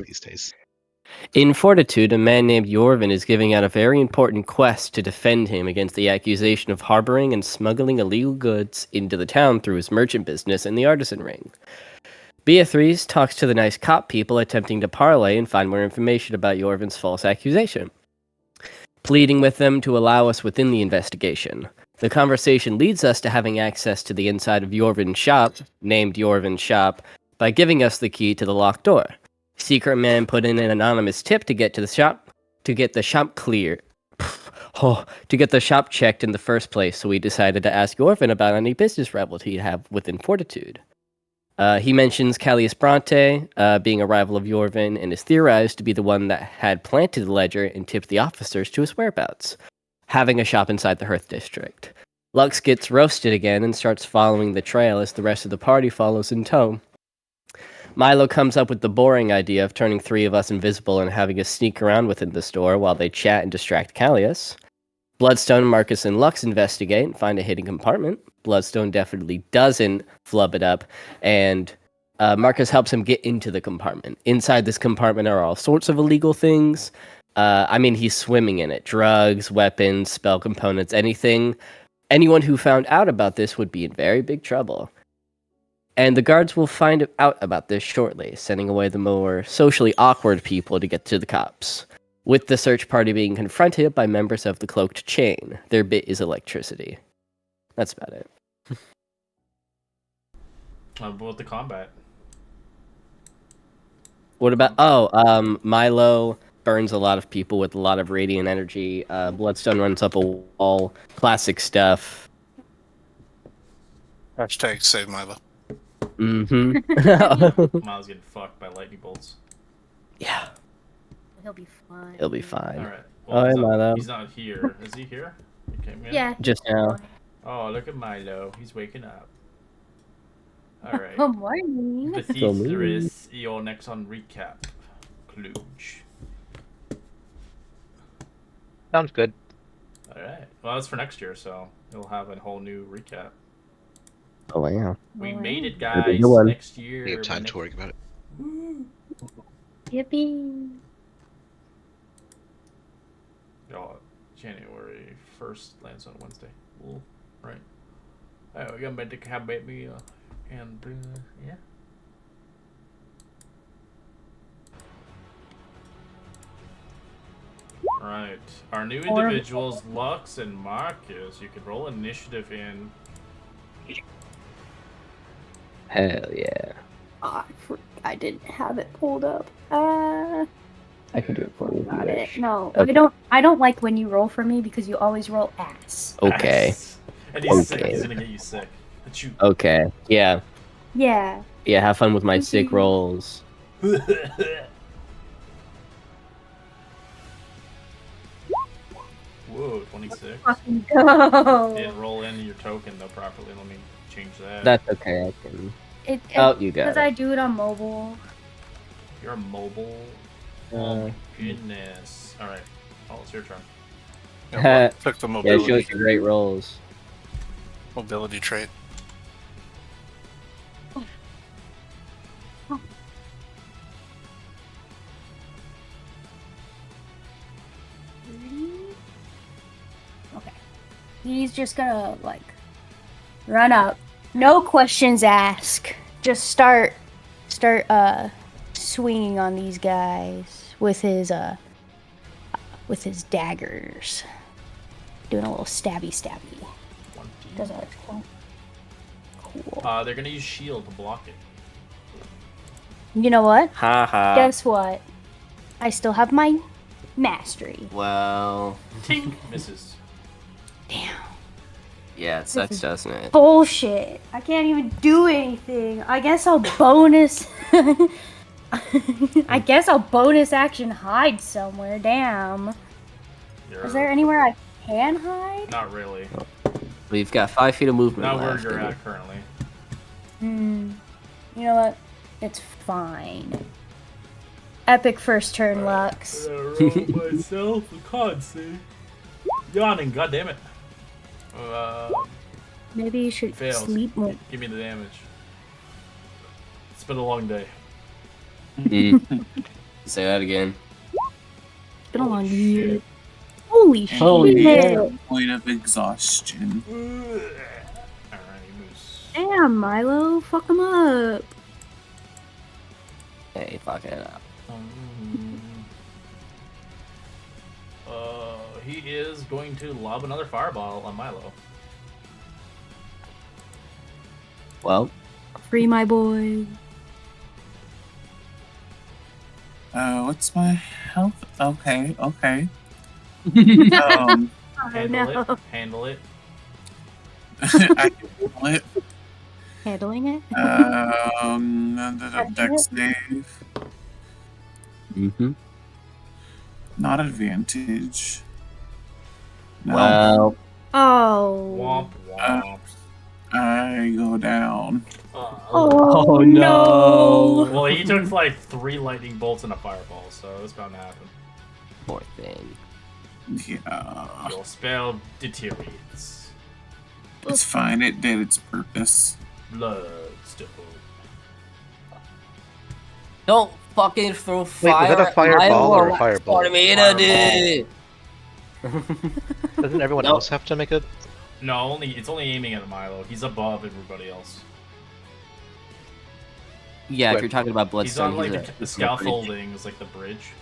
these days. In Fortitude, a man named Yorvin is giving out a very important quest to defend him against the accusation of harboring and smuggling illegal goods into the town through his merchant business in the artisan ring. Beatrice talks to the nice cop people attempting to parlay and find more information about Yorvin's false accusation, pleading with them to allow us within the investigation. The conversation leads us to having access to the inside of Yorvin's shop, named Yorvin's shop, by giving us the key to the locked door. Secret man put in an anonymous tip to get to the shop, to get the shop clear. To get the shop checked in the first place, so we decided to ask Yorvin about any business rivals he'd have within Fortitude. He mentions Callius Bronte being a rival of Yorvin and is theorized to be the one that had planted the ledger and tipped the officers to his whereabouts, having a shop inside the Hearth District. Lux gets roasted again and starts following the trail as the rest of the party follows in tow. Milo comes up with the boring idea of turning 3 of us invisible and having us sneak around within the store while they chat and distract Callius. Bloodstone, Marcus, and Lux investigate and find a hidden compartment. Bloodstone definitely doesn't flub it up, and Marcus helps him get into the compartment. Inside this compartment are all sorts of illegal things. He's swimming in it. Drugs, weapons, spell components, anything. Anyone who found out about this would be in very big trouble. And the guards will find out about this shortly, sending away the more socially awkward people to get to the cops. With the search party being confronted by members of the Cloaked Chain. Their bit is electricity. That's about it. What about the combat? What about... Milo burns a lot of people with a lot of radiant energy. Bloodstone runs up a wall. Classic stuff. Hashtag save Milo. Mm-hmm. Miles getting fucked by lightning bolts. Yeah. He'll be fine. He'll be fine. Alright. Well, Milo. he's not here. Is he here? He came in? Yeah. Just now. Oh, look at Milo. He's waking up. Alright. Good morning. The Thesaurus, your next on recap. Kluge. Sounds good. Alright. Well, that's for next year, so we'll have a whole new recap. Oh, wow. We made it, guys. Next year. We have time to worry about it. Yippee. Oh, January 1st lands on Wednesday. Cool. Right. Oh, we got to have baby and yeah. Right. Our new individuals, Lux and Marcus. You can roll initiative in. Hell yeah. I didn't have it pulled up. I can do it for you. Got it. No, Okay. I don't like when you roll for me because you always roll ass. Okay. Ass. And he's sick. He's gonna get you sick. Okay. Yeah. Yeah. Yeah, have fun with my sick rolls. Whoa, 26. Fucking go. Didn't roll in your token though properly. Let me change that. That's okay. I can. Oh, you got it. Because I do it on mobile. You're mobile. Oh my goodness. All right. Oh, it's your turn. Yeah, took the Yeah, mobility, show us your great rolls. mobility trait. Okay. He's just gonna run up. No questions asked. Just start swinging on these guys with his daggers. Doing a little stabby. Does that cool. They're gonna use shield to block it. You know what? Haha. Guess what? I still have my mastery. Well. Tink misses. Damn. Yeah, it sucks, doesn't it? Bullshit. I can't even do anything. I guess I'll bonus. I guess I'll bonus action hide somewhere. Damn. Is there anywhere I can hide? Not really. We've got 5 feet of movement Not where left. you're at currently. You know what? It's fine. Epic first turn, Lux. Roll myself a con save. Yawning, goddammit. Maybe you should Fails. sleep more. Give me the damage. It's been a long day. Say that again. It's been a long Holy year. shit. Holy And shit. Holy he shit. hit a point of exhaustion. Alrighty, Moose. Damn, Milo, fuck him up. Hey, fuck it up. He is going to lob another fireball on Milo. Well, Free my boy. What's my health? Okay. Oh, Handle no. it. Handle it. I can handle it. Handling it? Dex save. mm-hmm. Not advantage. No. Well, Oh. Womp womp. I go down. Oh, no. Well, he took like 3 lightning bolts and a fireball, so it's bound to happen. poor thing. Yeah. Your spell deteriorates. It's fine. It did its purpose. Bloodstone. Don't fucking throw fire. was that a at my fireball or a war. fireball? Tornado, dude. Doesn't everyone Nope. else have to make a? No, it's only aiming at Milo. He's above everybody else. Yeah, if Wait. you're talking about He's Bloodstone, on like the he's a scaffolding. It's like the bridge.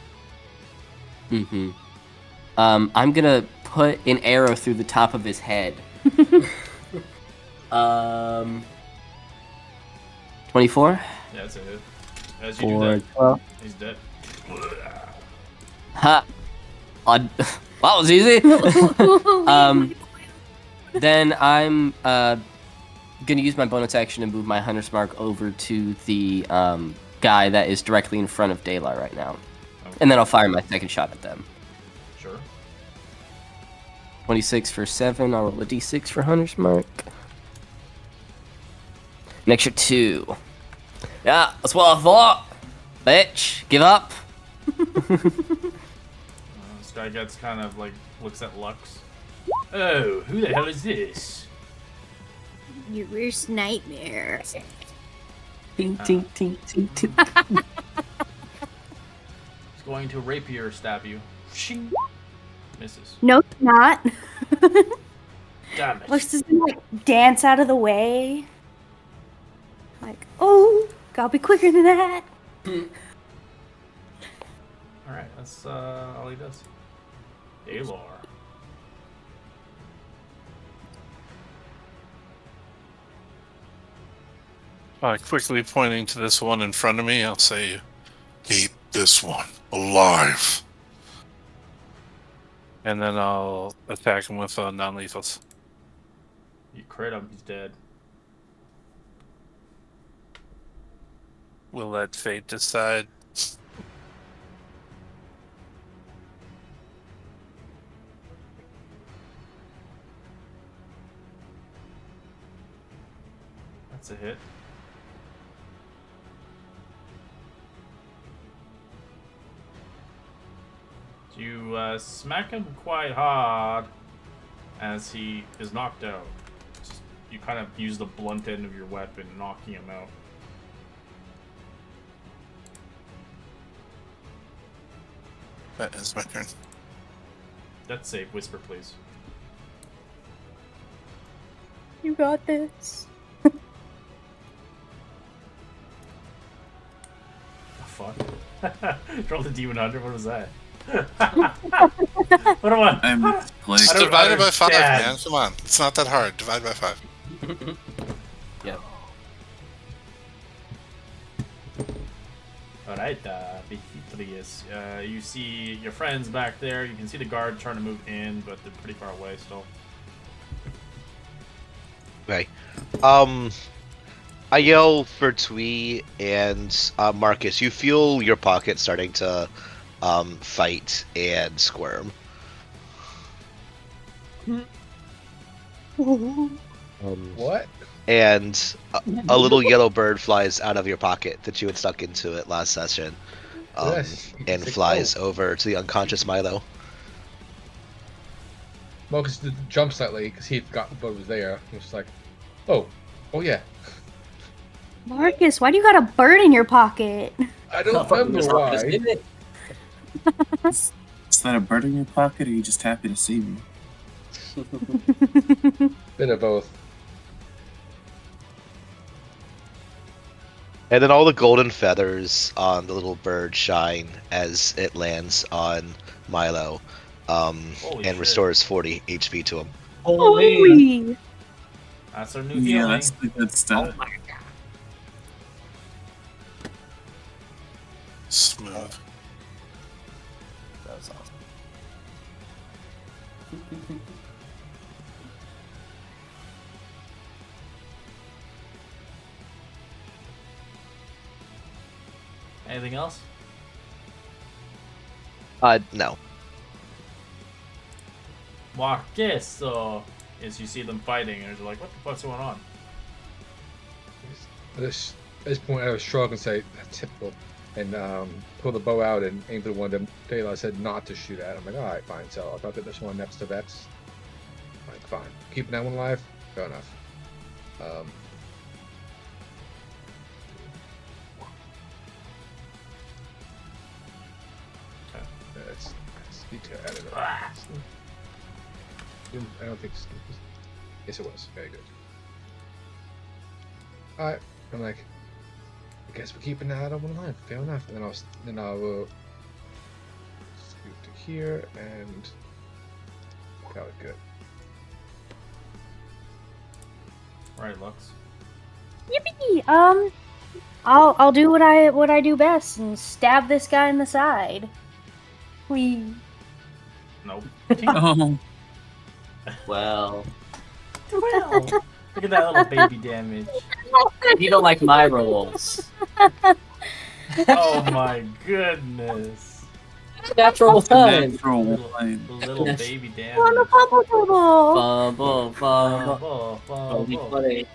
Mm-hmm. I'm gonna put an arrow through the top of his head. 24? Yeah, that's a hit. As you do For that, 12. he's dead. Ha! That was easy. Then I'm gonna use my bonus action to move my Hunter's Mark over to the guy that is directly in front of Dayla right now. Okay. And then I'll fire my second shot at them. Sure. 26 for 7. I'll roll a d6 for Hunter's Mark. An extra 2. Yeah, that's what I thought. Bitch, give up. This guy gets kind of like looks at Lux. Oh, who the hell is this? Your worst nightmare. Ting, ting, ting, ting, ting. He's going to rapier stab you. Shing. Misses. No, it's not. Damn it. Looks just like dance out of the way. Like, oh, gotta be quicker than that. Alright, that's all he does. Aelor. Quickly pointing to this one in front of me, I'll say, "Eat this one alive." And then I'll attack him with non-lethals. You crit him, he's dead. We'll let fate decide. That's a hit. You smack him quite hard as he is knocked out. You kind of use the blunt end of your weapon, knocking him out. That is my turn. Death save, whisper, please. You got this. The fuck? Roll the demon hunter. What was that? What am I? I'm misplaced. I don't Divided by 5, understand. man. Come on. It's not that hard. Divide by 5. Yep. Alright, Beatrice. You see your friends back there. You can see the guard trying to move in, but they're pretty far away still. Okay. I yell for Twee and Marcus. You feel your pocket starting to fight and squirm. What? And a little yellow bird flies out of your pocket that you had stuck into it last session, Yes, and it's flies over to the unconscious Milo. Marcus did jump slightly because he forgot the bird was there. He was just like, oh yeah. Marcus, why do you got a bird in your pocket? I don't remember why. Is that a bird in your pocket, or are you just happy to see me? Bit of both. And then all the golden feathers on the little bird shine as it lands on Milo, Holy and shit. restores 40 HP to him. Holy! That's our new Yeah, healing. that's the good stuff. Oh my god. Smooth. That was awesome. Anything else? No. Marcus, as you see them fighting, and you're like, what the fuck's going on? At this point, I was shrug and say, "That's typical," and pull the bow out and aim for the one that Taylor said not to shoot at. I'm like, all right, fine. So I'll get this one next to Vex. Like, fine. Keeping that one alive. Fair enough. It's detail added. I don't think. Yes, it was. Very good. All right. I'm like, I guess we're keeping that other one alive. Fair enough. And then I will scoot to here and that was good. Right, Lux. Yippee! I'll do what I do best and stab this guy in the side. Whee. Nope. Oh, Well, Well, look at that little baby damage. you don't like my rolls. Oh my goodness. Natural one. natural Little, one. little baby damage. On the bubble double. Fumble, fumble. Fumble, Fumble, fumble. funny.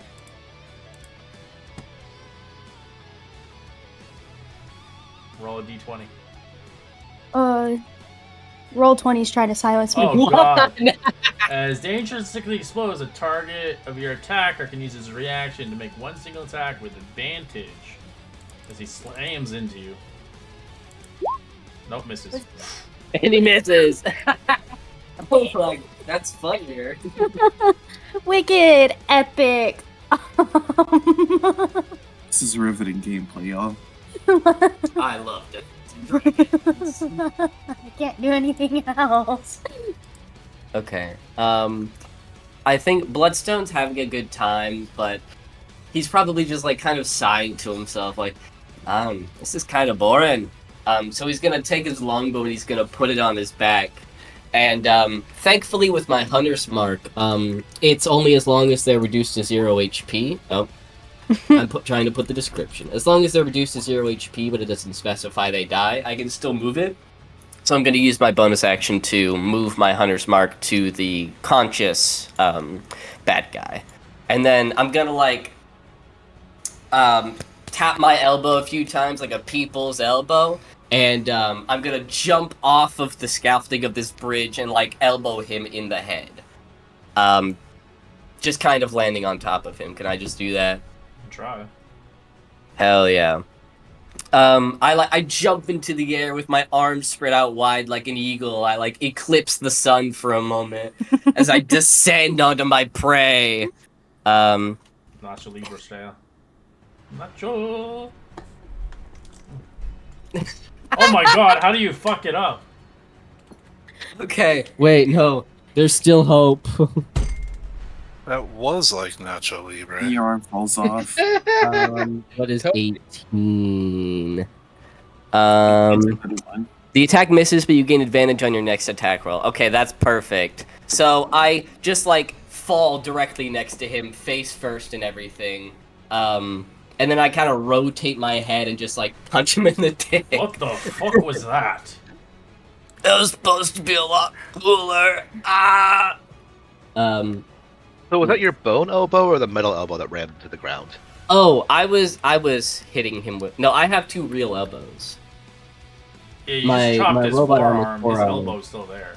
Roll a d20. Roll 20's trying to silence me. Oh god. As dangerous sickly explodes, a target of your attacker can use his reaction to make one single attack with advantage as he slams into you. Nope, misses. And he misses. Oh my, that's funnier. Wicked epic. This is riveting gameplay, y'all. I loved it. I can't do anything else. Okay. I think Bloodstone's having a good time, but he's probably just like kind of sighing to himself, like, this is kind of boring. So he's gonna take his longbow and he's gonna put it on his back. And thankfully, with my Hunter's Mark, it's only as long as they're reduced to 0 HP. Oh, I'm trying to put the description. As long as they're reduced to 0 HP, but it doesn't specify they die, I can still move it. So I'm going to use my bonus action to move my Hunter's Mark to the conscious bad guy. And then I'm going to, like, tap my elbow a few times, like a people's elbow. And I'm going to jump off of the scaffolding of this bridge and, like, elbow him in the head. Just kind of landing on top of him. Can I just do that? Try. Hell yeah. I jump into the air with my arms spread out wide like an eagle. I like eclipse the sun for a moment as I descend onto my prey. Nacho Libre style. Nacho. Oh my god, how do you fuck it up? Okay, wait, no. There's still hope. That was like Nacho Libre. Your arm falls off. What is Help. 18? It's a good one. The attack misses, but you gain advantage on your next attack roll. Okay, that's perfect. So I just, like, fall directly next to him, face first and everything. And then I kind of rotate my head and just, like, punch him in the dick. What the fuck was that? That was supposed to be a lot cooler. Ah! So was that your bone elbow or the metal elbow that rammed to the ground? Oh, I was hitting him with... No, I have 2 real elbows. Yeah, you My- just chopped my his robot arm is forearm, his forearm. elbow's still there.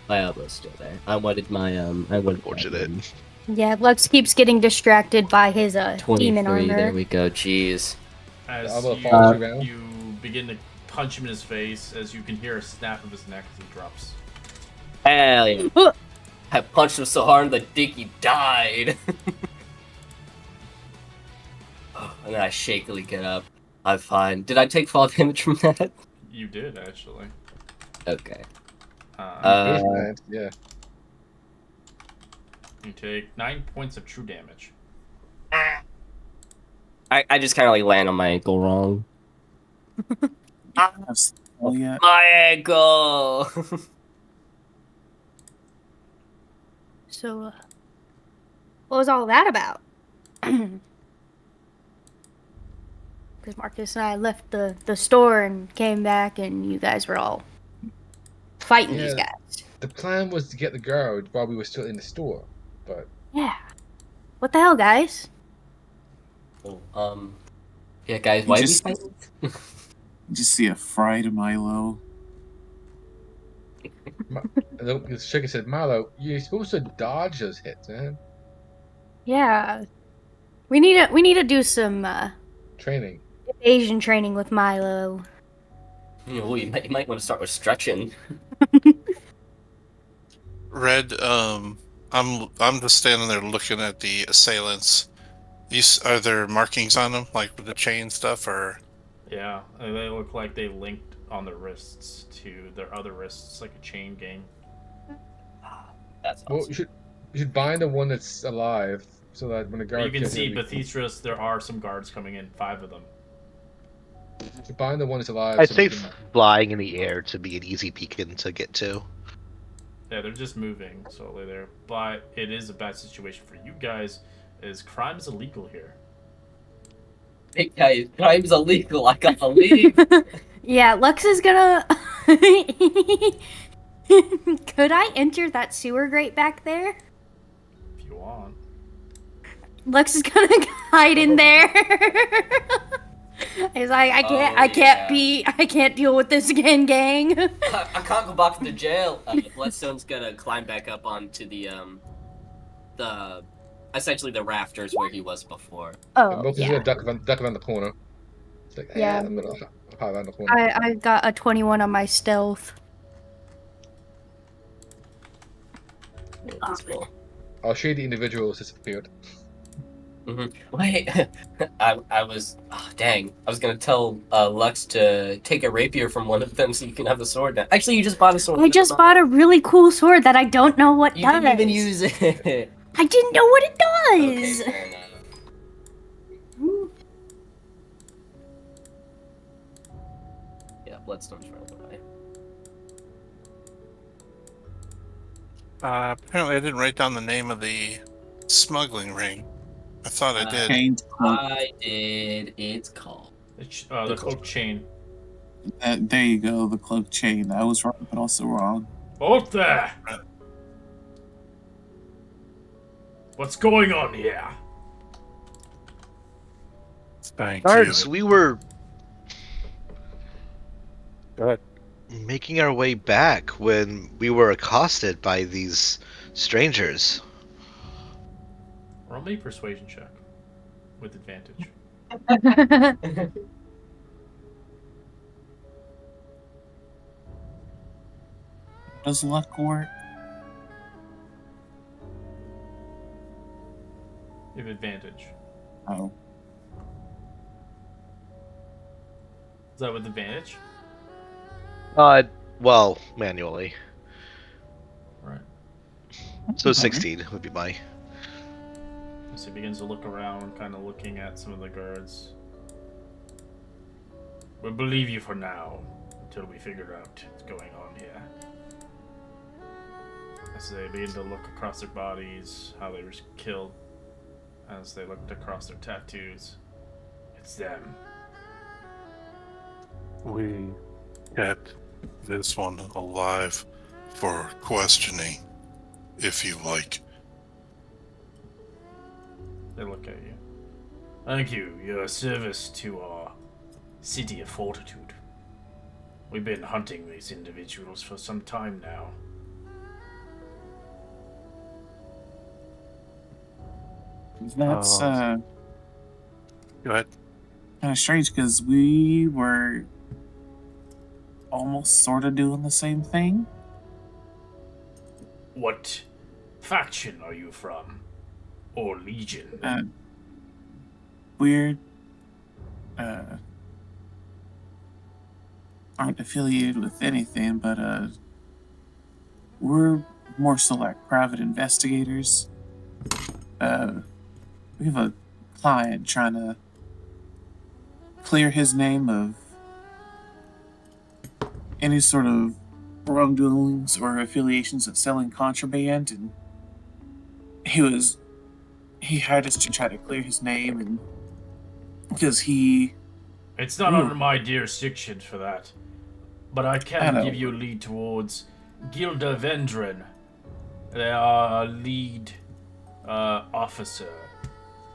My elbow's still there. I wanted my, Unfortunate. Yeah, Lux keeps getting distracted by his 23, demon armor. there we go, jeez. As The elbow you, follows you around? you begin to punch him in his face as you can hear a snap of his neck as he drops. Hell yeah. I punched him so hard that Dicky died. And then I shakily get up. I'm fine. Did I take fall damage from that? You did, actually. Okay. Yeah. You take 9 points of true damage. I just kind of like land on my ankle wrong. Oh yeah. My ankle! So, what was all that about? Because Marcus and I left the store and came back, and you guys were all fighting these Yeah. guys. The plan was to get the guard while we were still in the store, but Yeah. What the hell, guys? Oh, yeah, guys, why are we Just- fighting? Just see a fried Milo. the chicken said, "Milo, you're supposed to dodge those hits, man. Yeah. We need to do some Training." evasion training with Milo. Oh, you might want to start with stretching. Red, I'm just standing there looking at the assailants. Are there markings on them, like with the chain stuff, or? Yeah, they look like they linked on their wrists to their other wrists, like a chain gang. That's Well, awesome. you should bind the one that's alive so that when the guard You can kills see him, Bethistras, there are some guards coming in, 5 of them. you should bind the one that's alive. I'd so say we can- flying in the air to be an easy beacon to get to. Yeah, they're just moving slowly there. But it is a bad situation for you guys, as crime is illegal here. Hey guys, crime's illegal. I gotta leave. Yeah, Lux is gonna. Could I enter that sewer grate back there? If you want. Lux is gonna hide in there. He's like, I can't deal with this again, gang. I can't go back to the jail. Bloodstone's gonna climb back up onto the essentially the rafters where he was before. Oh, Mocha's yeah. gonna duck around the corner. It's like, Yeah. I'm gonna hide around the corner. I got a 21 on my stealth. That's cool. I'll show you the individuals disappeared. Wait, I was dang. I was gonna tell Lux to take a rapier from one of them so you can have the sword now. Actually, you just bought a sword. I just bought a really cool sword that I don't know what You does. didn't even use it. I didn't know what it Okay, does. fair enough. Yeah, Bloodstone's running away. Apparently, I didn't write down the name of the smuggling ring. I thought I did. Chained cloak. I did. It's called. The cloak chain. There you go, the cloak chain. I was right, but also wrong. Hold there! What's going on here? Thank Guards, you. we were Go ahead. making our way back when we were accosted by these strangers. Roll me a persuasion check with advantage. Does luck work? You have advantage. Oh. Is that with advantage? Well, manually. Right. So 16 would be my. So he begins to look around, kind of looking at some of the guards. We'll believe you for now, until we figure out what's going on here. As they begin to look across their bodies, how they were killed, as they looked across their tattoos. It's them. We kept this one alive for questioning, if you like. They look at you. Thank you. Your service to our city of Fortitude. We've been hunting these individuals for some time now. That's Go ahead. kind of strange because we were almost sort of doing the same thing. What faction are you from? Or legion? Uh, we're aren't affiliated with anything, but we're more so like private investigators. We have a client trying to clear his name of any sort of wrongdoings or affiliations of selling contraband, and he hired us to try to clear his name, and because he It's not Ooh. under my jurisdiction for that. But I I can know. give you a lead towards Gilda Vendren. They are a lead officer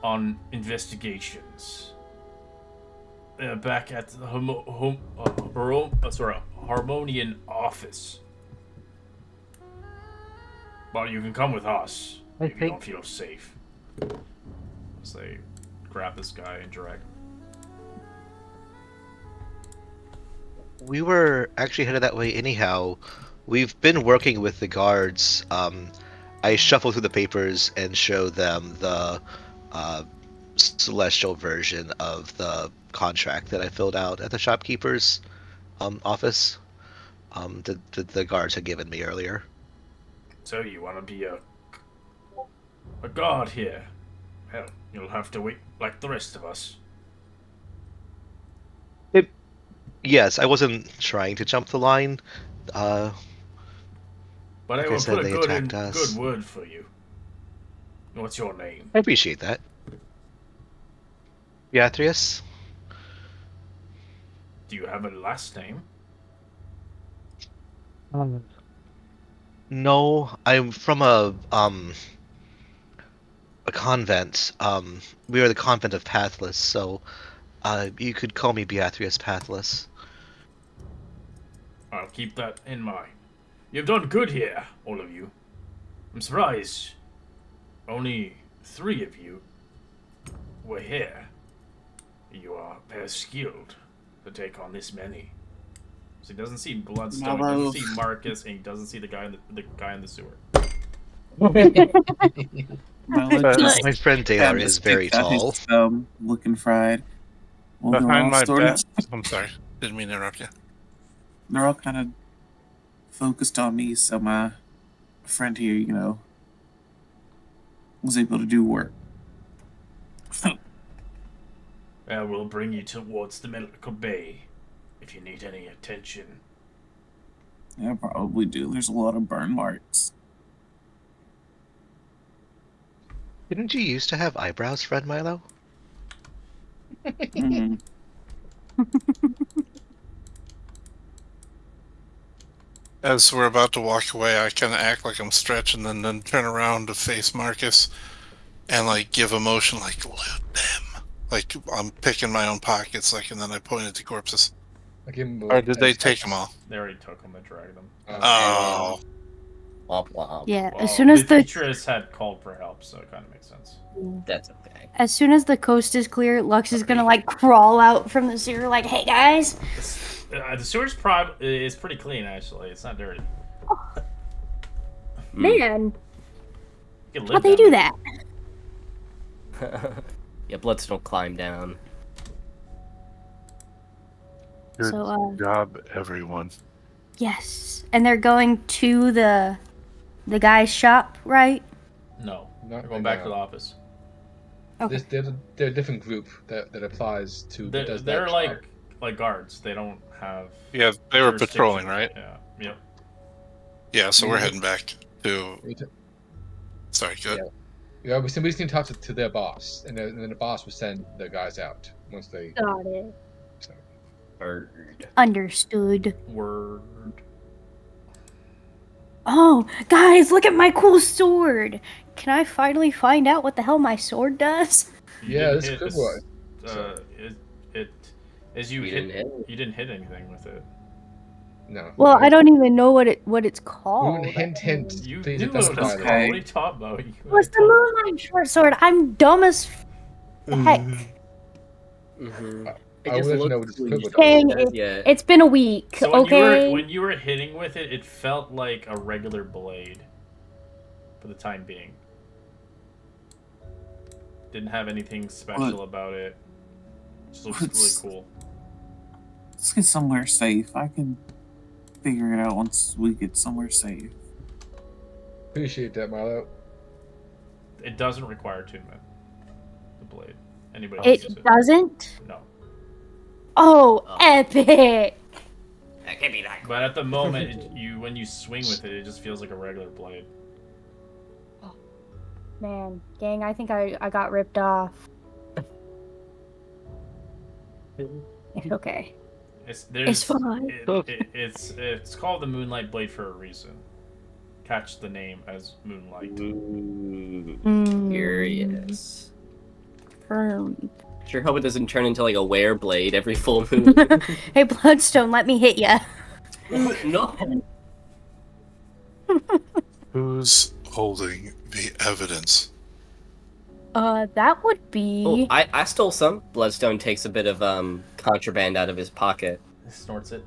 on investigations. They're back at the Harmonian office. But you can come with us if you don't feel safe. So they grab this guy and drag him. We were actually headed that way anyhow. We've been working with the guards. I shuffle through the papers and show them the celestial version of the contract that I filled out at the shopkeeper's office. That the guards had given me earlier. So you want to be a guard here? Hell, you'll have to wait like the rest of us. Yes, I wasn't trying to jump the line. Uh, But Like I I will said, put a they attacked us. good word for you. What's your name? I appreciate that. Beatrice? Do you have a last name? No, I'm from a convent. We are the convent of Pathless, so you could call me Beatrice Pathless. I'll keep that in mind. You've done good here, all of you. I'm surprised only 3 of you were here. You are very skilled to take on this many. So he doesn't see Bloodstone, he doesn't see Marcus, and he doesn't see the guy in the sewer. My friend Dalar is very tall. Looking fried. Well, they're Behind all my sort back. of, I'm sorry. Didn't mean to interrupt you. they're all kind of focused on me, so my friend here, was able to do work. We'll bring you towards the medical bay if you need any attention. Yeah, probably do. There's a lot of burn marks. Didn't you used to have eyebrows, Fred Milo? Mm. As we're about to walk away, I kind of act like I'm stretching, and then turn around to face Marcus, and like give a motion like loot them, like I'm picking my own pockets, like, and then I point at the corpses. I give him Or did they take them all? They already took them and dragged them. Oh, Womp womp. Yeah, Well, as soon as the teachers had called for help, so it kind of makes sense. That's okay. as soon as the coast is clear, Lux is gonna like crawl out from the sewer, like, "Hey guys, The sewer's is pretty clean, actually. It's not dirty. man, You can live how'd they down do there. that?" Yeah, Bloodstone climb down. good So, job, everyone. yes, and they're going to the guy's shop, right? No, Not we're going right back to now. the office. Okay. They're a different group that applies to. that does They're that like job. guards. They don't have. Yeah, they were jurisdiction. patrolling, right? Yeah. Yep. Yeah, so we're Mhm. heading back to. Sorry, good. Yeah, we just need to talk to their boss, and then the boss will send the guys out once they. Got it. So. Bird. Understood. Word. Oh, guys, look at my cool sword! Can I finally find out what the hell my sword does? Yeah, didn't that's a hit good this- one. it as you You hit. didn't hit? You didn't hit anything with it. No. Well, I don't even know what it's called. Hint. You Please, knew it what doesn't it was bother called. me. What are you talking about? What's the moonlight short sword? I'm dumb as heck. Mm-hmm. It I will just let you looks know what this cool. equipment Dang, does. it's been a week, So okay? when you were hitting with it, it felt like a regular blade. For the time being, didn't have anything special about it. Just looks really cool. Let's get somewhere safe. I can figure it out once we get somewhere safe. Appreciate that, Milo. It doesn't require attunement. The blade. Anybody can It use it. doesn't? No. Oh, Oh. epic! That can't be that. But at the moment, when you swing with it, it just feels like a regular blade. Man, gang, I think I got ripped off. It's okay. It's fine. It's called the Moonlight Blade for a reason. Catch the name as Moonlight. Curious. Firm. Sure hope it doesn't turn into like a wear blade every full moon. Hey, Bloodstone, let me hit ya. No. Who's holding the evidence? That would be. Oh, I stole some. Bloodstone takes a bit of contraband out of his pocket. Snorts it.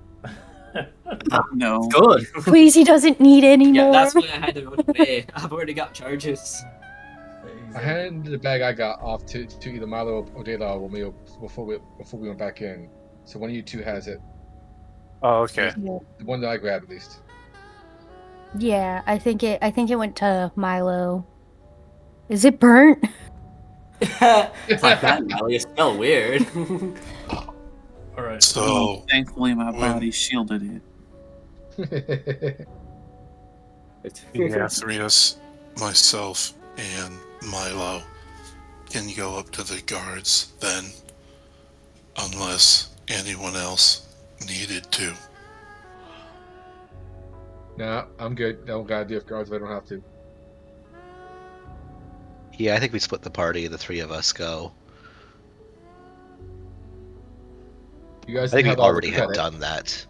No. Good. Please, he doesn't need any Yeah, more. that's why I had to run away. I've already got charges. I handed the bag I got off to either Milo or Dayla when before we went back in. So one of you two has it. Oh, okay. The one that I grabbed, at least. Yeah, I think it went to Milo. Is it burnt? It's like that now. You smell weird. All right. So, Thankfully, my when- body shielded it. Eathrius, myself, and Milo can go up to the guards then, unless anyone else needed to. Nah, I'm good. I don't gotta deal with guards if I don't have to. Yeah, I think we split the party and the three of us go. You guys I can think we have all the already had credit. done that.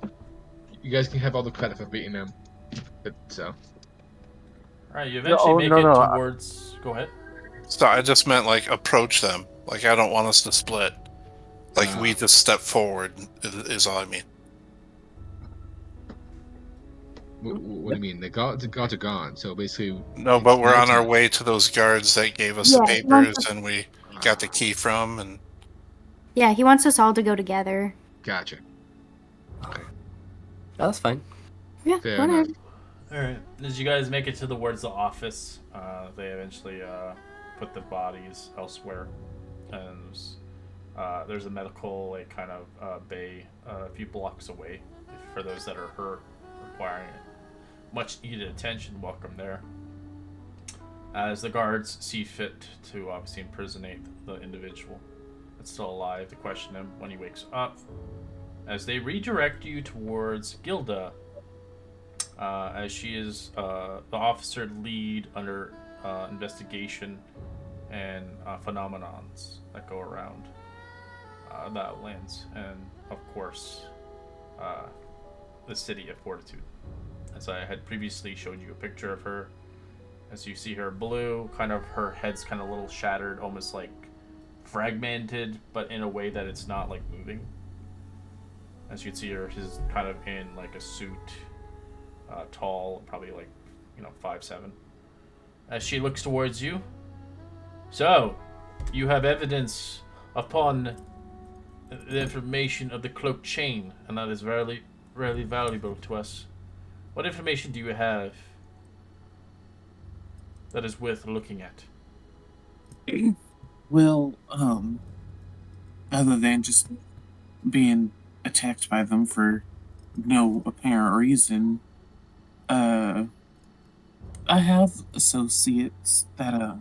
You guys can have all the credit for beating them. So. All right. You eventually make it towards. Go ahead. So I just meant like approach them. Like I don't want us to split. Like we just step forward is all I mean. What do you mean? The guards are gone. So basically. No, but we're on our turn. way to those guards that gave us the Yeah, papers and we got the key from and Yeah, he wants us all to go together. Gotcha. Oh, that's fine. Yeah, Fair whatever. enough. All right. As you guys make it towards the office, they eventually put the bodies elsewhere, and there's a medical kind of bay a few blocks away for those that are hurt, requiring much needed attention. Welcome there. As the guards see fit to obviously imprisonate the individual that's still alive, to question him when he wakes up. As they redirect you towards Gilda, as she is the officer lead under investigation and phenomenons that go around the Outlands, and of course the city of Fortitude. As I had previously showed you a picture of her, as you see her blue, kind of her head's kind of a little shattered, almost like fragmented, but in a way that it's not like moving. As you can see her, she's kind of in like a suit, tall, probably like 5'7". As she looks towards you, so you have evidence upon the information of the cloak chain, and that is very, very valuable to us. What information do you have that is worth looking at? Well, other than just being attacked by them for no apparent reason, I have associates that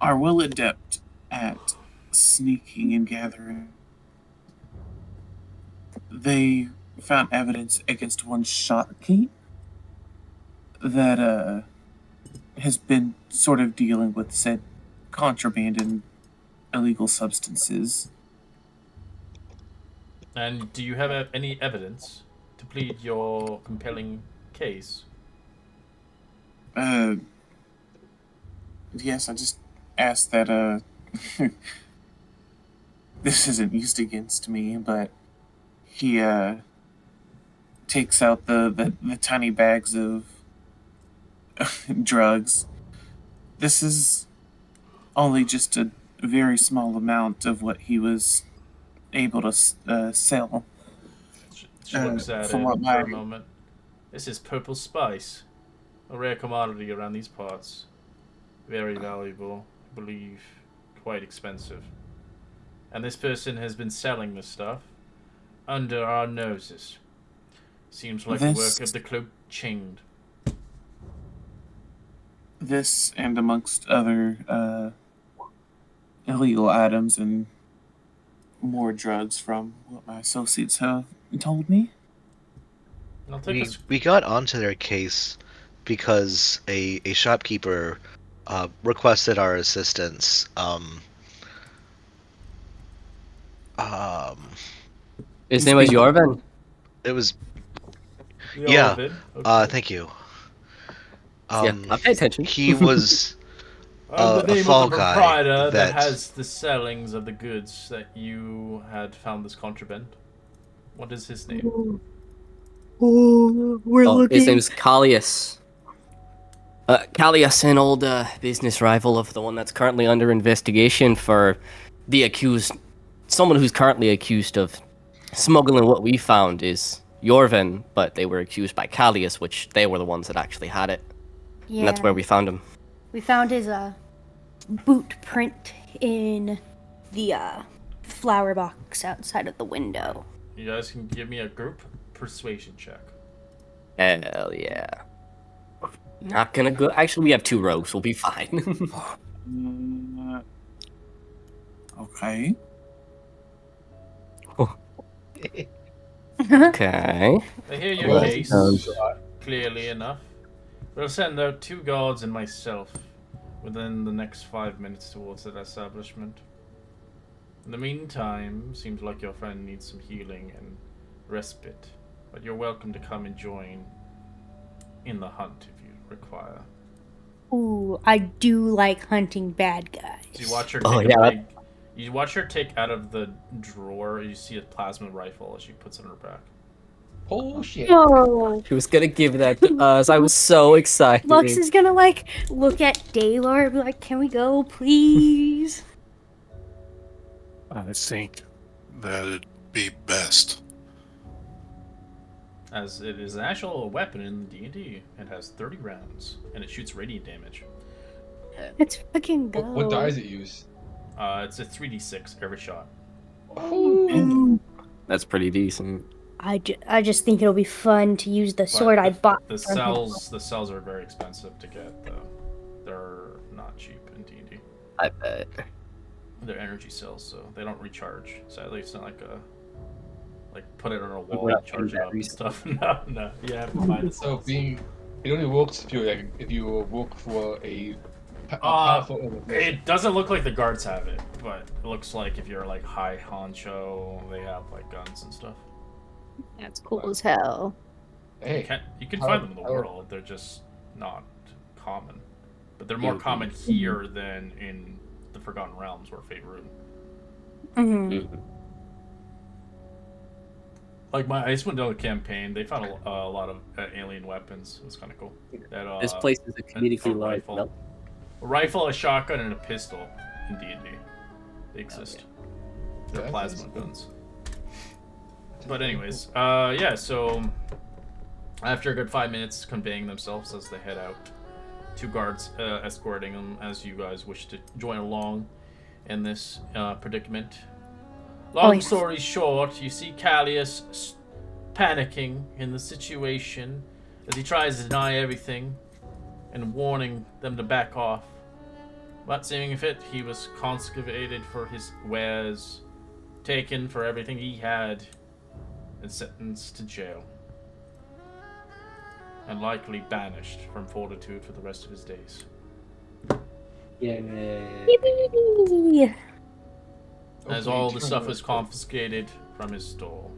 are well adept at sneaking and gathering. They found evidence against one shopkeep that has been sort of dealing with said contraband and illegal substances. And do you have any evidence to plead your compelling case? Yes, I just asked that this isn't used against me, but he takes out the tiny bags of drugs. This is only just a very small amount of what he was able to sell. She looks at From it what for my a moment. This is purple spice, a rare commodity around these parts. Very valuable, I believe, quite expensive. And this person has been selling this stuff under our noses. Seems like the work of the cloak chained. this and amongst other illegal items and more drugs from what my associates have told me. I'll take We got onto their case because a shopkeeper requested our assistance. Um, His name was Jorven. it was yeah. Jorvin. Okay. Thank you. Yeah, I pay attention. He was I'm the a name fall of the guy proprietor that that has the sellings of the goods that you had found this contraband. What is his name? His name's Callius. Callius, an old business rival of the one that's currently under investigation for the accused. Someone who's currently accused of smuggling what we found is Jorven, but they were accused by Callius, which they were the ones that actually had it. Yeah. And that's where we found him. We found his boot print in the flower box outside of the window. You guys can give me a group persuasion check. Hell yeah. Not gonna go. Actually, we have 2 rogues. We'll be fine. Okay. Okay. I hear your Well, case sounds- clearly enough. We'll send out 2 guards and myself within the next 5 minutes towards that establishment. In the meantime, seems like your friend needs some healing and respite, but you're welcome to come and join in the hunt if you require. Ooh, I do like hunting bad guys. So you watch her Oh, take yeah, you watch her take out of the drawer. You see a plasma rifle as she puts it on her back. Oh shit. Oh, She was gonna give that to us. I was so excited. Lux is gonna like look at Daylor and be like, "Can we go, please?" I think that'd be best. As it is an actual weapon in D&D. It has 30 rounds and it shoots radiant damage. Let's fucking go. What die does it use? It's a 3d6 every shot. That's pretty decent. I just think it'll be fun to use the sword I bought. The from him. cells are very expensive to get though. They're not cheap in D&D. I bet. They're energy cells, so they don't recharge. Sadly, it's not like put it on a wall, We're not charge it up and batteries. stuff. No, you have to buy the So cells. it only works if you work for a Uh, powerful organization. It doesn't look like the guards have it, but it looks like if you're like high honcho, they have like guns and stuff. That's cool as hell. Hey, You can How- find them in the how- world. They're just not common. But they're more common here than in the Forgotten Realms or Faerun. Mm-hmm. Like my Icewind Dale campaign, they found a lot of alien weapons. It was kind of cool. That, This place is a comedically a large. rifle. No? A rifle, a shotgun, and a pistol in D&D. They exist. They're Yeah, plasma that's cool. guns. But anyways, yeah, so after a good 5 minutes conveying themselves as they head out, 2 guards escorting them as you guys wish to join along in this predicament. Long yes. story short, you see Callius panicking in the situation as he tries to deny everything and warning them to back off. But seeing fit, he was confiscated for his wares, taken for everything he had, and sentenced to jail. And likely banished from Fortitude for the rest of his days. Yippee! As hopefully all the turn stuff out was good. confiscated from his store.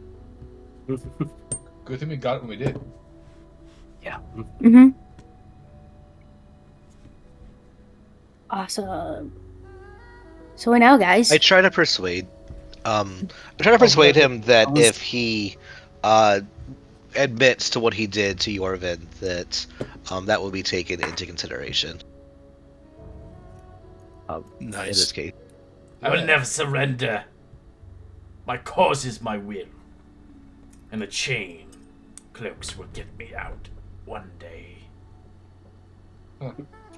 Good thing we got it when we did. Yeah. Mm-hmm. Awesome. So now, guys. I try to persuade I'm trying to persuade him I that was- if he admits to what he did to Yorvin, that that will be taken into consideration in this Nice. case. I will never surrender. My cause is my will. And the chain cloaks will get me out one day.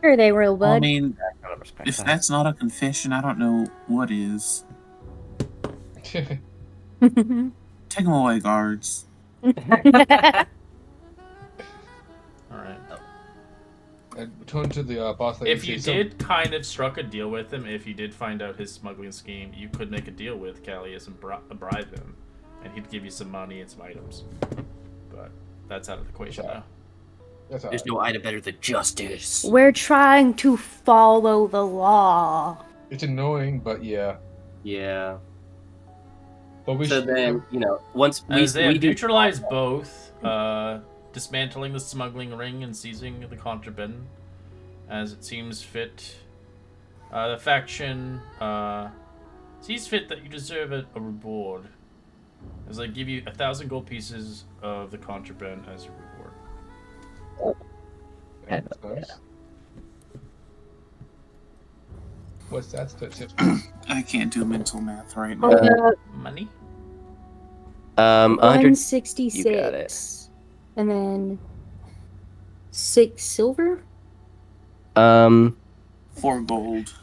Sure they will, Well, I bud. mean, Gotta respect if that. that's not a confession, I don't know what is. Take him away, guards. Alright. And return to the boss lady. If you did kind of struck a deal with him, if you did find out his smuggling scheme, you could make a deal with Callius and bribe him. And he'd give you some money and some items. But that's out of the equation now. That's all There's right. no item better than justice. We're trying to follow the law. It's annoying, but yeah. Yeah. But we So should. then, once As they we have do neutralized both, dismantling the smuggling ring and seizing the contraband as it seems fit, the faction sees fit that you deserve a reward, as they give you 1,000 gold pieces of the contraband as a reward. Yeah, that's nice. What's that? I can't do mental math right now. Hold up. Money? 100. 166. And then 6 silver? 4 gold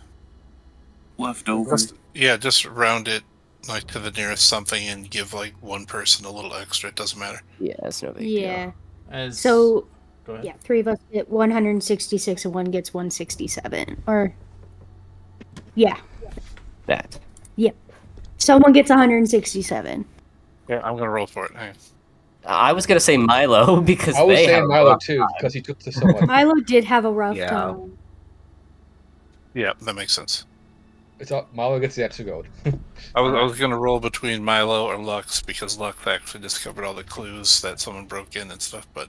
left over. Just round it like to the nearest something and give like one person a little extra. It doesn't matter. Yeah, that's no big Yeah. As So, go ahead. yeah, 3 of us get 166 and one gets 167. Or, yeah, deal. That. someone gets 167. Yeah, I'm gonna roll for it. Hang on. I was gonna say Milo because I was they have saying a Milo rough too time. because he took to so much. Milo did have a rough Yeah. time. Yeah, that makes sense. It's all, Milo gets the extra gold. I was gonna roll between Milo or Lux because Lux actually discovered all the clues that someone broke in and stuff. But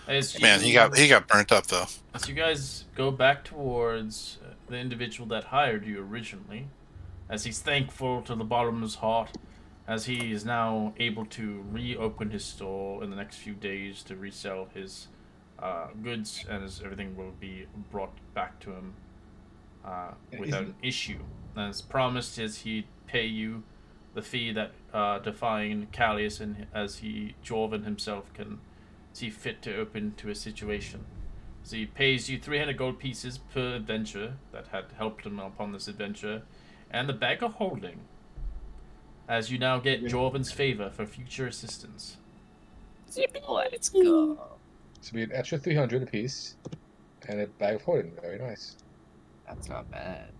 As man, he got burnt up though. As you guys go back towards the individual that hired you originally, as he's thankful to the bottom of his heart, as he is now able to reopen his store in the next few days to resell his goods, and as everything will be brought back to him without an issue. As promised, as he'd pay you the fee that define Callius, and as Jorvin himself can see fit to open to a situation. So he pays you 300 gold pieces per adventure that had helped him upon this adventure, and the bag of holding, as you now get Jorvin's favor for future assistance. Let's go. So we had extra 300 apiece, and a bag of holding. Very nice. That's not bad.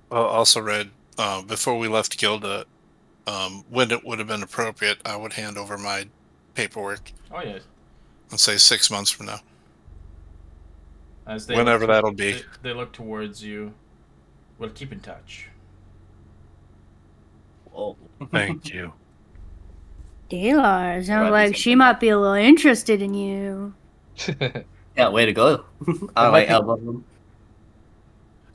Also read before we left Gilda, when it would have been appropriate, I would hand over my paperwork. Oh yeah. Let's say 6 months from now. As they Whenever look that'll be. They look towards you. We'll keep in touch. Whoa. Thank you. Dalar, sounds Might be like she something. might be a little interested in you. Yeah, way to go. I like elbow him.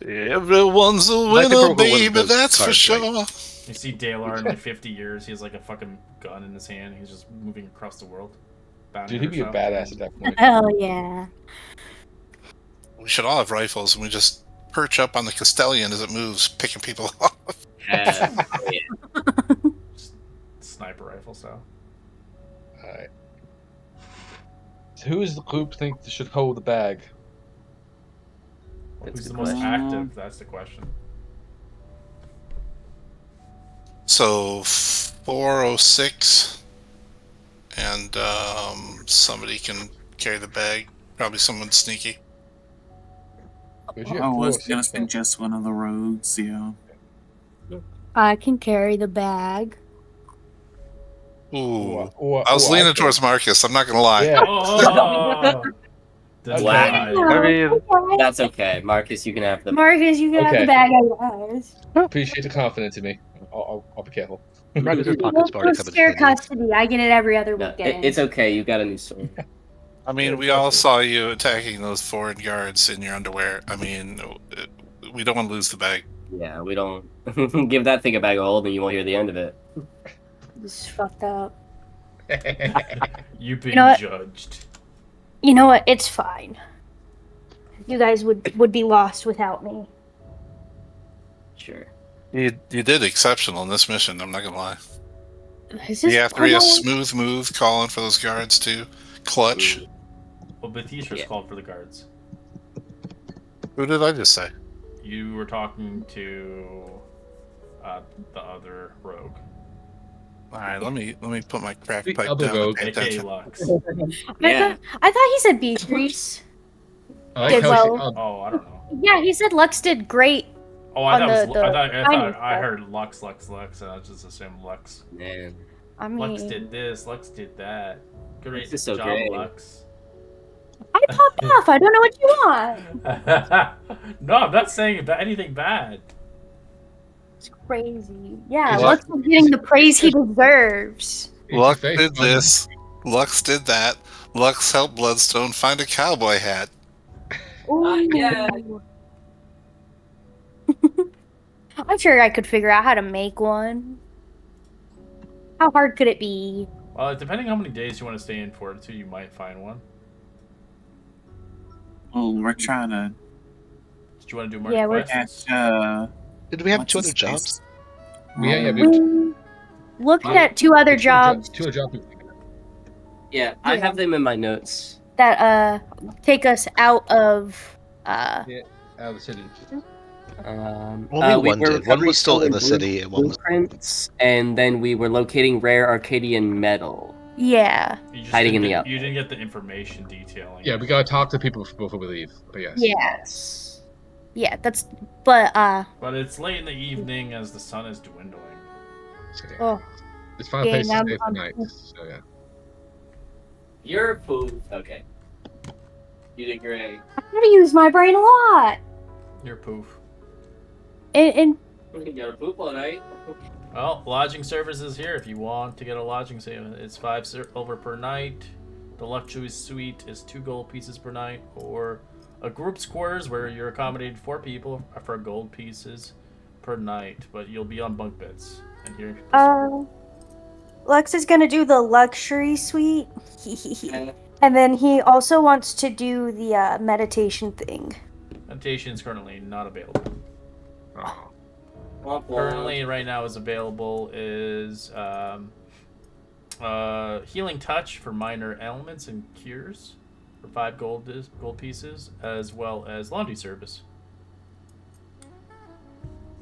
Everyone's a Might be winner, broke with one of baby, those that's for cards, sure. You see Dalar in like 50 years. He has like a fucking gun in his hand. He's just moving across the world. Dude, he'd be a badass at that point. Hell yeah. We should all have rifles and we just perch up on the Castellian as it moves, picking people off. Yeah. Sniper rifle style. Alright. So who is the group think should hold the bag? That's Who's a the good most question. active? That's the question. So 406, and somebody can carry the bag. Probably someone sneaky. Where'd you I have was 406 gonna from? suggest one of the rogues, yeah. I can carry the bag. Ooh, Or- I was or leaning could. towards Marcus. I'm not gonna lie. Yeah. Oh! Okay. Denied. I mean, That's okay. Marcus, you can have the Marcus, you can have Okay. the bag of yours. Appreciate the confidence in me. I'll be careful. Marcus's We'll pockets already come in share handy. custody. I get it every other No, weekend. it's okay. You got a new sword. I mean, Yeah, we all that's it. saw you attacking those foreign guards in your underwear. I mean, we don't want to lose the bag. Yeah, we don't give that thing a bag of holding. You won't hear the end of it. This is fucked up. You've been know what? judged. You know what? It's fine. You guys would be lost without me. Sure. You did exceptional in this mission. I'm not gonna lie. Is You this have to be a almost- smooth move, calling for those guards too. Clutch. Well, Bathistra's Yeah. called for the guards. Who did I just say? You were talking to the other rogue, All right, let me put my crack The pipe other down rogue. and pay aka attention. Lux. Yeah. I thought he said Beatrice. I like Did how well. she, Oh, I don't know. Yeah, he said Lux did great. Oh, I On thought, it was, the I thought mining I stuff. heard Lux, and I just assumed Lux. Man. I mean, Lux did this, Lux did that. Great This is so job, great. Lux. I popped off. I don't know what you want. No, I'm not saying anything bad. It's crazy. Yeah, Is Lux it- is getting the praise he is- deserves. is Lux your face did on- this. Lux did that. Lux helped Bloodstone find a cowboy hat. Ooh. Yeah. I'm sure I could figure out how to make one. How hard could it be? Well, depending how many days you want to stay in Fortitude, you might find one. Well, we're trying to Did you want to do more Yeah, we're- quests? catch. Did we have What's two his other jobs? face? Yeah, Um, we- We looked Yeah. at two other jobs Two jobs. Yeah, I Yeah. have them in my notes. that take us out of Out of the city. Only we one were did. One was still in recovering the city, and one was. blueprints, and then we were locating rare Arcadian metal. yeah. You just Hiding didn't in the get, up. You didn't get the information detailing. Yeah, we gotta talk to people before we leave. But yes. Yes. Yeah, that's but But it's late in the evening as the sun is dwindling. So, yeah. oh Let's find a yeah, place to now stay for I'm- the night. So yeah. You're poop. Okay. You did great. I gotta use my brain a lot. You're poof. And You gotta poop all night. Well, lodging services here if you want to get a lodging saving. It's 5 silver per night. The luxury suite is 2 gold pieces per night, or a group's quarters where you're accommodated 4 people for gold pieces per night, but you'll be on bunk beds. And here, Lex is gonna do the luxury suite. Yeah. And then he also wants to do the meditation thing. meditation is currently not available. Oh. Currently, right now, is available is healing touch for minor ailments and cures for 5 gold pieces, as well as laundry service.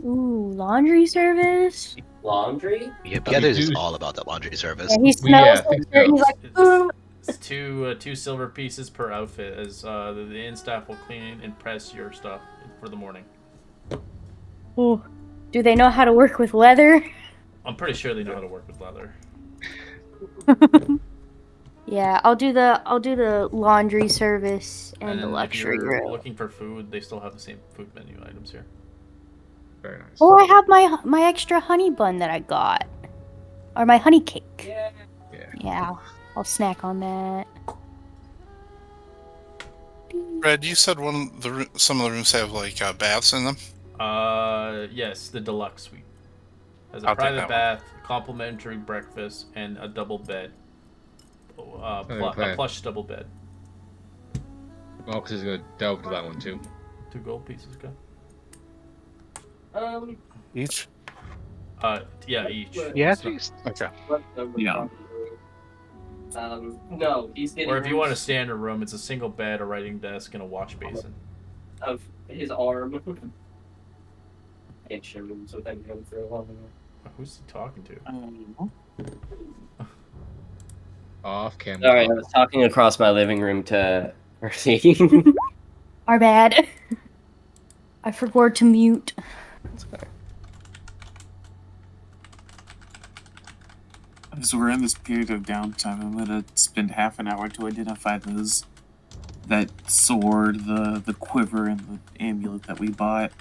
Ooh, laundry service. Laundry? Yep, We yeah, this is do- all about that laundry service. And he We- yeah, smells I think like it, and he's so. like, ooh. It's 2 silver pieces per outfit, as the inn staff will clean and press your stuff for the morning. Ooh. Do they know how to work with leather? I'm pretty sure they know how to work with leather. Yeah, I'll do the laundry service and the if luxury you're room. looking for food, they still have the same food menu items here. Very nice. Oh, I have my extra honey bun that I got, or my honey cake. Yeah. Yeah, I'll snack on that. Fred, you said some of the rooms have like baths in them. Yes, the deluxe suite has a I'll take private that one. bath, complimentary breakfast, and a double bed. A Okay. plush double bed. Well, because he's gonna delve into that one too. 2 gold pieces, go. Each. Yeah, each. Yeah, It's not- geez. Okay. Yeah. No, he's getting Or if you want a rooms standard room, it's a single bed, a writing desk, and a wash basin. of his arm. Can't share rooms with anyone for a long time. Who's he talking to? Off camera. Sorry, I was talking across my living room to Mercy. Our bad. I forgot to mute. As we're in this period of downtime, I'm gonna spend half an hour to identify that sword, the quiver, and the amulet that we bought.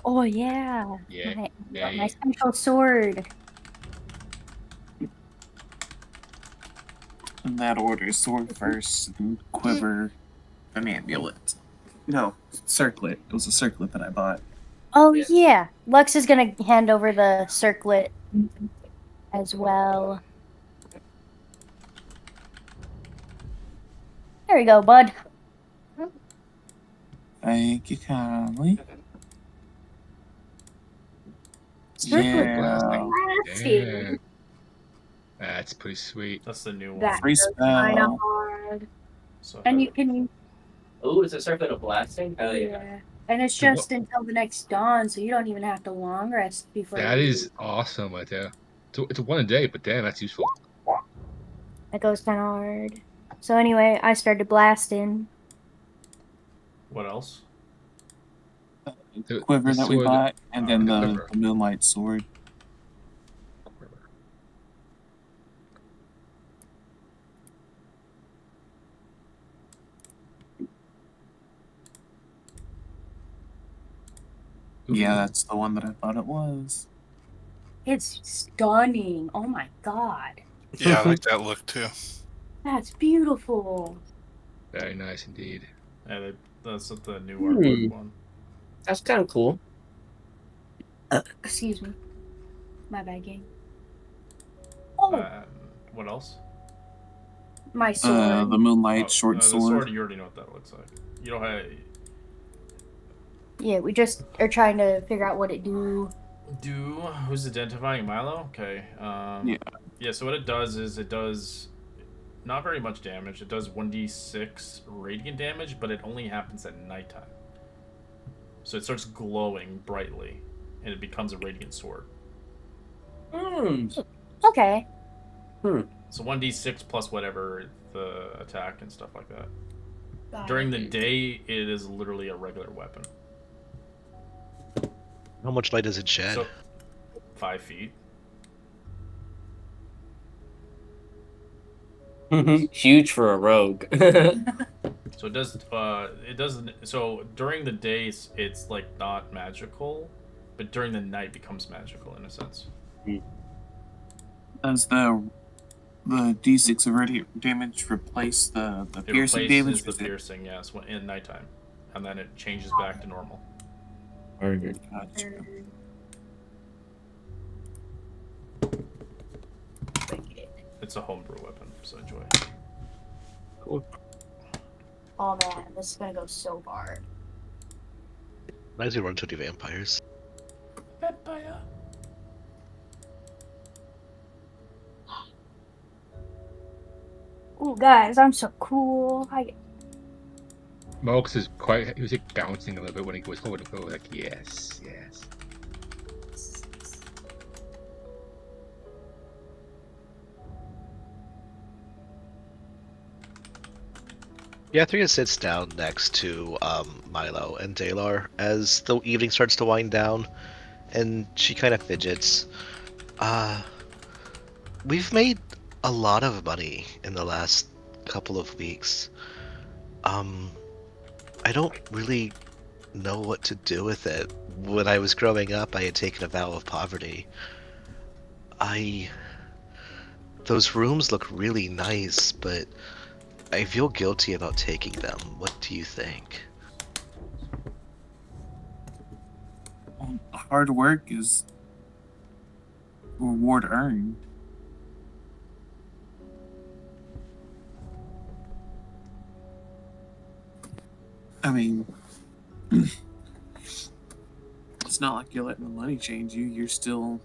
Oh yeah. Yeah. My, Yeah, my yeah. central sword. In that order, sword first, and quiver, an amulet. No, circlet. It was a circlet that I bought. Oh yeah, Lux is gonna hand over the circlet as well. There you go, bud. Thank you kindly. Circlet Yeah. blasting. Damn. That's pretty sweet. That's the new That one. Free goes kind of spell. hard. So And you can, Oh, it's a circlet of blasting? Hell yeah. yeah. And it's So what- just until the next dawn, so you don't even have to long rest before That you is awesome right there. So it's a one a day, but damn, that's useful. That goes kind of hard. So anyway, I started blasting. what else? The Quiver that we sword bought, and then and the the, quiver. the moonlight sword. Yeah, that's the one that I thought it was. It's stunning. Oh my god. Yeah, I like that look too. That's beautiful. Very nice indeed. Yeah, that's the new Hmm. artwork one. That's kind of cool. Excuse me. My bad, gang. Oh, What else? my sword. The moonlight short The sword. sword. You already know what that looks like. You don't have. Yeah, we just are trying to figure out what it do. Who's identifying Milo? Okay. Yeah. Yeah. So what it does is it does not very much damage. It does 1d6 radiant damage, but it only happens at nighttime. So it starts glowing brightly, and it becomes a radiant sword. Hmm. Okay. So 1d6 plus whatever the attack and stuff like that. Got During it. the day, it is literally a regular weapon. How much light does it shed? So 5 feet. Huge for a rogue. So it does. It doesn't. So during the days, it's like not magical, but during the night becomes magical in a sense. Does the D6 of radiant damage replace the It piercing replaces damage? the Is it- piercing, yes, in nighttime, and then it changes back to normal. Gotcha. It's a homebrew weapon, so enjoy. Oh man, this is gonna go so hard. Might as well run to the vampires. Vampire. Ooh, guys, I'm so cool. Mox is quite. He was like bouncing a little bit when he was holding the like yes, yes. Yathria sits down next to Milo and Dalar as the evening starts to wind down, and she kind of fidgets. We've made a lot of money in the last couple of weeks. I don't really know what to do with it. When I was growing up, I had taken a vow of poverty. Those rooms look really nice, but I feel guilty about taking them. What do you think? Hard work is reward earned. I mean, it's not like you're letting the money change you. You're still.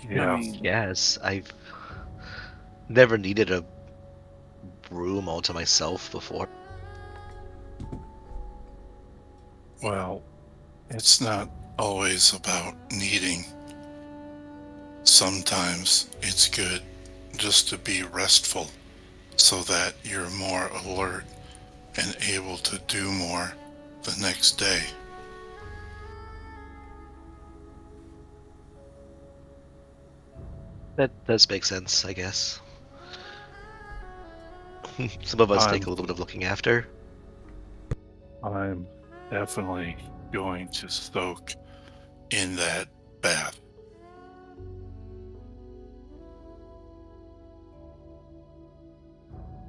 Yeah. I mean, Yes, I've never needed a room all to myself before. Well, it's not always about needing. Sometimes it's good just to be restful so that you're more alert and able to do more the next day. That does make sense, I guess. Some of us take a little bit of looking after. I'm definitely going to soak in that bath.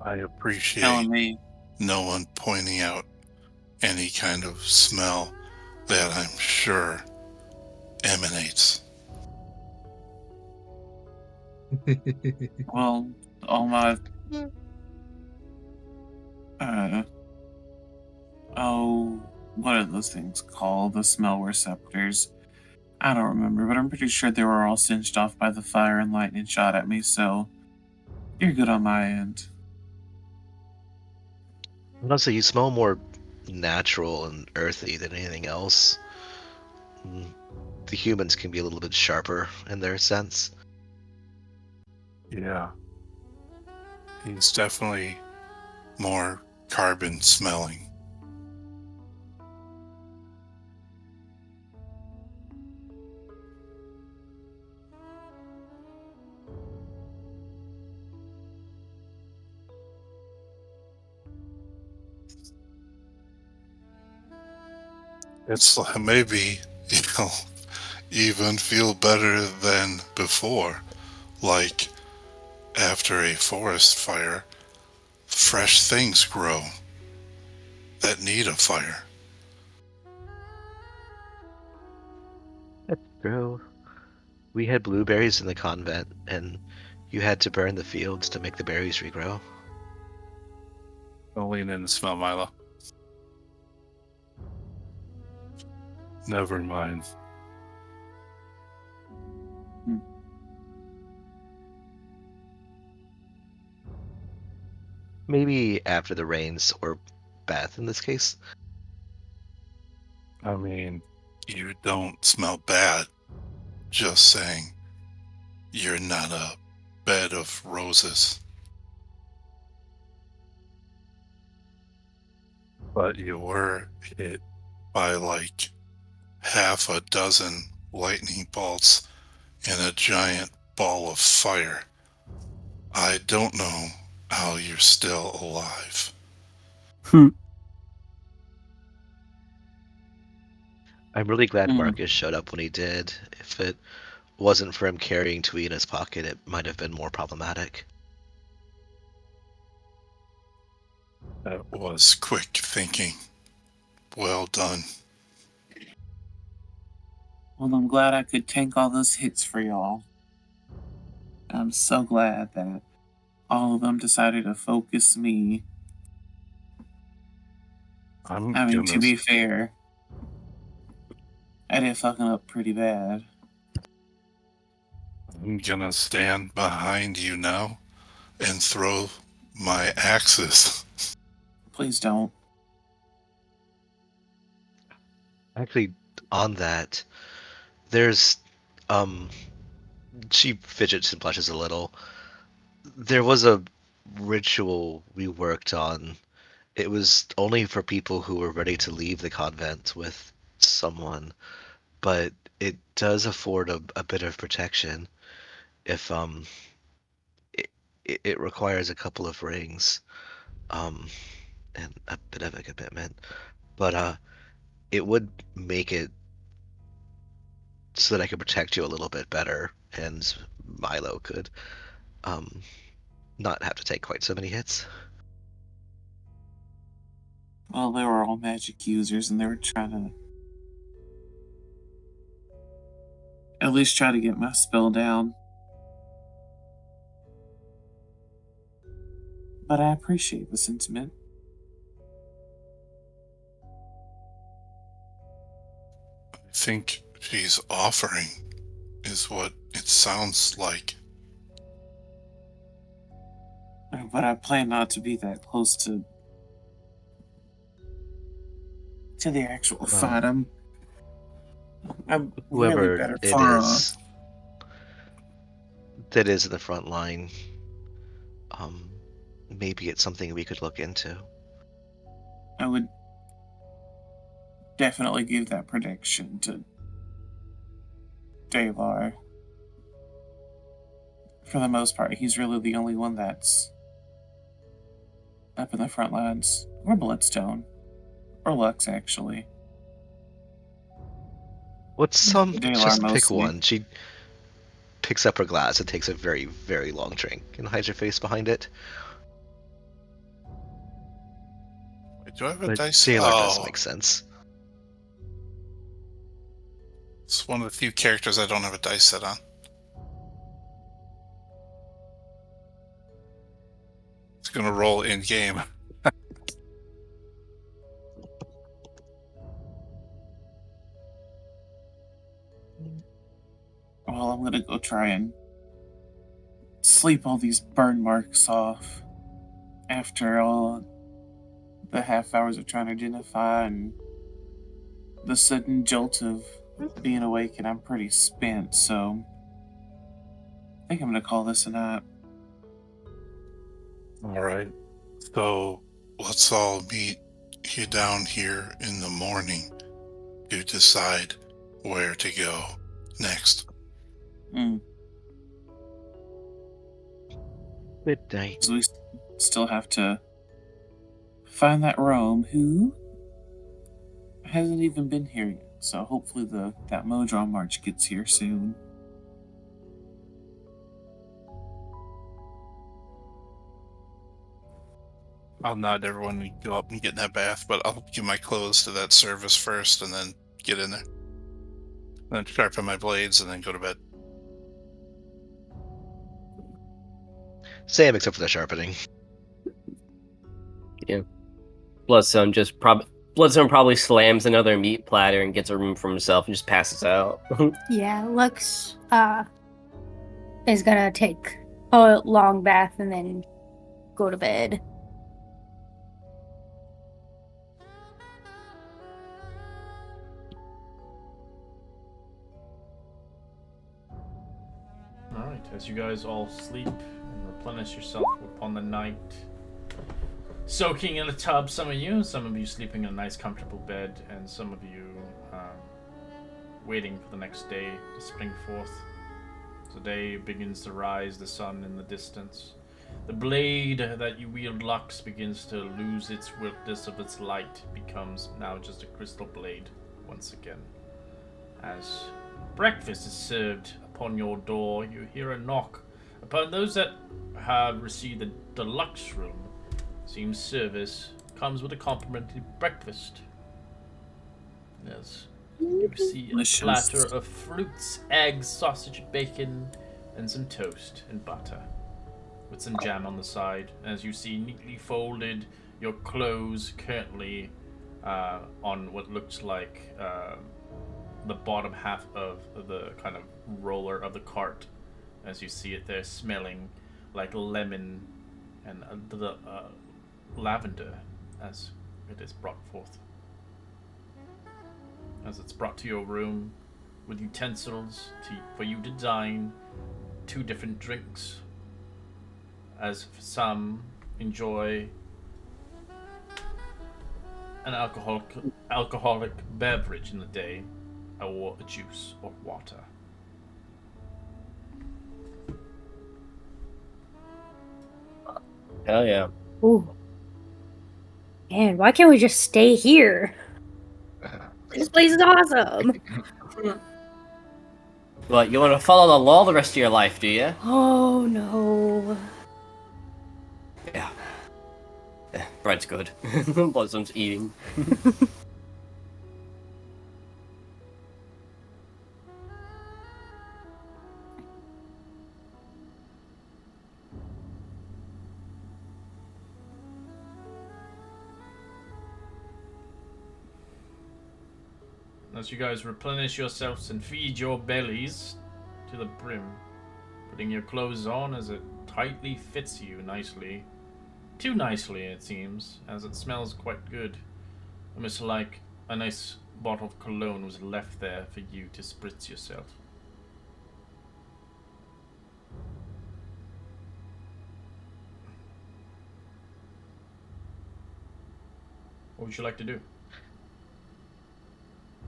I appreciate Telling me. no one pointing out any kind of smell that I'm sure emanates. Well, all my oh, what are those things called? The smell receptors. I don't remember, but I'm pretty sure they were all singed off by the fire and lightning shot at me, so you're good on my end. Honestly, you smell more natural and earthy than anything else. The humans can be a little bit sharper in their sense. Yeah. He's definitely more carbon smelling. It's like maybe you'll even feel better than before. Like after a forest fire, fresh things grow that need a fire. That's true. We had blueberries in the convent, and you had to burn the fields to make the berries regrow. Don't lean in and smell, Milo. Never mind. Maybe after the rains, or Beth in this case. I mean, you don't smell bad. Just saying, you're not a bed of roses. But you were hit by like half a dozen lightning bolts and a giant ball of fire. I don't know how you're still alive. I'm really glad Hmm. Marcus showed up when he did. If it wasn't for him carrying Twee in his pocket, it might have been more problematic. That was quick thinking. Well done. Well, I'm glad I could tank all those hits for y'all. I'm so glad that all of them decided to focus me. I mean, to be fair, I did fucking up pretty bad. I'm gonna stand behind you now and throw my axes. Please don't. Actually, on that, there's she fidgets and blushes a little. There was a ritual we worked on. It was only for people who were ready to leave the convent with someone, but it does afford a bit of protection if it, it requires a couple of rings um and a bit of a commitment, but it would make it so that I could protect you a little bit better, and Milo could um not have to take quite so many hits. Well, they were all magic users and they were trying to at least try to get my spell down. But I appreciate the sentiment. I think she's offering, is what it sounds like. But I plan not to be that close to the actual Well, fight. I'm really whoever better it far off. is that is in the front line, um, maybe it's something we could look into. I would definitely give that prediction to Dalar. For the most part, he's really the only one that's up in the front lines. Or Bloodstone. Or Lux, actually. What's some? Dalar Just pick mostly. one. She picks up her glass and takes a very, very long drink and hides her face behind it. do I have a But dice? Taylor does Oh, make sense. it's one of the few characters I don't have a dice set on. It's gonna roll in game. Well, I'm gonna go try and sleep all these burn marks off after all the half hours of trying to identify and the sudden jolt of being awake, and I'm pretty spent, so I think I'm gonna call this a night. All right. So let's all meet you down here in the morning to decide where to go next. Mm. Midnight. 'Cause we still have to find that Rome who hasn't even been here yet. So hopefully that Modron March gets here soon. I'll nod everyone to go up and get in that bath, but I'll give my clothes to that service first and then get in there. Then sharpen my blades and then go to bed. Same except for the sharpening. Bloodstone probably slams another meat platter and gets a room for himself and just passes out. Yeah, Lux is gonna take a long bath and then go to bed. Alright, as you guys all sleep and replenish yourself upon the night, soaking in a tub, some of you sleeping in a nice comfortable bed, and some of you waiting for the next day to spring forth. The day begins to rise, the sun in the distance. The blade that you wield, Lux, begins to lose its witness of its light, becomes now just a crystal blade once again. As breakfast is served upon your door, you hear a knock. Upon those that have received the deluxe room, seems service comes with a complimentary breakfast. Yes. You see a Delicious. platter of fruits, eggs, sausage, bacon, and some toast and butter, with some jam on the side. As you see neatly folded your clothes currently on what looks like the bottom half of the kind of roller of the cart, as you see it there smelling like lemon and the lavender as it is brought forth. As it's brought to your room with utensils for you to dine, 2 different drinks, as some enjoy an alcoholic beverage in the day, or a juice or water. Hell yeah. Ooh. Man, why can't we just stay here? This place is awesome. What, you want to follow the law the rest of your life, do you? Oh no. Yeah. Bread's good. Bloodstone's eating. As you guys replenish yourselves and feed your bellies to the brim, putting your clothes on as it tightly fits you nicely. Too nicely, it seems, as it smells quite good. Almost like a nice bottle of cologne was left there for you to spritz yourself. What would you like to do?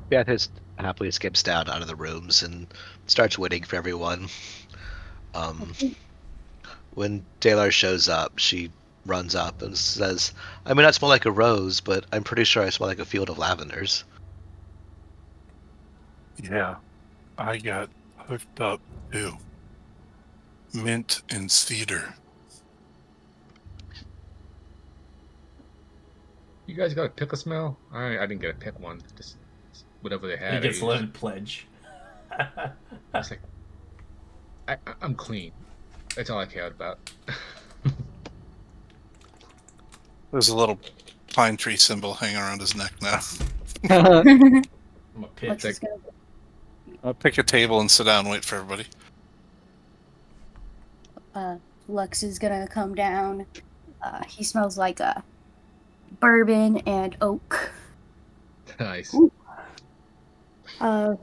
Beatrice happily skips down out of the rooms and starts waiting for everyone. When Taylor shows up, she runs up and says, I may not smell like a rose, but I'm pretty sure I smell like a field of lavenders. Yeah, I got hooked up too. Mint and cedar. You guys got a pick a smell? I didn't get a pick one. Just whatever they He had. gets loaded pledge. It's like I'm clean. That's all I cared about. There's a little pine tree symbol hanging around his neck now. I'm a pitch. Lex is gonna I'll pick a table and sit down and wait for everybody. Lux is gonna come down. He smells like bourbon and oak. Nice. Ooh. How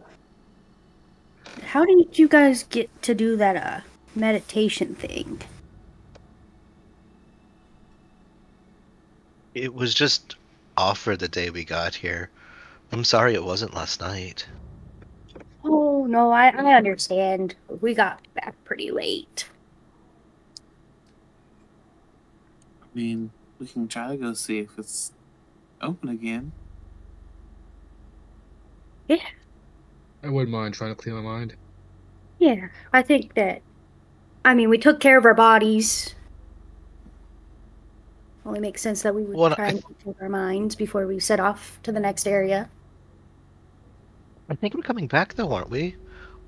did you guys get to do that meditation thing? It was just offered the day we got here. I'm sorry it wasn't last night. Oh no, I understand. We got back pretty late. I mean, we can try to go see if it's open again. I wouldn't mind trying to clear my mind. Yeah, I think that. I mean, we took care of our bodies. Only makes sense that we would Well, try and take care of our minds before we set off to the next area. I think we're coming back though, aren't we?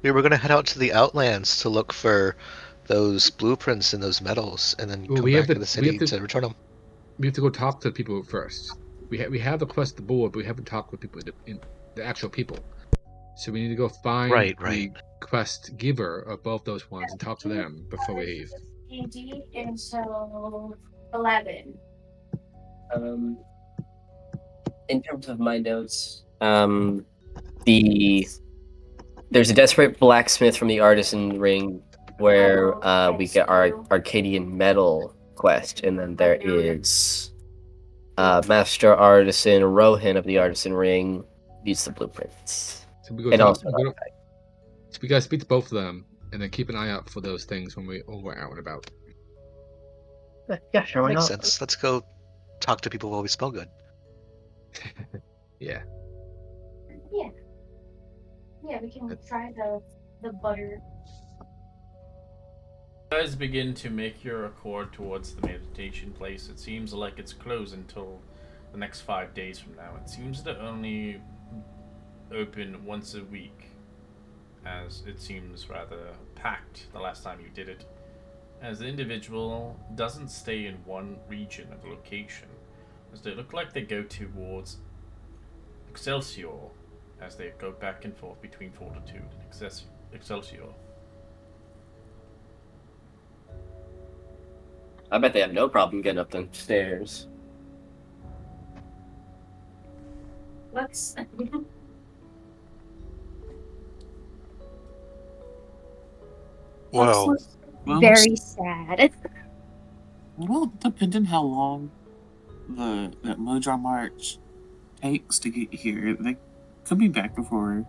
We were gonna head out to the Outlands to look for those blueprints and those medals, and then Well, come we have back to to- the we city have to- to return them. We have to go talk to people first. We have the quest at the board, but we haven't talked with people, the actual people. So we need to go find Right. the quest giver of both those ones and talk to them before we leave. And so 11. In terms of my notes, there's a desperate blacksmith from the artisan ring where we get our Arcadian metal quest, and then there is master artisan Rohan of the artisan ring needs the blueprints. So we go And talk. also, So we gotta speak to both of them, and then keep an eye out for those things when we're out and about. yeah, sure, why Makes not? sense. Let's go talk to people while we smell good. Yeah. Yeah. Yeah, we can try the butter. You guys begin to make your accord towards the meditation place. It seems like it's closed until the next 5 days from now. It seems to only open once a week, as it seems rather packed the last time you did it, as the individual doesn't stay in one region of the location, as they look like they go towards Excelsior, as they go back and forth between Fortitude and Excelsior. I bet they have no problem getting up the stairs. Let's. Well, Well, Very sad. Well, depending how long that Mojar March takes to get here, they could be back before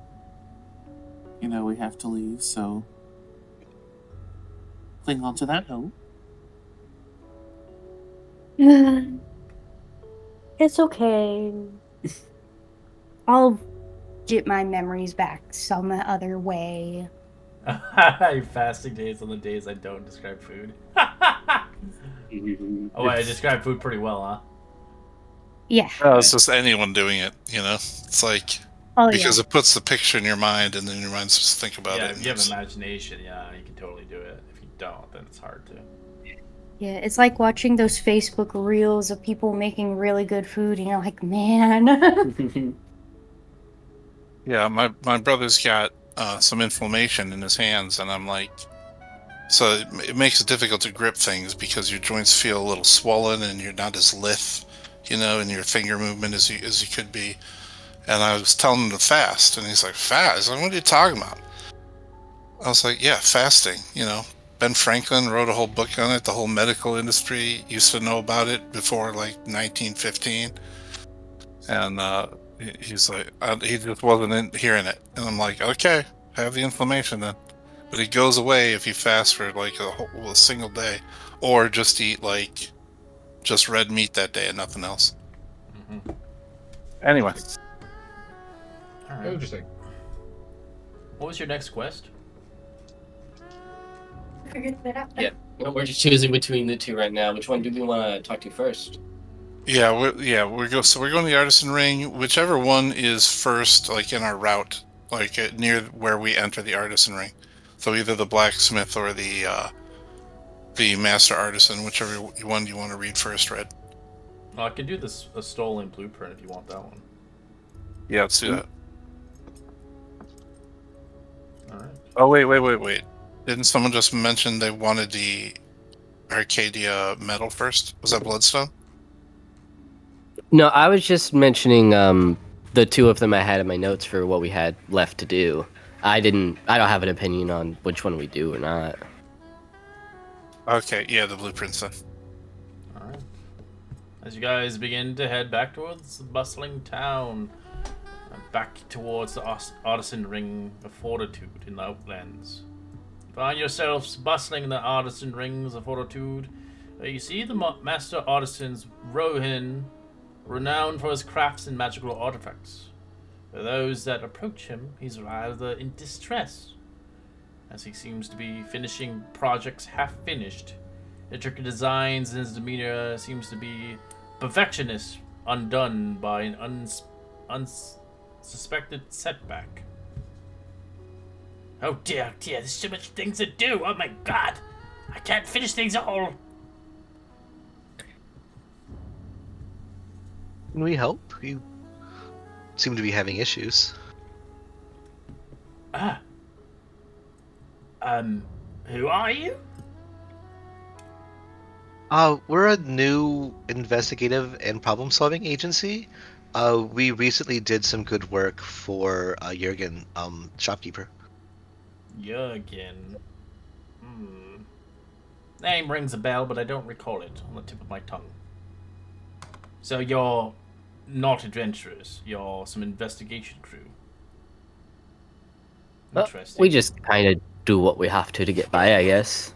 we have to leave. So cling on to that hope. It's okay. I'll get my memories back some other way. Fasting days on the days I don't describe food. Oh, I describe food pretty well, huh? Yeah. it's just anyone doing it, It's like, Oh because yeah. it puts the picture in your mind, and then your mind's just think about Yeah, it. if and you have it's- imagination, yeah, you can totally do it. If you don't, then it's hard to. Yeah, it's like watching those Facebook reels of people making really good food, and you're like, man. Yeah, my brother's got some inflammation in his hands, and I'm like, so it makes it difficult to grip things because your joints feel a little swollen, and you're not as lithe, in your finger movement as you could be. And I was telling him to fast, and he's like, fast? Like, what are you talking about? I was like, yeah, fasting. Ben Franklin wrote a whole book on it. The whole medical industry used to know about it before like 1915, and he's like, he just wasn't hearing it. And I'm like, okay, have the inflammation then, but it goes away if you fast for like a single day, or just eat like just red meat that day and nothing else. Mm-hmm. Anyway, All right. Interesting. What was your next quest? Yeah, we're just choosing between the two right now. Which one do we want to talk to first? we're going to the artisan ring. Whichever one is first, like in our route, like near where we enter the artisan ring. So either the blacksmith or the master artisan, whichever one you want to read first, Red. I can do this a stolen blueprint if you want that one. Yeah, let's do that. All right. Oh wait! Didn't someone just mention they wanted the Arcadia metal first? Was that Bloodstone? No, I was just mentioning the two of them I had in my notes for what we had left to do. I don't have an opinion on which one we do or not. Okay, yeah, the blueprints then. All right. As you guys begin to head back towards the bustling town, and back towards the artisan ring of fortitude in the Outlands, find yourselves bustling in the artisan rings of fortitude. You see the master artisans Rohan, renowned for his crafts and magical artifacts. For those that approach him, he's rather in distress, as he seems to be finishing projects half finished. Intricate designs in his demeanor seems to be perfectionist, undone by an unsuspected setback. Oh dear, there's so much things to do. Oh my god, I can't finish things all. Can we help? You seem to be having issues. Who are you? We're a new investigative and problem-solving agency. We recently did some good work for Jurgen, shopkeeper. Jurgen. Name rings a bell, but I don't recall it on the tip of my tongue. So you're not adventurers. You're some investigation crew. Interesting. We just kind of do what we have to get by, I guess.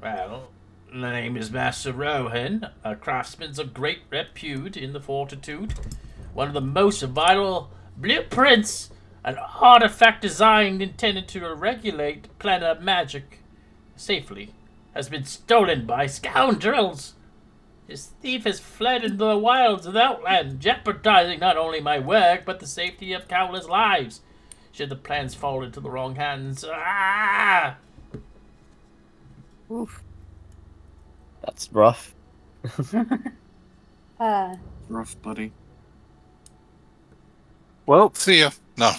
Well, the name is Master Rohan, a craftsman of great repute in the Fortitude. One of the most vital blueprints, an artifact designed intended to regulate planar magic safely, has been stolen by scoundrels. His thief has fled into the wilds of the Outland, jeopardizing not only my work, but the safety of countless lives, should the plans fall into the wrong hands. Ah! Oof. That's rough. Rough, buddy. Well, see ya. No.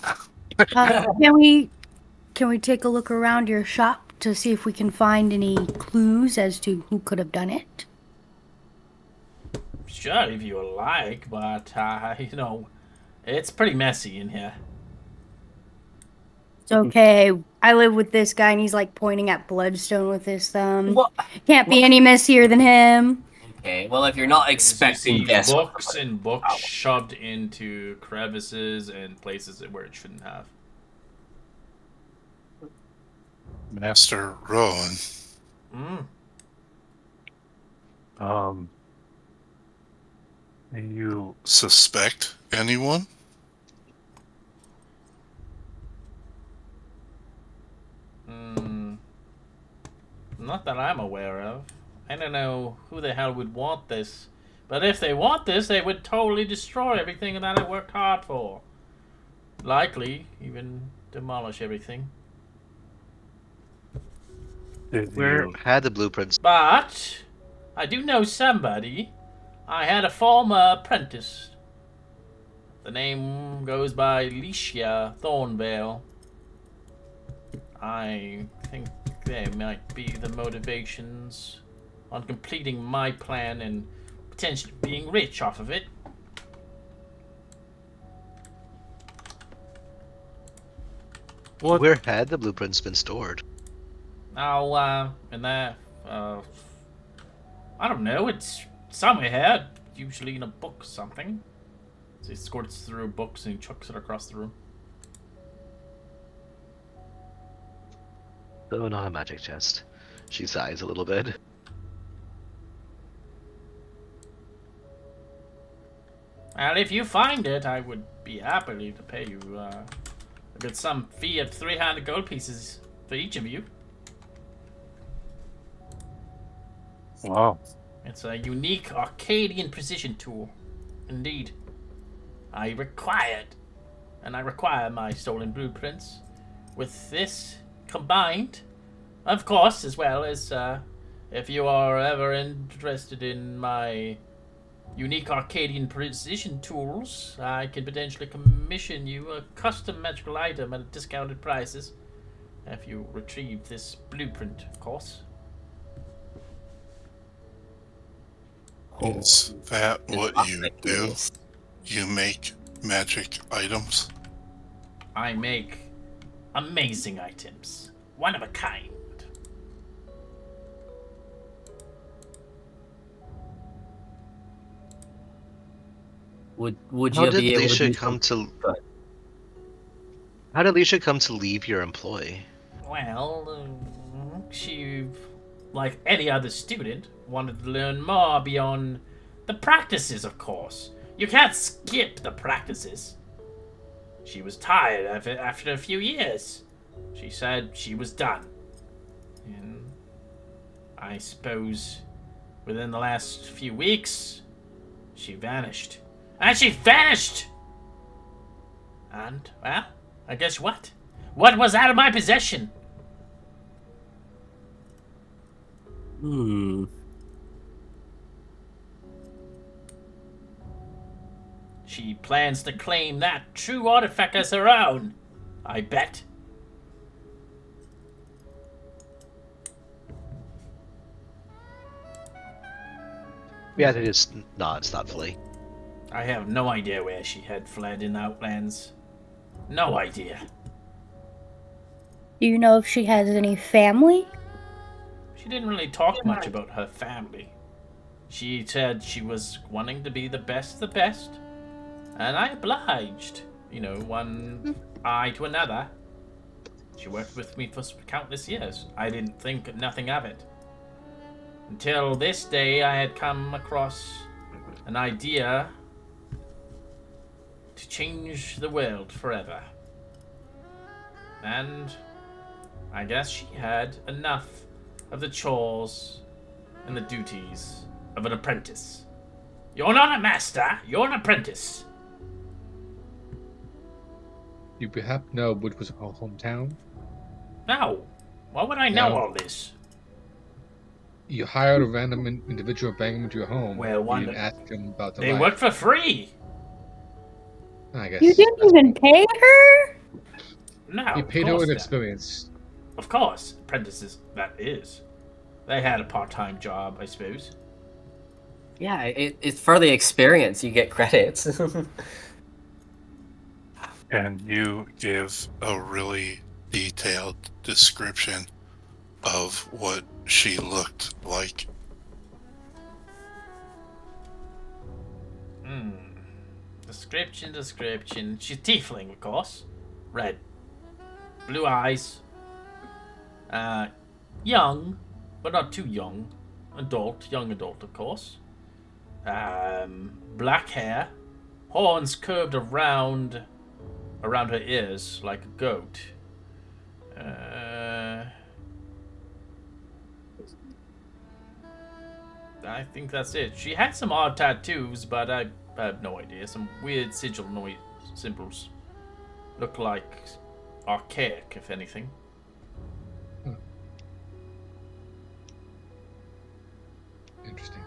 Can we take a look around your shop to see if we can find any clues as to who could have done it? Sure, if you like, but, it's pretty messy in here. It's okay. I live with this guy, and he's like pointing at Bloodstone with his thumb. What? Can't be any messier than him. Okay, well, if you're not expecting you see guests, books and books shoved into crevices and places where it shouldn't have. Master Rowan. Do you suspect anyone? Not that I'm aware of. I don't know who the hell would want this. But if they want this, they would totally destroy everything that I worked hard for. Likely, even demolish everything. Where had the blueprints? But I do know somebody. I had a former apprentice. The name goes by Licia Thornvale. I think there might be the motivations on completing my plan and potentially being rich off of it. What? Where had the blueprints been stored? Now, in there, I don't know, it's somewhere here, usually in a book or something. So he squirts through books and he chucks it across the room. Oh, not a magic chest. She sighs a little bit. Well, if you find it, I would be happy to pay you a good sum fee of 300 gold pieces for each of you. Wow. It's a unique Arcadian precision tool. Indeed. I require it. And I require my stolen blueprints. With this combined, of course, as well as if you are ever interested in my unique Arcadian precision tools, I can potentially commission you a custom magical item at discounted prices if you retrieve this blueprint, of course. Is that what you do? Yes. You make magic items? I make amazing items. One of a kind. Would How you did be able to Leisha do come something? to? How did Leisha come to leave your employ? Well, she, like any other student, wanted to learn more beyond the practices, of course. You can't skip the practices. She was tired of it after a few years. She said she was done. And I suppose within the last few weeks, she vanished. And she vanished! And, well, I guess what? What was out of my possession? Hmm. She plans to claim that true artifact as her own. I bet. Yeah, they just nods thoughtfully. I have no idea where she had fled in the Outlands. No idea. Do you know if she has any family? She didn't really talk much about her family. She said she was wanting to be the best, and I obliged. You know, one eye to another. She worked with me for countless years. I didn't think nothing of it. Until this day, I had come across an idea to change the world forever. And I guess she had enough of the chores and the duties of an apprentice. You're not a master, you're an apprentice. You perhaps know which was her hometown? No. Why would I know No. all this? You hired a random individual, bang him into your home. Well, You didn't ask him about the They life. work for free. I guess. You didn't even pay her? No, You of paid her course with not. experience. Of course, apprentices, that is. They had a part-time job, I suppose. Yeah, it's for the experience. You get credits. And you give a really detailed description of what she looked like. Description. She's tiefling, of course. Red. Blue eyes. Young, but not too young. Young adult, of course. Black hair. Horns curved around her ears like a goat. I think that's it. She had some odd tattoos, but I have no idea. Some weird sigil symbols. Look like archaic, if anything. Interesting.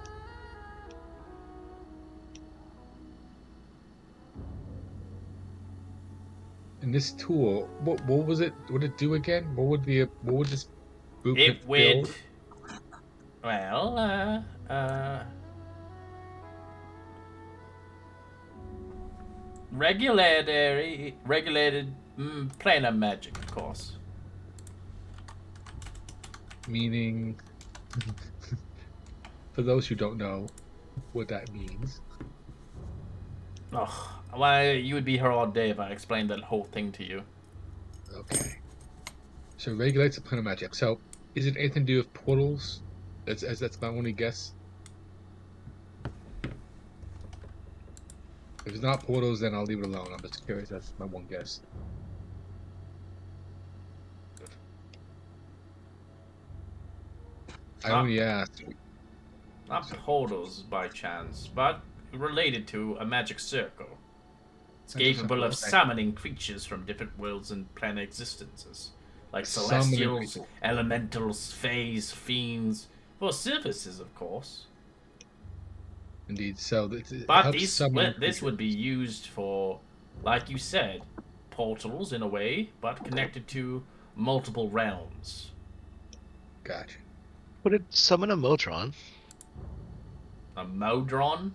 And this tool, what was it? What did it do again? What would this blueprint It would. build? Well, regulated planar magic, of course. Meaning, for those who don't know what that means. Oh, well, you would be here all day if I explained that whole thing to you. Okay. So it regulates the planar magic. So is it anything to do with portals? That's my only guess. If it's not portals, then I'll leave it alone. I'm just curious. That's my one guess. I only asked. Not portals by chance, but related to a magic circle. It's Magic capable of circle, okay. summoning creatures from different worlds and planet existences, like Summoning celestials, people. elementals, fays, fiends, for services, of course. Indeed. So it But helps summon this would be creatures. used for, like you said, portals in a way, but connected to multiple realms. Gotcha. Would it summon a Modron? A Modron?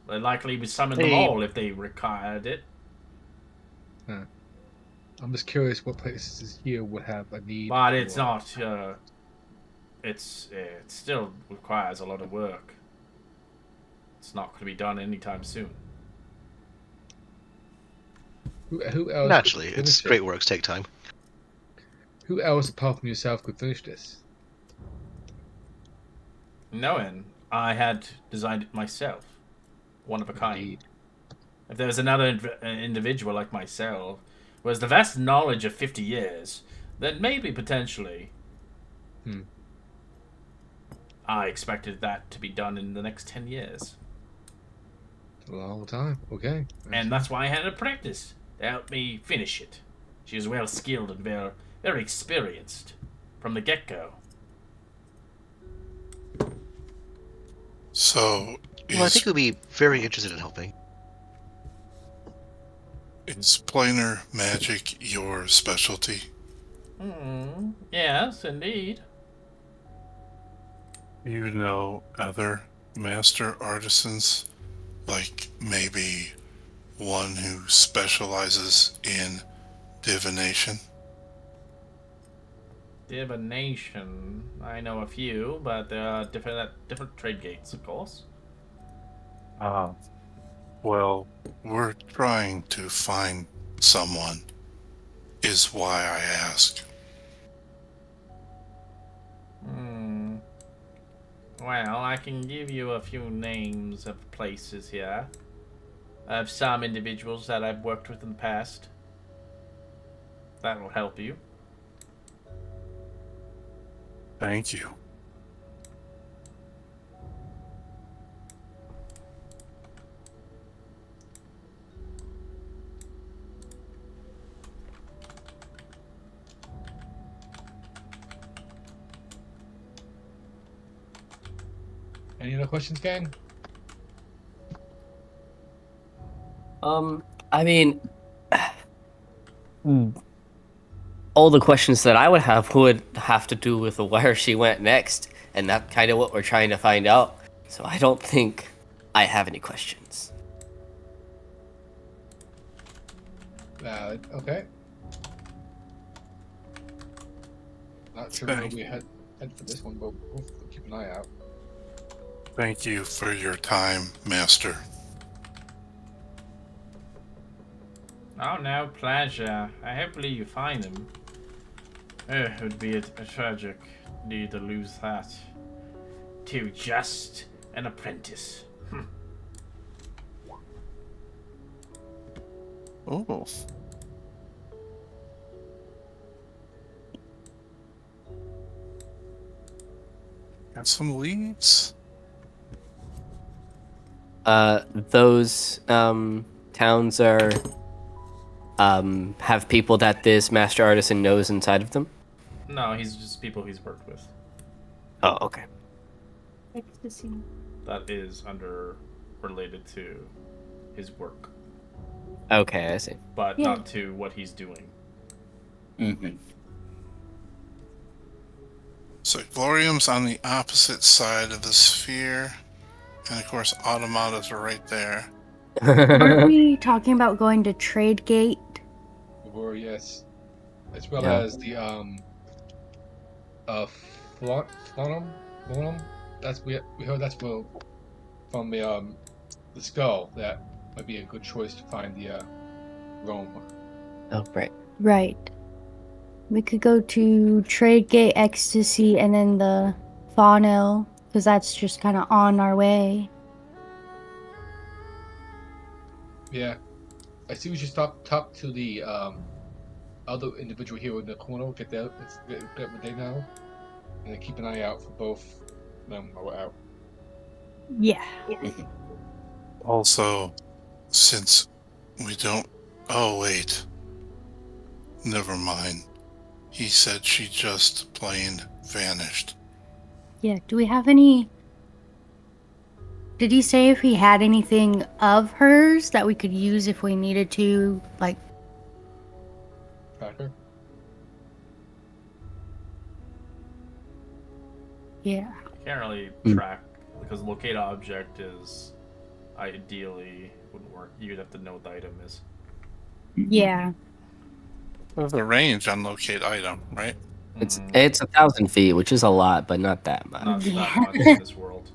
They'd likely would summon them Hey, all if they required it. I'm just curious what places here would have a need. But it's for- not. It still requires a lot of work. It's not going to be done anytime soon. Who else? naturally, Could it's finish great it? works take time. Who else apart from yourself could finish this? Knowing I had designed it myself, one of a kind. Indeed. If there was another individual like myself, who has the vast knowledge of 50 years, then maybe potentially. Hmm. I expected that to be done in the next 10 years. A long time. Okay. And that's why I had an apprentice to help me finish it. She was well skilled and very experienced from the get-go. So, Well, I think is, we'd be very interested in helping. is planar magic your specialty? Yes, indeed. You know other master artisans? Like maybe one who specializes in divination? Divination. I know a few, but there are different trade gates, of course. Well, we're trying to find someone, is why I ask. Well, I can give you a few names of places here. Of some individuals that I've worked with in the past. That will help you. Thank you. Any other questions, gang? I mean, all the questions that I would have to do with where she went next, and that's kind of what we're trying to find out. So I don't think I have any questions. Valid. Okay. Not sure where we head for this one, but we'll keep an eye out. Thank you for your time, Master. Oh, no pleasure. I hopefully you find him. It would be a tragic need to lose that. To just an apprentice. Oh. Got some leads? Those towns are have people that this master artisan knows inside of them. No, he's just people he's worked with. Oh, okay. Ecstasy. That is related to his work, Okay, I see. but Yeah. not to what he's doing. Mm-hmm. So Glorium's on the opposite side of the sphere. And of course, automatas are right there. Aren't we talking about going to Trade Gate? Or yes, as well Yeah. as the Flonum. That's we heard that's from the skull. That might be a good choice to find the Rome. Oh, right. Right. We could go to Trade Gate, Ecstasy, and then the Faunel, because that's just kind of on our way. Yeah, I see. We should talk to the other individual here in the corner. Get what they know, and then keep an eye out for both Then we're out. Yeah. Also, since we don't. Oh, wait. Never mind. He said she just plain vanished. Yeah. Do we have any? Did he say if he had anything of hers that we could use if we needed to? Like, Tracker? yeah. Can't really Hmm. track because locate object is ideally wouldn't work. You'd have to know what the item is. Yeah. There's a range on locate item, right? It's Mm, it's 1,000 feet, which is a lot, but not that much. not Yeah. that much in this world.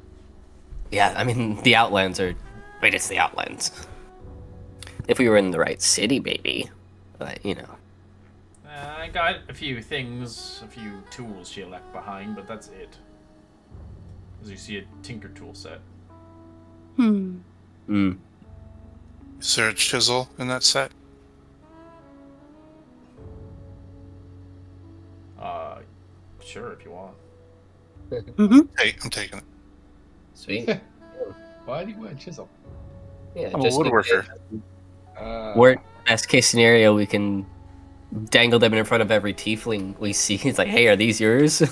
Yeah, I mean the Outlands are. Wait, it's the Outlands. If we were in the right city, maybe. But you know. I got a few things, a few tools she left behind, but that's it. As you see a tinker tool set. Hmm. Mm. Is there a chisel in that set? Sure if you want. Mm-hmm. Hey, I'm taking it. Sweet. Why do you want a chisel? Yeah, I'm a just in woodworker. Or best case scenario, we can dangle them in front of every tiefling we see. It's like, hey, are these yours?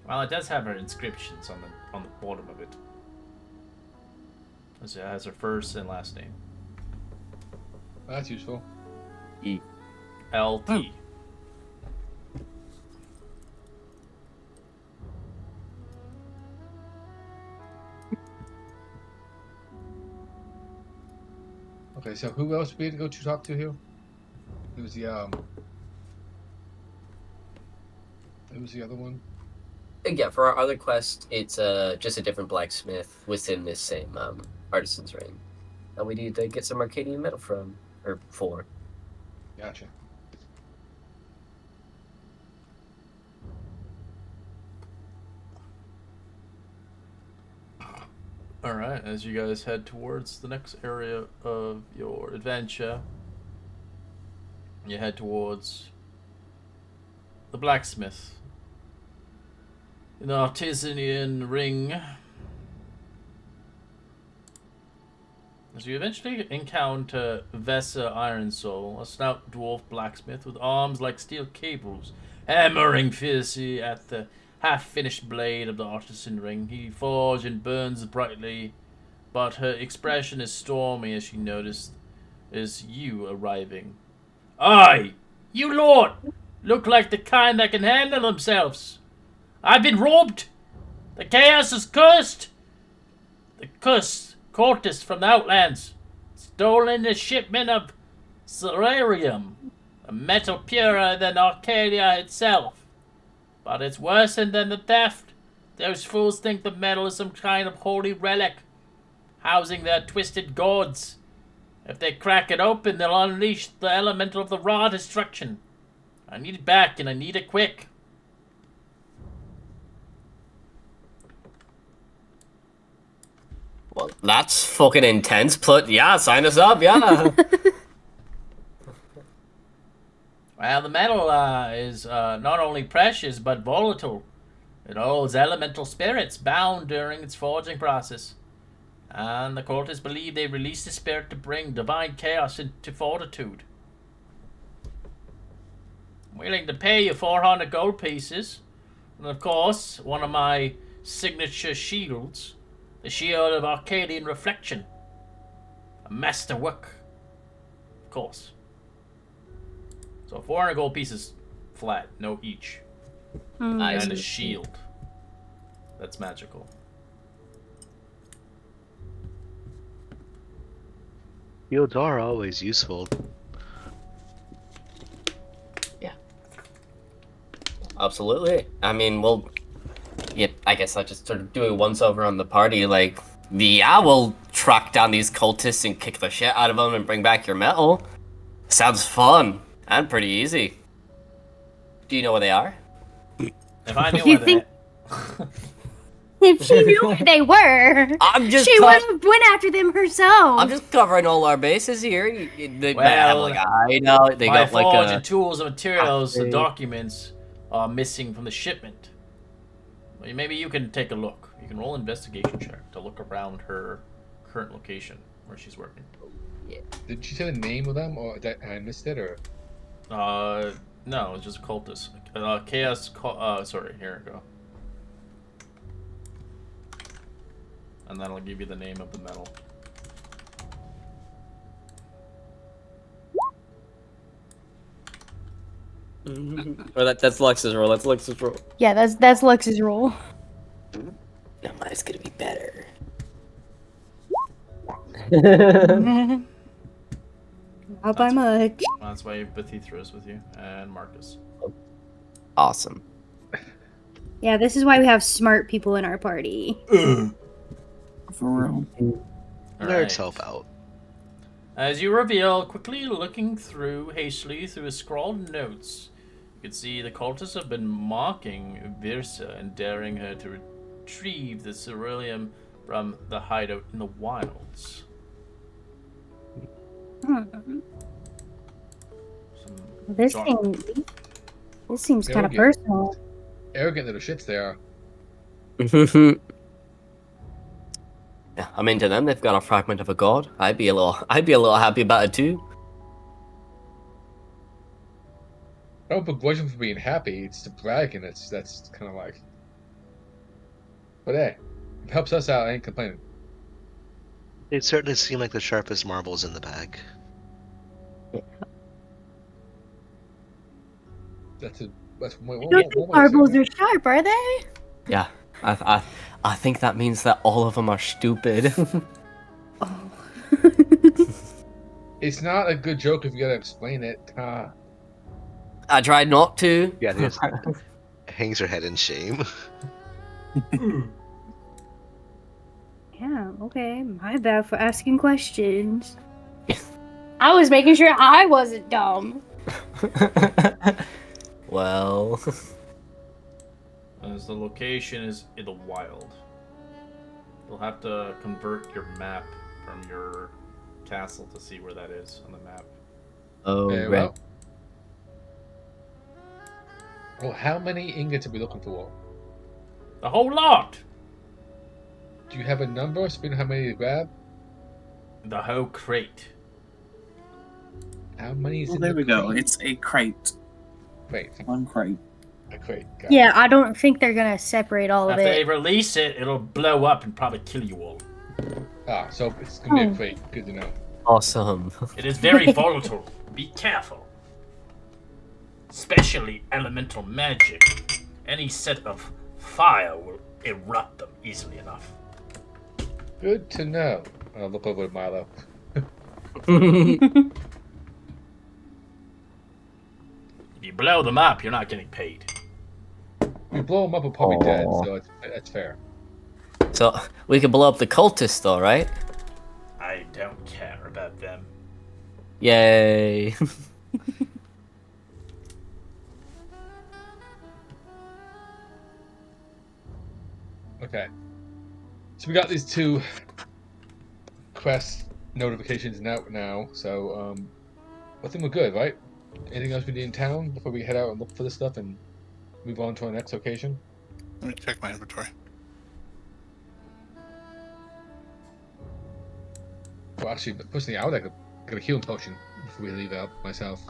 Well, it does have her inscriptions on the bottom of it. It has her first and last name. That's useful. LT. Okay, so who else we had to go to talk to here? Who was the Who was the other one? Yeah, for our other quest, it's just a different blacksmith within this same artisan's ring that we need to get some Arcadian metal from, or for. Gotcha. Alright, as you guys head towards the next area of your adventure, you head towards the blacksmith. An artisan ring. As you eventually encounter Vesa Ironsoul, a stout dwarf blacksmith with arms like steel cables, hammering fiercely at the half-finished blade of the artisan ring. He forges and burns brightly, but her expression is stormy as she noticed you arriving. Aye, you lord, look like the kind that can handle themselves. I've been robbed. The chaos is cursed. The cursed cultists from the Outlands stolen the shipment of Cerarium, a metal purer than Arcadia itself. But it's worse than the theft. Those fools think the metal is some kind of holy relic, housing their twisted gods. If they crack it open, they'll unleash the elemental of the raw destruction. I need it back, and I need it quick. Well, that's fucking intense. Yeah, sign us up, yeah. Well, the metal is not only precious, but volatile. It holds elemental spirits bound during its forging process. And the cultists believe they release the spirit to bring divine chaos into fortitude. I'm willing to pay you 400 gold pieces. And of course, one of my signature shields. The Shield of Arcadian Reflection. A masterwork. Of course. So 400 gold pieces flat, no each. Nice. And a shield. That's magical. Shields are always useful. Yeah. Absolutely. I mean, yeah, I guess I'll just sort of do a once over on the party. Like, we'll track down these cultists and kick the shit out of them and bring back your metal. Sounds fun and pretty easy. Do you know where they are? If I knew You where think- that... If she knew where they were, I'm just she would have went after them herself. I'm just covering all our bases here. They Well, have like a hideout. They my got like forge a and tools and materials and cafe. documents missing from the shipment. Well, maybe you can take a look. You can roll an investigation check to look around her current location where she's working. Did you say the name of them, or that I missed it, or? No, it's just a cultist. Sorry, here we go. And then I'll give you the name of the metal. Or that's Lux's roll. That's Lux's roll. Yeah, that's Lex's roll. No, mine's gonna be better. Not by much. That's why Bethithra with you and Marcus. Awesome. Yeah, this is why we have smart people in our party. For real. Nerds help out. As you reveal, quickly looking hastily through his scrawled notes, you can see the cultists have been mocking Virsa and daring her to retrieve the ceruleum from the hideout in the wilds. This Dark- seems kind of Okay. personal. Arrogant little shits they are. Yeah, I'm into them. They've got a fragment of a god. I'd be a little happy about it too. I don't begrudge them for being happy. It's the bragging that's kind of like. But hey, it helps us out. I ain't complaining. They certainly seem like the sharpest marbles in the bag. That's one I don't way think to say marbles that. are sharp, are they? Yeah, I think that means that all of them are stupid. Oh. It's not a good joke if you gotta explain it. I tried not to. Yeah, they just hangs her head in shame. Yeah, okay. My bad for asking questions. I was making sure I wasn't dumb. Well, As the location is in the wild. You'll have to convert your map from your castle to see where that is on the map. oh, Very right. Well, how many ingots are we looking for? The whole lot! Do you have a number? So we know how many to grab? The whole crate. How many is Well, in there the we go. crate? It's a crate. Wait, One crate. a crate. Got Yeah, I don't think they're gonna separate all of If they it. release it, it'll blow up and probably kill you all. it. Ah, so it's gonna be Oh. a crate. Good to know. Awesome. It is very volatile. Be careful. Especially elemental magic. Any set of fire will erupt them easily enough. Good to know. I'll look over at Milo. If you blow them up, you're not getting paid. We blow them up, we're probably dead, Aw. so that's fair. So we could blow up the cultists, though, right? I don't care about them. Yay! Okay. So we got these two quest notifications now, so I think we're good, right? Anything else we need in town before we head out and look for this stuff and move on to our next location? Let me check my inventory. Well, actually, personally, I would like to get a healing potion before we leave out myself.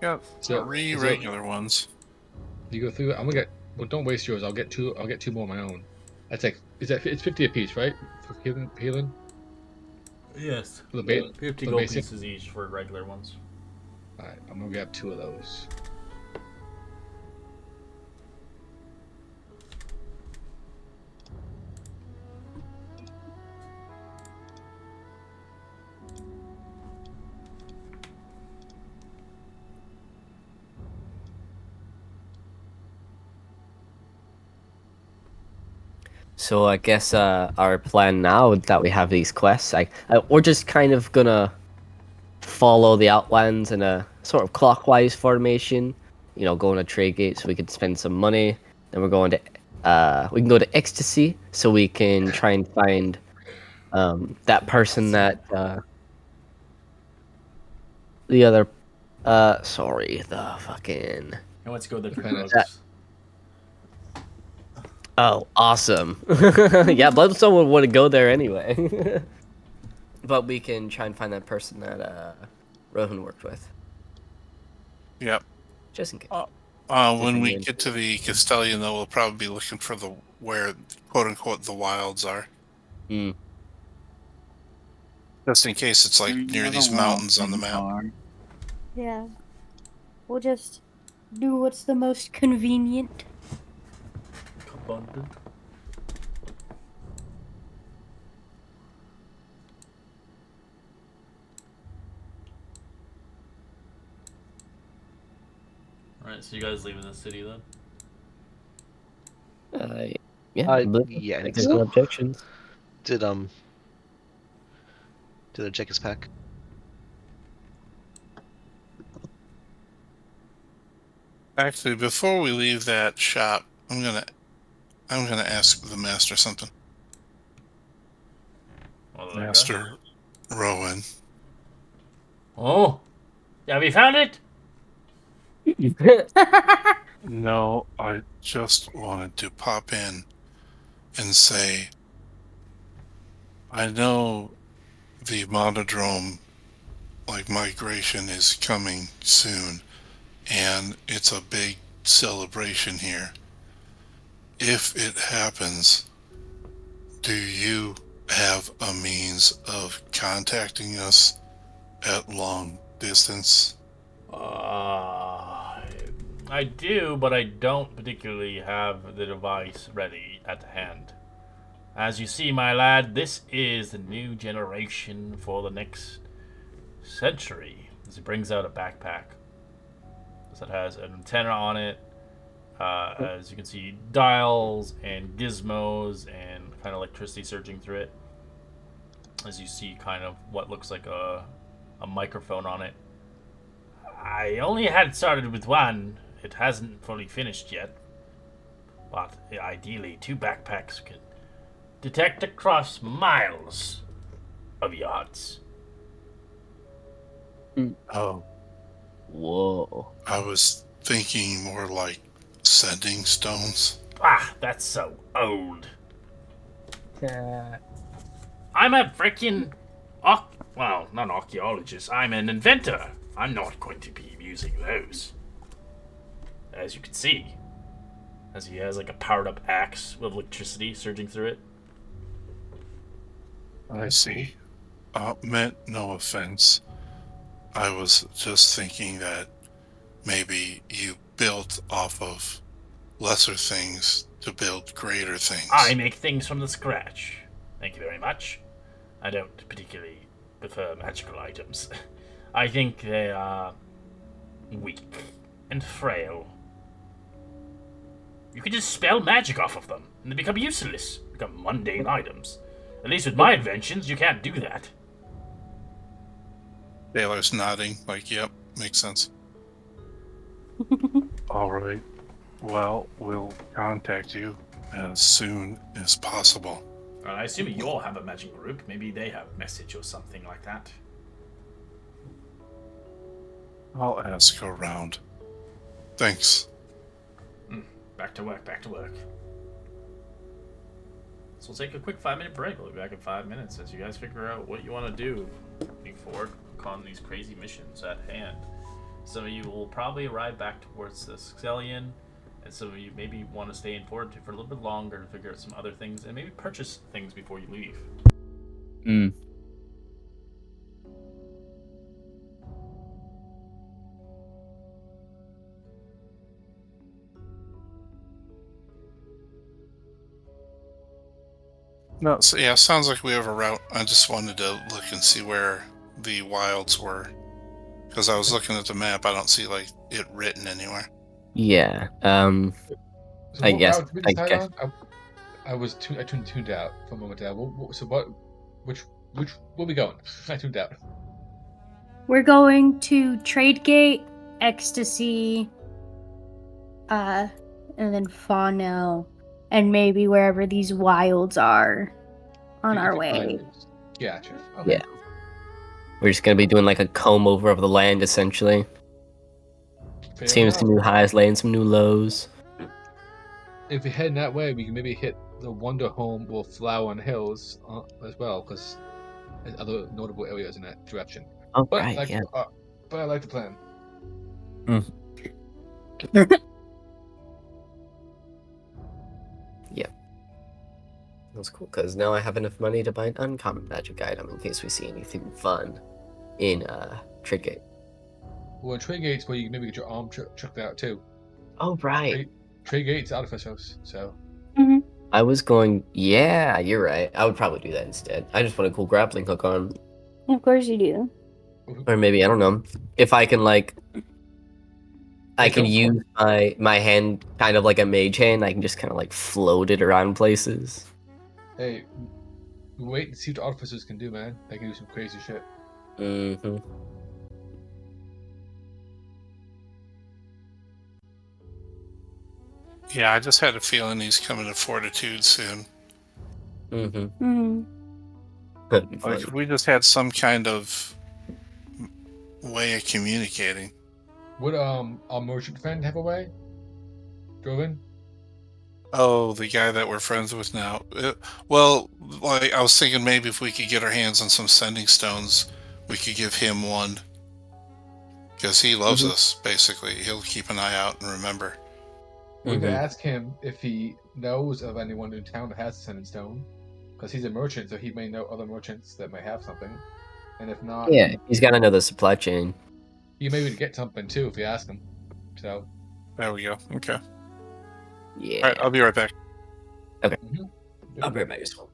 Got So- three so- regular ones. You go through. I'm gonna get. Well, don't waste yours. I'll get two. I'll get two more of my own. That's like. It's 50 apiece, right? For healing. Yes. For the ba- 50 for gold basic? pieces each for regular ones. All right. I'm gonna grab two of those. So I guess our plan now that we have these quests, we're just kind of gonna follow the outlines in a sort of clockwise formation. You know, going to trade gate so we could spend some money. Then we're going to we can go to ecstasy so we can try and find that person that the other the fucking And let's go there for Depends. drugs. Oh, awesome. Yeah, Bloodstone would want to go there anyway. But we can try and find that person that Rohan worked with, Yep. just in case. When we Different get to the Castellian, though, we'll probably be looking for where, quote unquote, the wilds are. Mm. Just in case it's like near these mountains on the map. Yeah. We'll just do what's the most convenient. Abundant. Alright, so you guys leaving the city then? Yeah, Yeah, I think there's so. no objections. Did I check his pack? Actually, before we leave that shop, I'm gonna ask the master something. What did I got? Master Rowan. Oh, have you found it? No, I just wanted to pop in and say, I know the monodrome, like, migration is coming soon, and it's a big celebration here. If it happens, do you have a means of contacting us at long distance? I do, but I don't particularly have the device ready at hand. As you see, my lad, this is the new generation for the next century. As he brings out a backpack that has an antenna on it. As you can see, dials and gizmos and kind of electricity surging through it. As you see, kind of what looks like a microphone on it. I only had started with one. It hasn't fully finished yet. But ideally, 2 backpacks can detect across miles of yards. Oh, Whoa. I was thinking more like sending stones. Ah, that's so old. I'm a freaking well, not an archaeologist. I'm an inventor. I'm not going to be using those. As you can see, as he has like a powered up axe with electricity surging through it. I see. Meant no offense. I was just thinking that maybe you built off of lesser things to build greater things. I make things from the scratch. Thank you very much. I don't particularly prefer magical items. I think they are weak and frail. You can just spell magic off of them, and they become useless, become mundane items. At least with my inventions, you can't do that. Taylor's nodding, like, yep, makes sense. All right. Well, we'll contact you as soon as possible. I assume you all have a magic group. Maybe they have a message or something like that. I'll ask around. Thanks. Back to work, back to work. So we'll take a quick 5-minute break. We'll be back in 5 minutes as you guys figure out what you want to do moving forward on these crazy missions at hand. Some of you will probably arrive back towards the Scallion, and some of you maybe want to stay in Fortitude for a little bit longer to figure out some other things, and maybe purchase things before you leave. No, so yeah, sounds like we have a route. I just wanted to look and see where the wilds were. Because I was looking at the map, I don't see, like, it written anywhere. Yeah. So I what guess. route did we I decide guess. on? I tuned out for a moment there. Which where we going? I tuned out. We're going to Tradegate, Ecstasy, and then Faunel, and maybe wherever these wilds are on our way. Gotcha. Okay. Yeah. We're just gonna be doing like a comb over of the land, essentially. Fair Seeing enough. some new highs, laying some new lows. If you're heading that way, we can maybe hit the Wonder Home or Flower on Hills as well, because there's other notable areas in that direction. Oh, But right, like, yeah. but I like the plan. Yep. That's cool, because now I have enough money to buy an uncommon magic item in case we see anything fun in Trigate. Well, in Trade Gates, where you can maybe get your arm checked out too. Oh, right. Trade Gates Artifice House. So Hmm. I was going, yeah, you're right. I would probably do that instead. I just want a cool grappling hook on. Of course you do. Or maybe, I don't know, if I can, like, I Hey, can don't use my hand kind of like a mage hand. I can just kind of, like, float it around places. hey, wait and see what the artificers can do, man. They can do some crazy shit. Mm-hmm. Yeah, I just had a feeling he's coming to Fortitude soon. Mm-hmm. Hmm. That'd be Like, funny. if we just had some kind of way of communicating. Would our merchant friend have a way? Droven? Oh, the guy that we're friends with now. Well, like I was thinking, maybe if we could get our hands on some sending stones, we could give him one because he loves Mhm. us. Basically, he'll keep an eye out and remember. We could Mhm. ask him if he knows of anyone in town that has a sending stone, because he's a merchant, so he may know other merchants that may have something. And if not, Yeah, he's got another supply chain. he may be able to get something too if you ask him. So, There we go. Okay. All right, Yeah. I'll be right back. mhm. I'll be right back as well.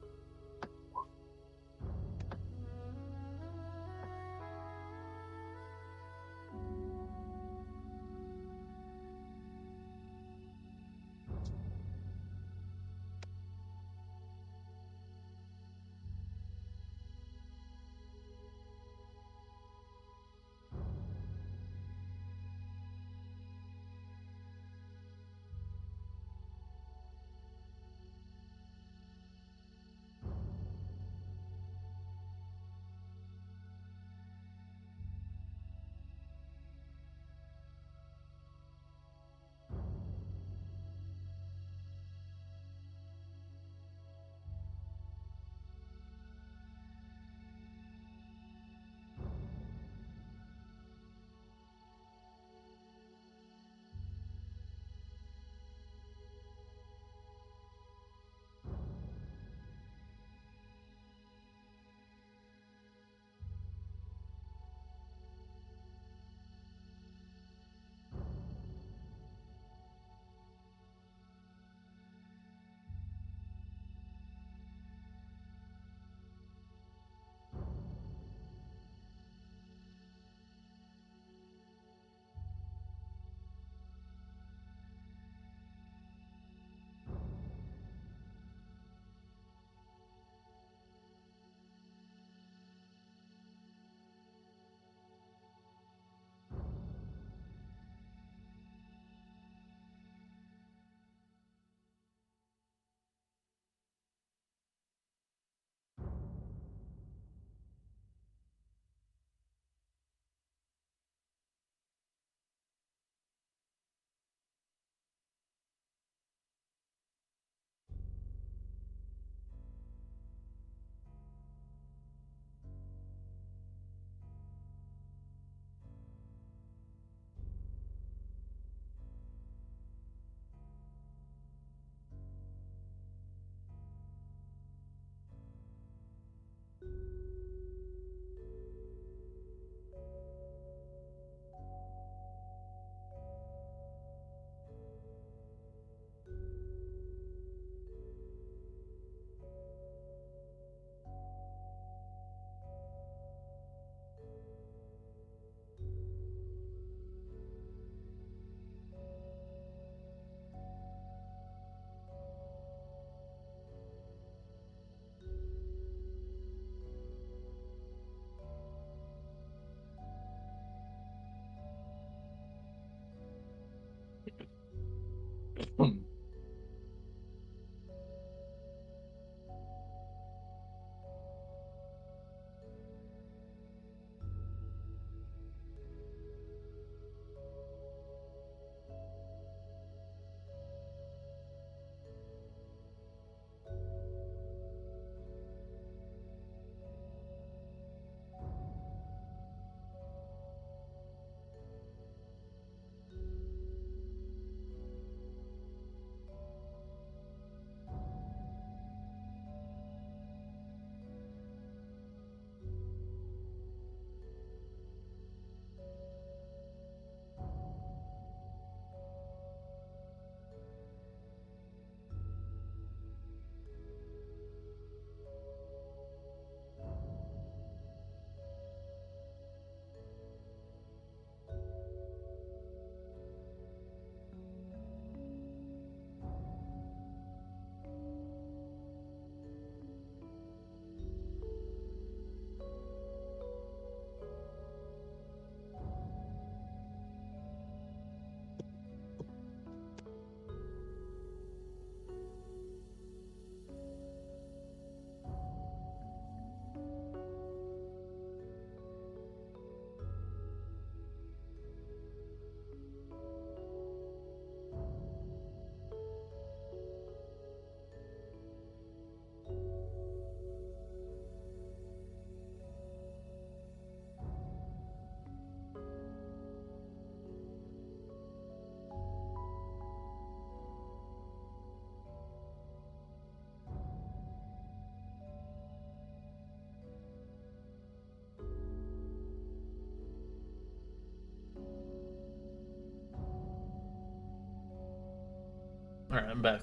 Alright, I'm back.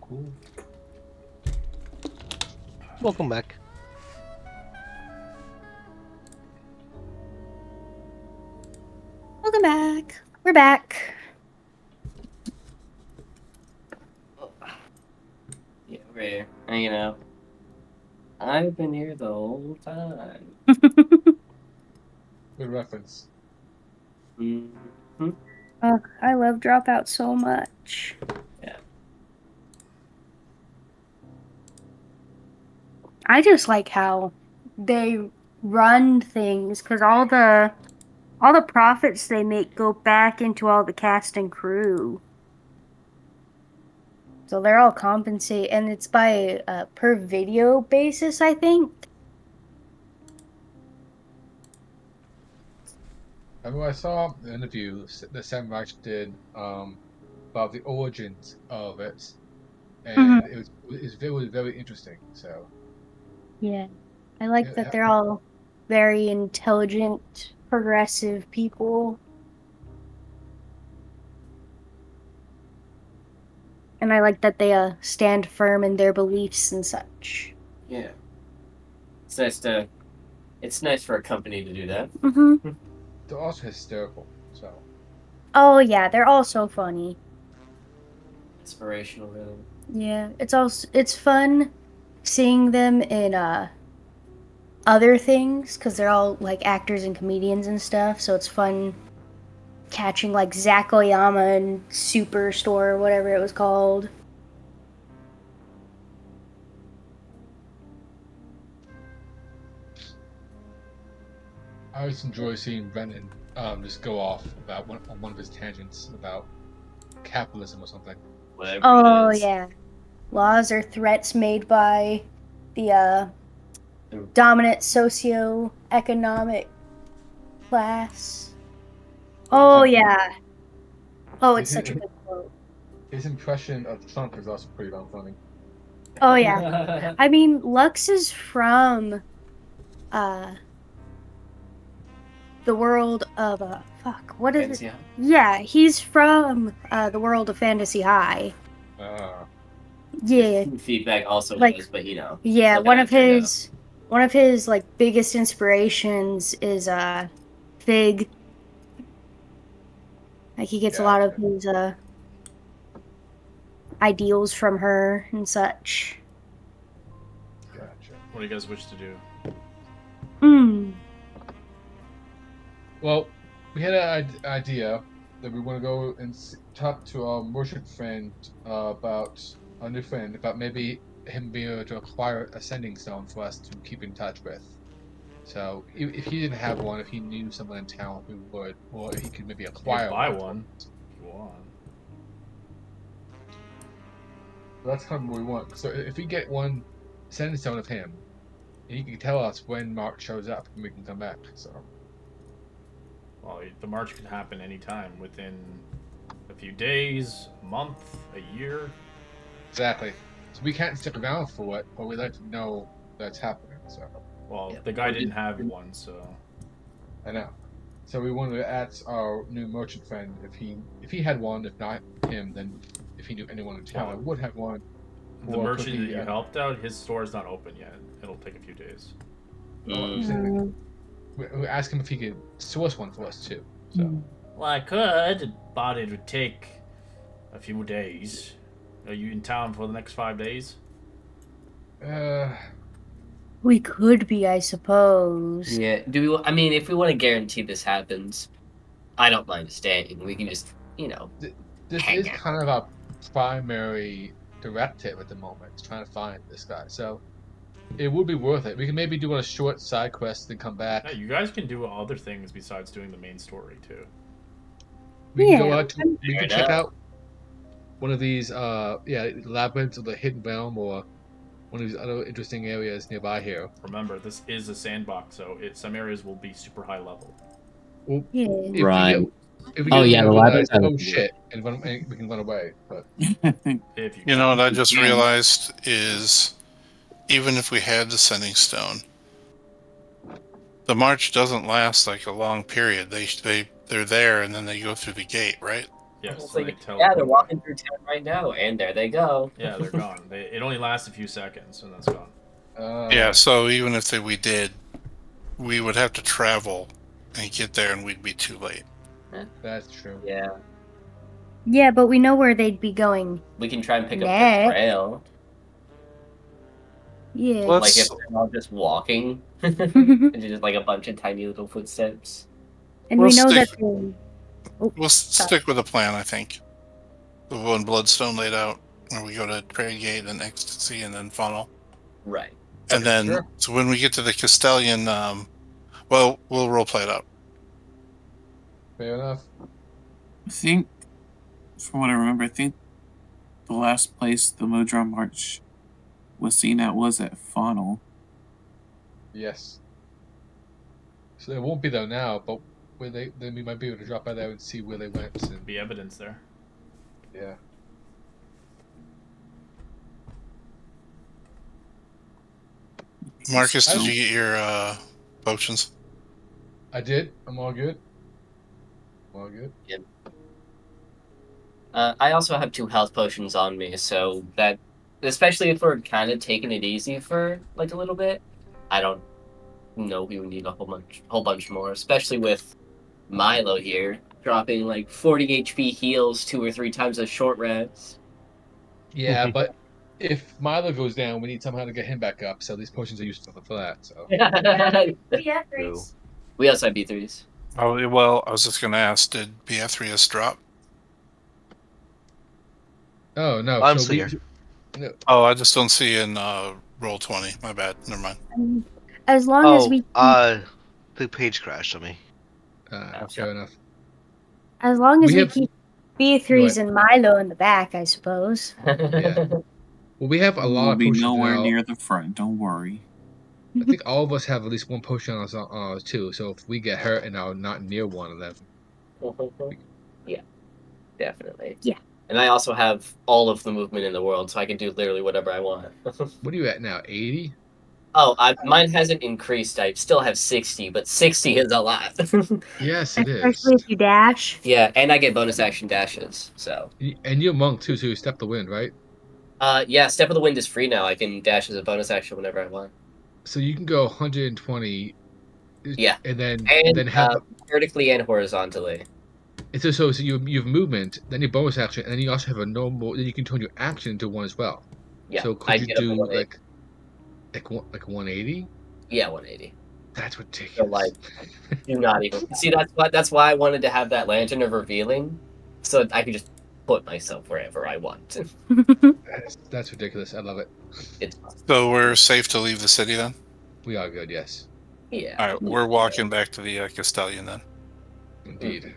Cool. Welcome back. Welcome back. We're back. Yeah, we're here. Hanging out. I've been here the whole time. Good reference. Mm-hmm. Oh, I love Dropout so much. Yeah. I just like how they run things because all the profits they make go back into all the cast and crew. So they're all compensated, and it's by per video basis, I think. I mean, I saw the interview that Sam Reich did about the origins of it, Mhm. and it was very interesting. So Yeah, I like that yeah, they're all very intelligent, progressive people, and I like that they stand firm in their beliefs and such. Yeah. It's nice to. It's nice for a company to do that. Mm-hmm. they're also hysterical. So Oh yeah, they're all so funny. Inspirational, really. Yeah, it's fun seeing them in other things because they're all like actors and comedians and stuff. So it's fun catching like Zach Oyama and Superstore or whatever it was called. I always enjoy seeing Brennan just go off about on one of his tangents about capitalism or something. Whatever Oh it is. yeah, laws or threats made by the Mm. dominant socio-economic class. For Oh example, yeah. Oh, it's his, such a good quote. his impression of Trump is also pretty darn funny. Oh yeah. I mean, Lux is from uh the world of fuck, what is Fancy it? High? Yeah, he's from the world of Fantasy High. Uh, Yeah, Feedback also like was, but you know. yeah, Look at that turned out. one of his like biggest inspirations is Fig. Like he gets a lot of gotcha, his ideals from her and such. gotcha. What do you guys wish to do? Hmm. Well, we had an idea that we want to go and talk to our merchant friend about our new friend about maybe him being able to acquire a sending stone for us to keep in touch with. So if he didn't have one, if he knew someone in town who would, or he could maybe You can acquire buy one. one if you want. So that's kind of what we want. So if we get one sending stone of him, he can tell us when Mark shows up and we can come back. So Well, the march could happen anytime within a few days, a month, a year. exactly. So we can't stick around for it, but we'd like to know that's happening. So Well, Yeah. the guy didn't have one, so I know. So we wanted to ask our new merchant friend if he had one. If not him, then if he knew anyone in town that would have one. the Or could merchant that he? you helped out, his store's not open yet. It'll take a few days. I'm Mm. saying we ask him if he could source one for us too. So Well, I could, but it would take a few days. Are you in town for the next 5 days? uh, We could be, I suppose. Yeah. Do we? I mean, if we want to guarantee this happens, I don't mind staying. We can just, this hang is out. kind of our primary directive at the moment. Is trying to find this guy. So it would be worth it. We can maybe do a short side quest and come back. Yeah, you guys can do other things besides doing the main story too. We can go Yeah. out. We Fair can check enough. out one of these. Labyrinths of the Hidden Realm or one of these other interesting areas nearby here. Remember, this is a sandbox, so some areas will be super high level. Well, Yeah. if we get Right. if we Oh get yeah, the realize, labyrinth. I oh would do shit, and run, and we can run away. But If you You know what can. I just Yeah. realized is even if we had the sending stone, the march doesn't last like a long period. They they're there, and then they go through the gate, right? Yes, It's and like, they yeah, teleport. they're walking through town right now, and there they go. Yeah, they're gone. It only lasts a few seconds, and that's gone. Yeah. So even if we did, we would have to travel and get there, and we'd be too late. That's true. Yeah, Yeah, but we know where they'd be going. we can try and pick up their Next. trail. Yeah. Like Let's if they're all just walking, it's just like a bunch of tiny little footsteps. And we'll we know stick that they. Oh, we'll sorry. stick with the plan. I think the one Bloodstone laid out, where we go to Trade Gate and Ecstasy, and then Funnel, Right. and then sure. so when we get to the Castellan, well, we'll role play it out. Fair enough. I think, from what I remember, I think the last place the Modron March was seen at was at Faunal. Yes. So it won't be there now, but then we might be able to drop by there and see where they went. And Be evidence there. yeah. Marcus, did So- you get your potions? I did. I'm all good. All good. I also have 2 health potions on me, so that, especially if we're kind of taking it easy for like a little bit, I don't know we would need a whole bunch more, especially with Milo here dropping like 40 HP heals 2 or 3 times a short rest. Yeah, but if Milo goes down, we need somehow to get him back up. So these potions are useful for that. So Yeah, True. We also have B3s. Oh, well, I was just going to ask, did BF3S drop? oh no, I'm so still here. no, Oh, I just don't see in roll 20. My bad. Never mind. As long as Oh, we the page crashed on me. fair enough. as long as we we have- keep Go B3s ahead. and Milo in the back, I suppose. Yeah. Well, we have a lot We'll of be potions nowhere now. near the front. Don't worry. I think all of us have at least one potion on us too. So if we get hurt and are not near one of them, Yeah, definitely. Yeah. And I also have all of the movement in the world, so I can do literally whatever I want. what are you at now? 80? Mine hasn't increased. I still have 60, but 60 is a lot. Yes, it is. Especially if you dash. Yeah, and I get bonus action dashes. So, And you're monk too, so you step the wind, right? yeah, Step of the Wind is free now. I can dash as a bonus action whenever I want. So you can go 120. Yeah. And And then have vertically and horizontally. so you have movement, then your bonus action, and then you also have a normal. Then you can turn your action into one as well. Yeah, So I could you get up to do 180. like 180? Yeah, 180. That's ridiculous. like, Do not even see. That's why I wanted to have that lantern of revealing, so I can just put myself wherever I want. That's ridiculous. I love it. It's fun. So we're safe to leave the city then? We are good. Yes, Yeah. All right, we're walking back to the Castellan then. indeed.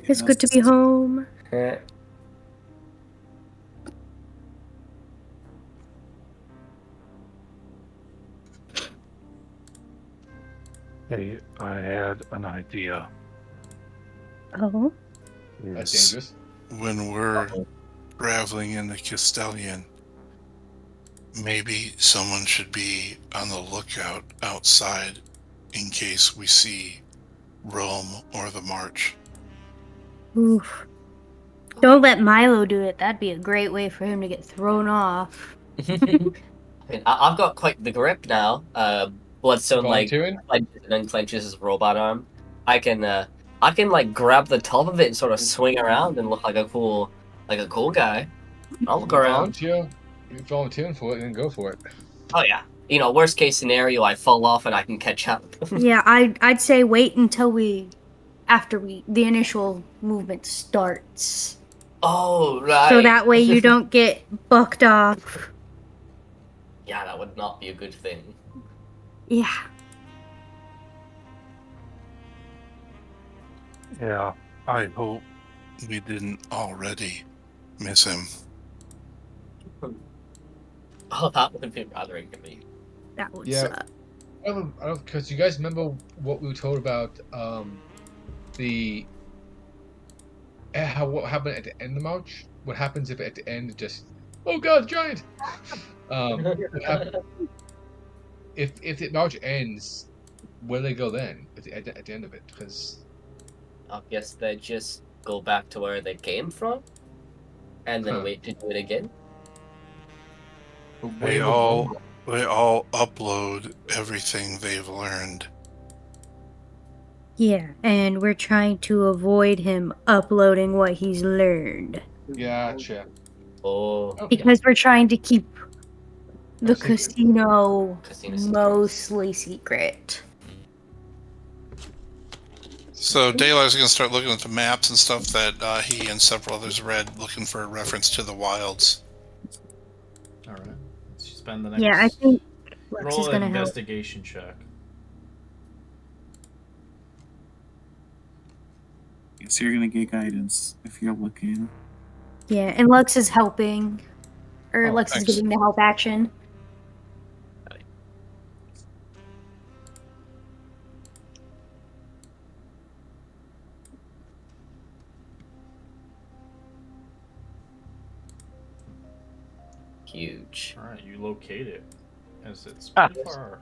It's good to be Yes. home. Hey, I had an idea. Oh. That's Is dangerous. when we're traveling in the Castellan, maybe someone should be on the lookout outside in case we see Rome or the March. Oof. Don't let Milo do it. That'd be a great way for him to get thrown off. I mean, I've got quite the grip now. Bloodstone Volunteering? clenches and unclenches his robot arm. I can like grab the top of it and sort of swing around and look like a cool guy. I'll look around. Volunteer. You're volunteering for it, then go for it. Oh yeah. Worst case scenario, I fall off and I can catch up. Yeah, I'd say wait until the initial movement starts. Oh right. So that way you don't get bucked off. Yeah, that would not be a good thing. Yeah. Yeah, I hope we didn't already miss him. Oh, that would be rather inconvenient. That would Yeah. suck. I don't because you guys remember what we were told about what happened at the end of March? What happens if at the end it just oh god, giant? If the March ends, where do they go then at the end of it? Because I guess they just go back to where they came from, and then Huh. wait to do it again. But They where would Rome all they all upload everything they've learned. Yeah, and we're trying to avoid him uploading what he's learned. Gotcha. Oh, Oh. Because we're trying to keep the secret. casino Casino secrets. mostly secret. So Daylight's gonna start looking at the maps and stuff that he and several others read, looking for a reference to the wilds. All right. Let's spend the next. Yeah, I think Lex roll is an gonna help. investigation check. So you're gonna get guidance if you're looking. Yeah, and Lux is helping. Or Oh, Lux is thanks. giving the help action. huge. All right, you locate it, as it's Ah. pretty far.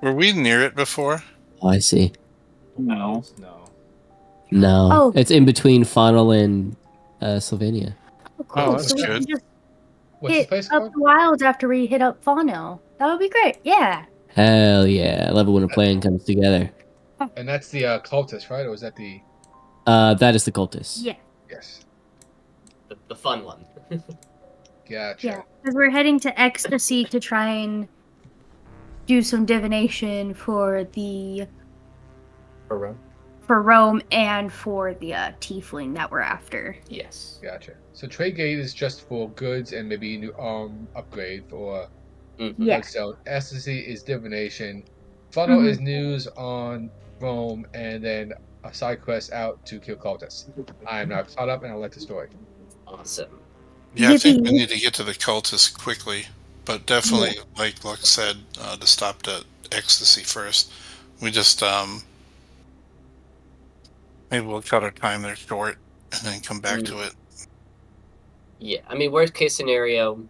Were we near it before? Oh, I see. No. No. No, Oh. it's in between Funnel and Slovenia. Oh, cool. Oh, that's So we good. can just What's the hit place up called? the wilds after we hit up Fano. That would be great. Yeah. Hell yeah! I love it when a plan comes together. And that's the cultist, right? Or was that the That is the cultist. Yeah. yes? The fun one. Gotcha. Yeah. Because we're heading to Ecstasy to try and do some divination for the for Rome and for the tiefling that we're after. Yes. Gotcha. So trade gate is just for goods and maybe new upgrade for Mm-hmm. Yeah. Bloodstone. Ecstasy is divination. Funnel Mhm. is news on Rome, and then a side quest out to kill cultists. I am now caught up, and I like the story. Awesome. Yeah, I think we Yippee. need to get to the cultists quickly, but definitely, like Lux said, to stop to ecstasy first. We just maybe we'll cut our time there short and then come back to it. Yeah, I mean, worst case scenario,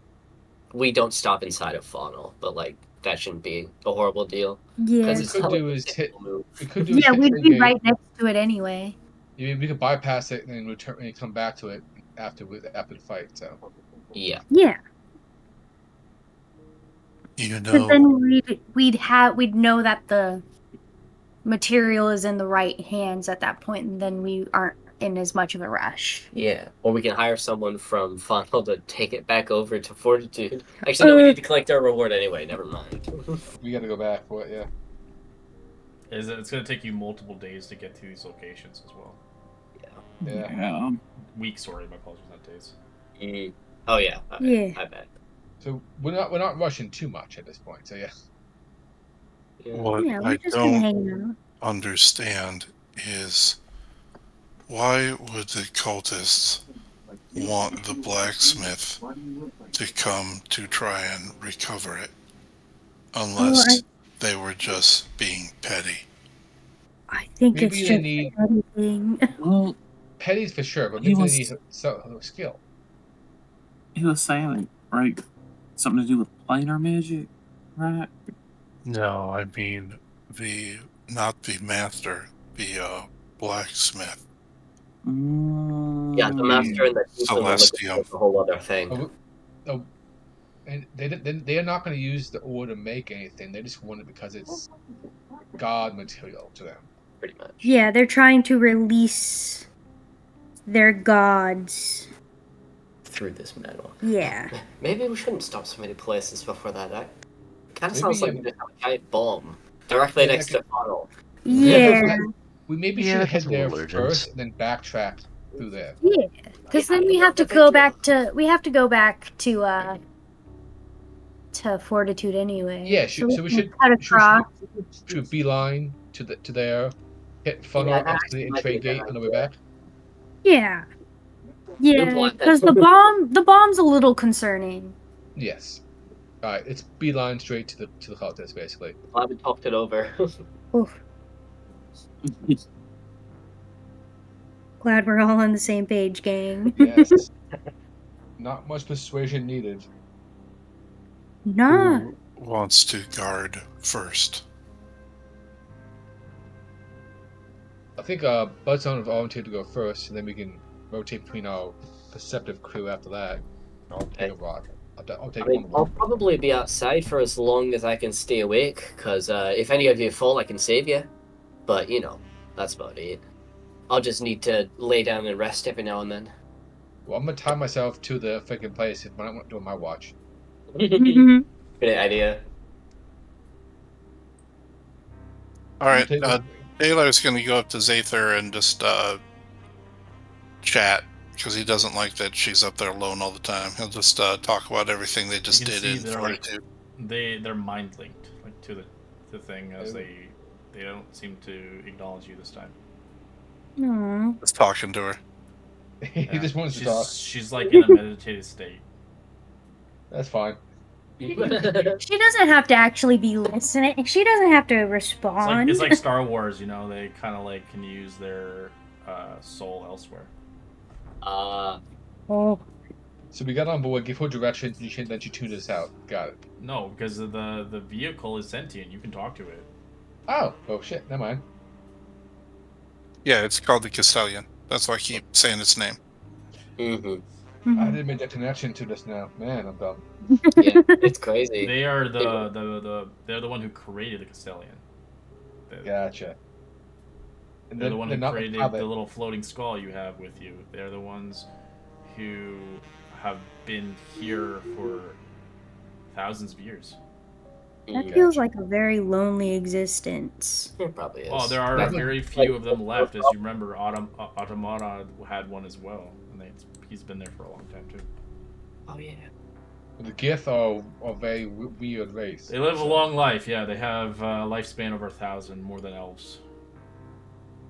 we don't stop inside of Faunal, but like that shouldn't be a horrible deal. Yeah. What we it's could not do like is we hit. can move. We could do is Yeah, hit we'd trade be gate. right next to it anyway. We could bypass it and then return and come back to it after the fight. So Yeah. Yeah. You But know, then we'd know that the material is in the right hands at that point, and then we aren't in as much of a rush. Yeah. Or we can hire someone from Faunal to take it back over to Fortitude. Actually, no, we need to collect our reward anyway. Never mind. we got to go back for it. Yeah. It's going to take you multiple days to get to these locations as well. Yeah. Yeah. Weeks, sorry, my apologies, not days. Oh yeah. Yeah. I bet. So we're not rushing too much at this point. So yeah. what Yeah, we're I just gonna don't hang out. understand is why would the cultists want the blacksmith to come to try and recover it unless they were just being petty? I think Maybe it's they just need- anything. Well, Petty's for sure, but He maybe was- they need skill. he was saying, right, something to do with planar magic, right? No, I mean not the master, the blacksmith. Yeah, the master and the tiefling are looking Celestium. for a whole other thing. Oh, and they are not going to use the ore to make anything. They just want it because it's god material to them. Pretty much. Yeah, they're trying to release their gods. Through this metal. Yeah. Maybe we shouldn't stop so many places before that. That kind of Maybe, sounds like yeah. we just have a giant bomb directly Yeah, next to Funnel. Yeah. We maybe Yeah, should that head sounds a there little urgent. first and then backtrack through there. Yeah. Because Yeah, then we I have to love that go idea. back to Fortitude anyway. Yeah, so we should cut across. should beeline to there, hit funnel that actually and might be a trade good gate on the way back. Yeah. Yeah, want that. because the bomb's a little concerning. Yes. All right, it's beeline straight to the cultist basically. I haven't talked it over. Oof. Glad we're all on the same page, gang. Yes. Not much persuasion needed. Nah. Who wants to guard first? I think Buzzone volunteered to go first, and then we can rotate between our perceptive crew after that. I'll take a rock. I'll take I mean, one I'll more. probably be outside for as long as I can stay awake, because if any of you fall, I can save you. But, you know, that's about it. I'll just need to lay down and rest every now and then. Well, I'm gonna tie myself to the freaking place if I'm not doing my watch. Great idea. All right. Take a- Taylor's going to go up to Zather and just chat because he doesn't like that she's up there alone all the time. He'll just talk about everything they just you can did see in they're Fortitude. they're mind linked like to the thing as they don't seem to acknowledge you this time. Aw. Just talking to her. He just wants to talk. She's like in a meditative state. That's fine. She doesn't have to actually be listening. She doesn't have to respond. It's like Star Wars, you know. They kind of like can use their soul elsewhere. Oh. So we got on board, give her directions, and then she tuned us out. Got it. No, because the vehicle is sentient. You can talk to it. Oh shit, never mind. Yeah, it's called the Castellan. That's why I keep saying its name. I didn't make that connection to this now. Man, I'm dumb. Yeah, it's crazy. They are they're the one who created the Castellan. Gotcha. And They're the one who not created Hobbit. the little floating skull you have with you. They're the ones who have been here for thousands of years. That feels like a very lonely existence. It probably is. Well, there are very few of them left. As you remember, Automata had one as well, and he's been there for a long time too. Oh yeah. The Gith are a very weird race. They live a long life. Yeah, they have lifespan over 1,000, more than elves.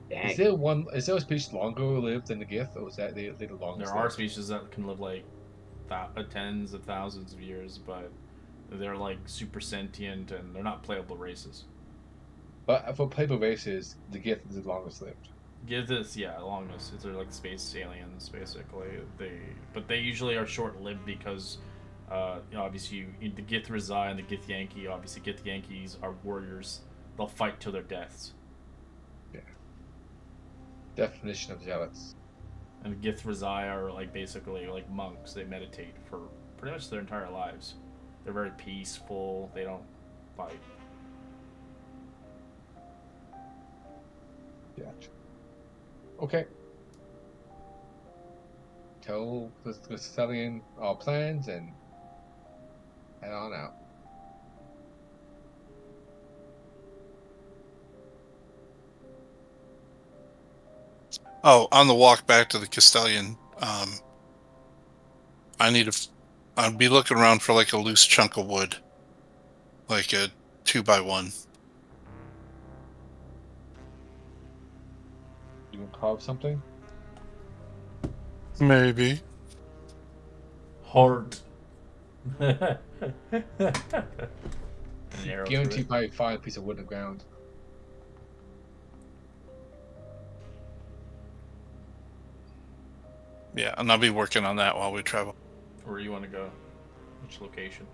Is there a species longer lived than the Gith, or is that they the longest? There are species that can live like tens of thousands of years, but they're like super sentient and they're not playable races. But for playable races, the Gith is the longest lived. Give this, longest. They're like space aliens, basically. They usually are short lived because, obviously, the Gith Rezai and the Gith Yankee. Obviously, Gith Yankees are warriors. They'll fight till their deaths. Yeah. Definition of zealots. And the Gith Rezai are like basically like monks. They meditate for pretty much their entire lives. They're very peaceful. They don't fight. Gotcha. Okay. Tell the Castellan our plans and head on out. Oh, on the walk back to the Castellan, I'd be looking around for like a loose chunk of wood, like a 2x1. You can carve something? Maybe. Heart. Guarantee you probably find a piece of wood in the ground. Yeah, and I'll be working on that while we travel. Where do you want to go? Which location?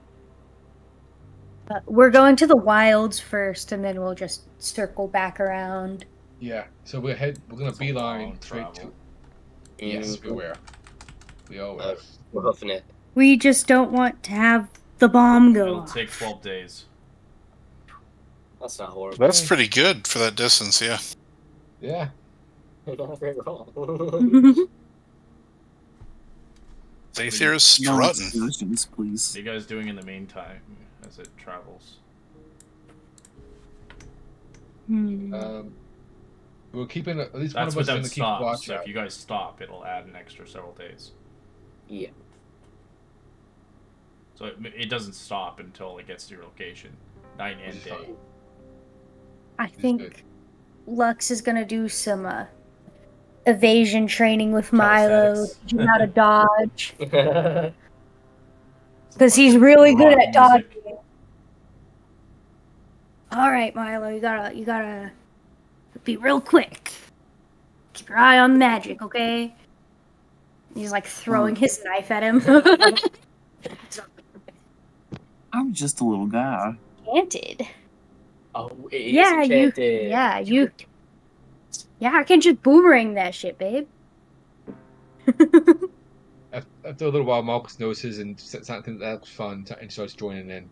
We're going to the wilds first, and then we'll just circle back around. Yeah, so we're gonna That's a beeline long straight travel. to. Yes, we're aware. We are aware. We're hoofing it. We just don't want to have the bomb go It'll off. take 12 days. That's not horrible. That's pretty good for that distance, yeah. Yeah. Not very wrong. Zather is No strutting. exclusions, please. What are you guys doing in the meantime as it travels? We're keeping at least That's one of us without gonna keep stops. watch So out. if you guys stop, it'll add an extra several days. Yeah. So it doesn't stop until it gets to your location. Night and Which is day. fine. I good. think Lux is gonna do some evasion training with Milo, Calisthenics. teach him how to dodge, Yeah. because he's really good Rock at music. dodging. All right, Milo, you gotta be real quick. Keep your eye on the magic, okay? He's like throwing his knife at him. I'm just a little guy. Enchanted. Oh, it is Yeah, enchanted. you Yeah, I can just boomerang that shit, babe. After a little while, Marcus notices and something that looks fun and starts joining in.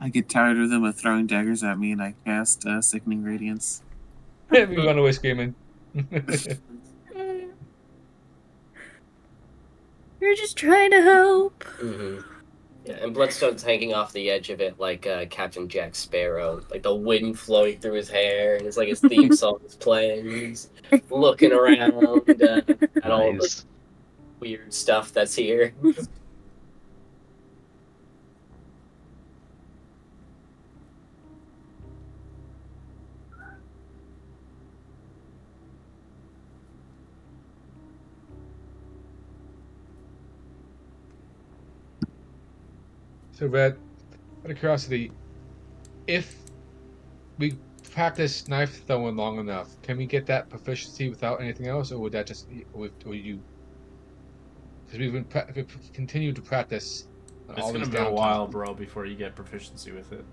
I get tired of them throwing daggers at me, and I cast Sickening Radiance. We run away screaming. You're just trying to help. Mm-hmm. Yeah, and Bloodstone's hanging off the edge of it like Captain Jack Sparrow, like the wind flowing through his hair, and it's like his theme song is playing. He's looking around at all the Nice. weird stuff that's here. So, Red, out of curiosity, if we practice knife throwing long enough, can we get that proficiency without anything else, or would that just or you? Because if we continue to practice on It's all gonna these be a while, downtime, bro, before you get proficiency with it.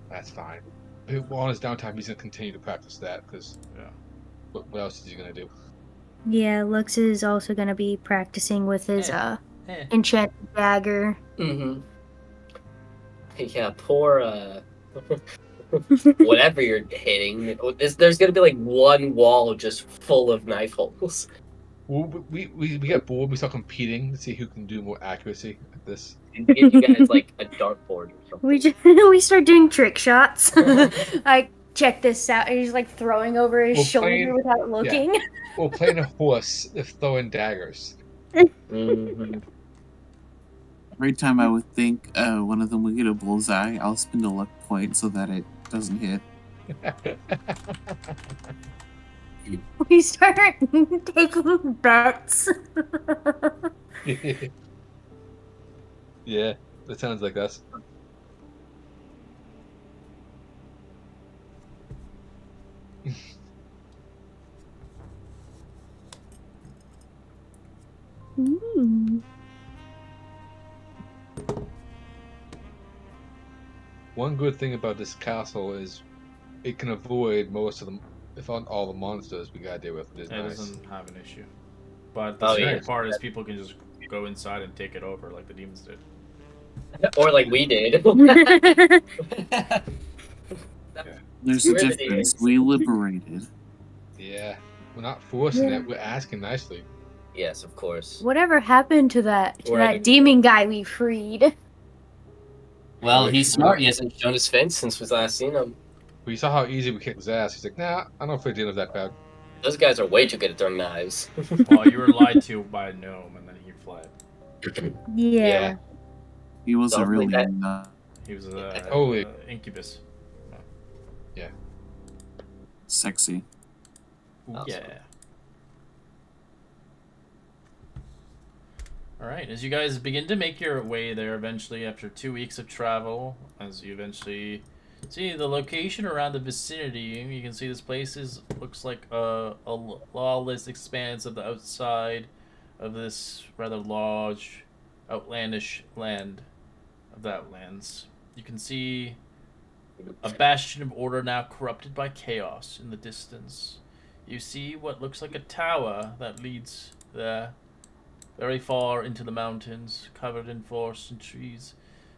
that's fine. Well, on his downtime, he's gonna continue to practice that because Yeah. what else is he gonna do? Yeah, Lux is also gonna be practicing with his Eh. enchanted dagger. Mm-hmm. Yeah, poor whatever you're hitting. There's gonna be like one wall just full of knife holes. We get bored. We start competing to see who can do more accuracy at this. Give you guys like a dartboard or something. We start doing trick shots. Like, check this out. And he's like throwing over his We're shoulder playing- without looking. We're playing a horse if throwing daggers. Mm-hmm. Every time I would think one of them would get a bullseye, I'll spend a luck point so that it doesn't hit. We start taking bets. Yeah, that sounds like us. Mm. One good thing about this castle is it can avoid most of them, if not all the monsters we gotta deal with. It is It nice. doesn't have an issue. But the Oh, scary yeah. part is people can just go inside and take it over like the demons did. Or like we did. There's a We're the difference. demons. We liberated. Yeah, we're not forcing Yeah. it. We're asking nicely. Yes, of course. Whatever happened to that demon guy we freed? Well, he's smart. He hasn't shown his face since we last seen him. We saw how easy we kicked his ass. He's like, nah, I don't feel dealing with that crowd. Those guys are way too good at throwing knives. Well, you were lied to by a gnome and then he fled. Yeah. He wasn't Don't really like that. enough. He was Holy. incubus. Sexy. Ooh, Awesome. yeah. Alright, as you guys begin to make your way there eventually after 2 weeks of travel, as you eventually see the location around the vicinity, you can see this place looks like a lawless expanse of the outside of this rather large, outlandish land of the Outlands. You can see a bastion of order now corrupted by chaos in the distance. You see what looks like a tower that leads there, very far into the mountains, covered in forests and trees.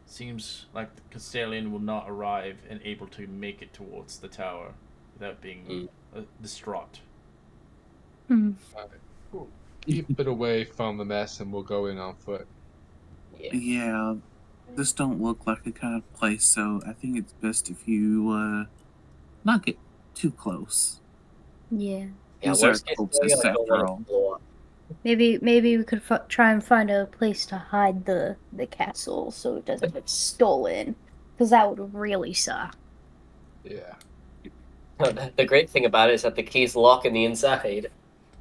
Seems like the Castalian will not arrive and able to make it towards the tower without being distraught. Hmm. Keep it away from the mess and we'll go in on foot. Yeah, this don't look like the kind of place, so I think it's best if you not get too close. Yeah. Yeah, These are worst case cultists scenario, I don't after want all. to blow up. Maybe we could try and find a place to hide the castle so it doesn't get stolen, because that would really suck. Yeah. The great thing about it is that the key's locked in the inside.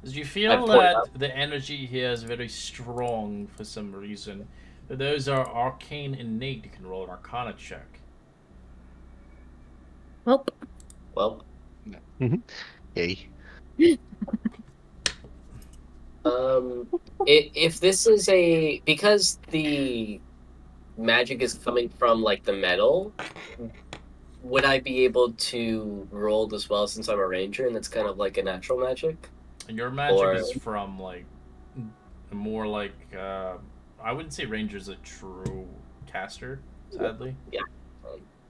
As you I've feel poured that up. the energy here is very strong for some reason. But those are arcane innate. You can roll an arcana check. Well, Yay. If this is because the magic is coming from like the metal, would I be able to roll as well since I'm a ranger and it's kind of like a natural magic? Your magic Or is from like more like I wouldn't say ranger's a true caster, sadly. yeah,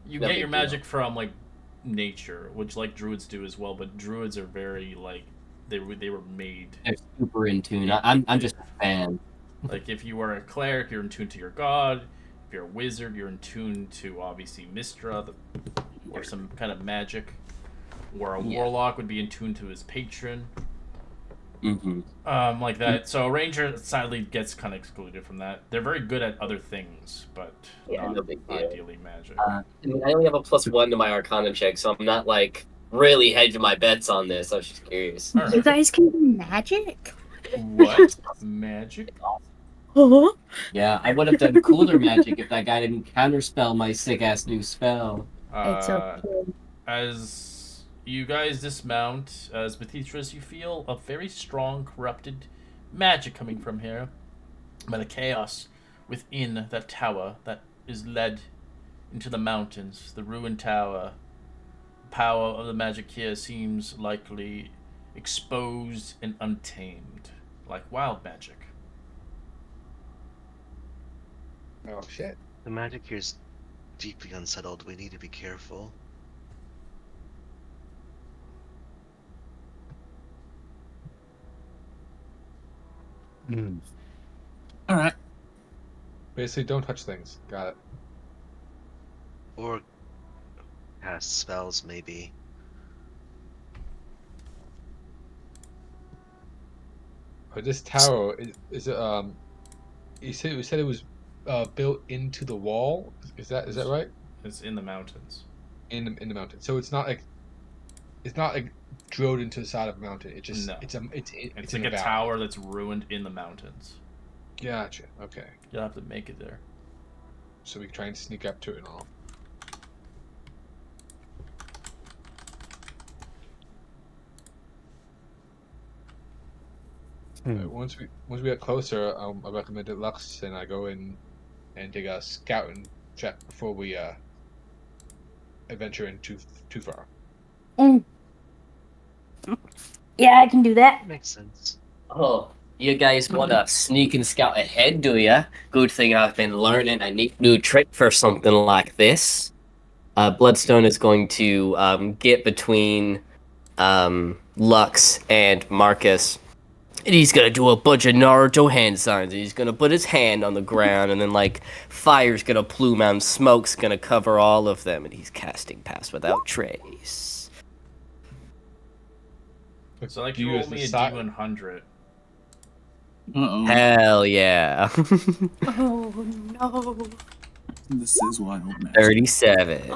You no get your big deal. magic from like nature, which like druids do as well, but druids are very like they were made. They're super in tune. I'm just a fan. Like if you are a cleric, you're in tune to your god. If you're a wizard, you're in tune to obviously Mistra, or some kind of magic. Or a warlock would be in tune to his patron. Mm-hmm. Like that. So a ranger sadly gets kind of excluded from that. They're very good at other things, but not no big deal. ideally magic. I mean, I only have a +1 to my Arcana check, so I'm not like really hedging my bets on this. I was just curious. All right. You guys can do magic? What magic? Oh. Yeah, I would have done cooler magic if that guy didn't counterspell my sick ass new spell. It's okay. As you guys dismount, as Bethitras, you feel a very strong corrupted magic coming from here, by the chaos within that tower that is led into the mountains, the ruined tower. Power of the magic here seems likely exposed and untamed, like wild magic. Oh shit. The magic here is deeply unsettled. We need to be careful. All right. Basically, don't touch things. Got it. Or cast spells, maybe. But this tower is you said it was built into the wall. Is that right? It's in the mountains. In the mountain. So it's not like drilled into the side of a mountain. It just No. it's It's in like a valley. tower that's ruined in the mountains. Gotcha. Okay. You'll have to make it there. So we can try and sneak up to it and all. Once we get closer, I recommend it Lux and I go in and take a scouting check before we adventure in too far. Mm. Yeah, I can do that. Makes sense. Oh, you guys want to sneak and scout ahead, do ya? Good thing I've been learning a neat new trick for something like this. Bloodstone is going to get between Lux and Marcus. And he's gonna do a bunch of Naruto hand signs. He's gonna put his hand on the ground, and then like fire's gonna plume out, and smoke's gonna cover all of them. And he's casting Pass Without Trace. So like Do you you roll use the me a side- D100. Uh-oh. Hell yeah! Oh no. This is wild magic. 37.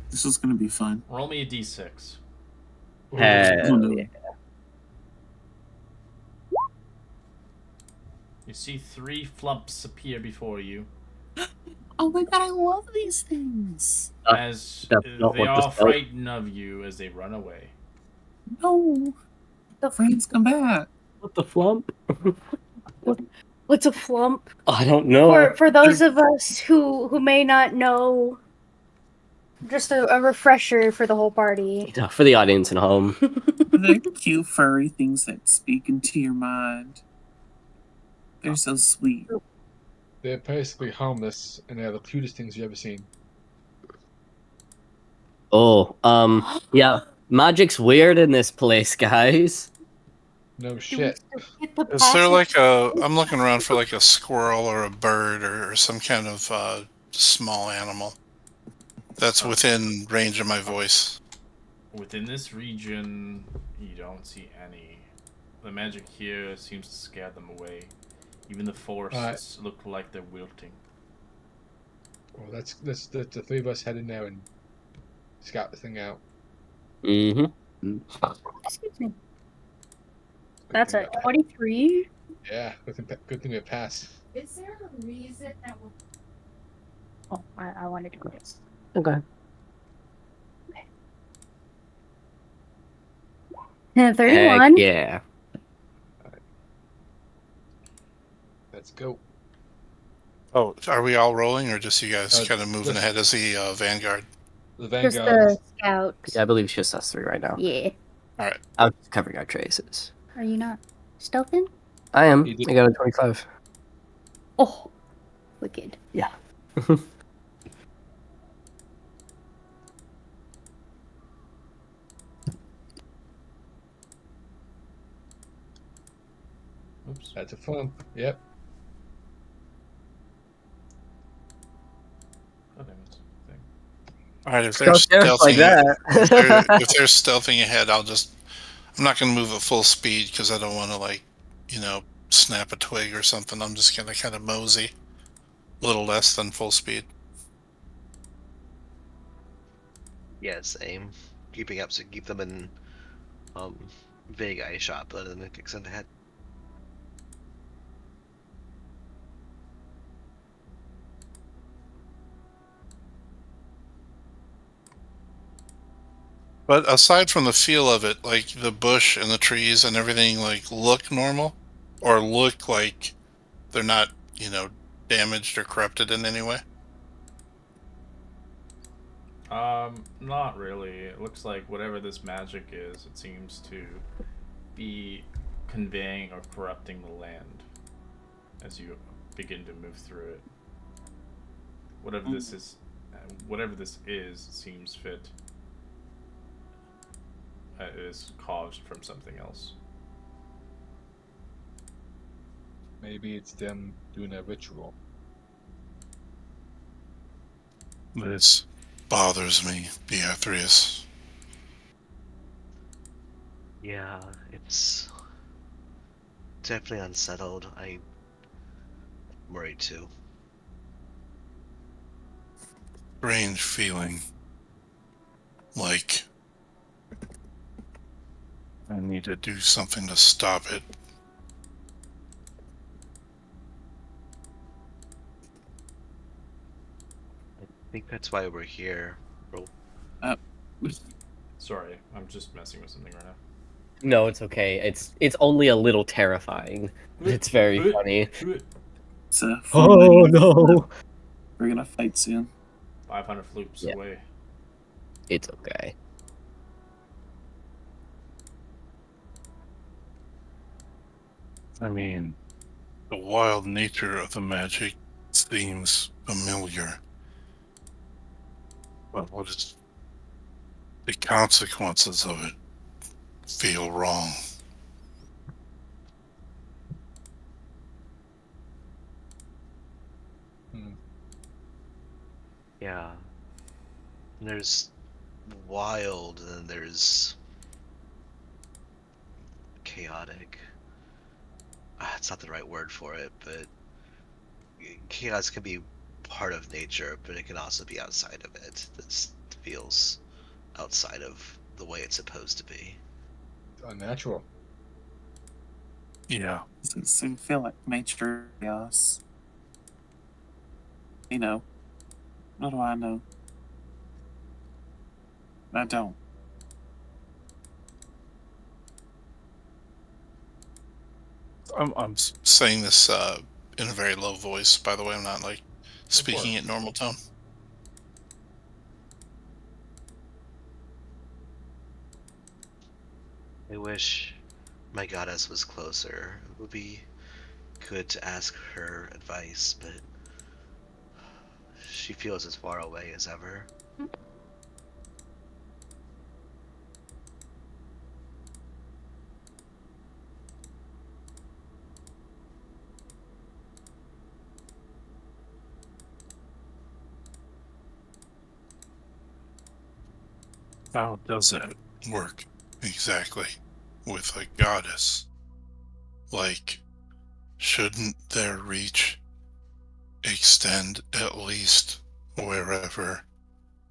This is gonna be fun. Roll me a D6. Hell yeah! You see 3 flumps appear before you Oh my god, I love these things. as that's not they what the all spell- frighten of you as they run away. No. The friends come back. What the flump? What's a flump? I don't know. For those of us who may not know, just a refresher for the whole party. For the audience at home. They're cute furry things that speak into your mind. They're so sweet. They're basically harmless, and they're the cutest things you've ever seen. Oh, yeah. Magic's weird in this place, guys. No shit. Is there like a? I'm looking around for like a squirrel or a bird or some kind of small animal that's within range of my voice. Within this region, you don't see any. The magic here seems to scare them away. Even the forests look like they're wilting. Well, let's the three of us head in there and scout the thing out. Mm-hmm. Excuse me. That's a 23. Yeah, good thing we passed. Is there a reason that we're... Oh, I wanted to go this. Okay. 31. Heck yeah. Let's go. Oh, are we all rolling, or just you guys Uh, kind of moving just- ahead as the Vanguard? The Just Vanguard. the scouts. Yeah, I believe it's just us three right now. Yeah. All right. I'm just covering our traces. Are you not stealthing? I am. He did- I got a 25. Oh, wicked. Yeah. Oops. That's a fun. Yep. God damn it. Thing. All right. If they're Don't dare stealthing, like that. if they're stealthing ahead, I'm not going to move at full speed because I don't want to snap a twig or something. I'm just going to kind of mosey, a little less than full speed. Yeah, same. Keeping up, so keep them in vague eye shot, but then it kicks in the head. But aside from the feel of it, like the bush and the trees and everything, like look normal, or look like they're not, damaged or corrupted in any way. Not really. It looks like whatever this magic is, it seems to be conveying or corrupting the land as you begin to move through it. Whatever this is, seems fit. Is caused from something else. Maybe it's them doing a ritual. This bothers me, Beatrice. Yeah, it's definitely unsettled. I'm worried too. Strange feeling. Like I need to do something to stop it. I think that's why we're here. Sorry, I'm just messing with something right now. No, it's okay. It's only a little terrifying. It's very funny. It's a Oh no. We're gonna fight soon. 500 floops Yeah. away. It's okay. I mean, the wild nature of the magic seems familiar. But what is the consequences of it feel wrong? Yeah. There's wild, and then there's chaotic. It's not the right word for it, but chaos can be part of nature, but it can also be outside of it. This feels outside of the way it's supposed to be. Unnatural. Yeah. Does it feel like nature chaos? You know. What do I know? I don't. I'm saying this in a very low voice, by the way. I'm not speaking at normal tone. I wish my goddess was closer. It would be good to ask her advice, but she feels as far away as ever. How does that work exactly with a goddess? Like, shouldn't their reach extend at least wherever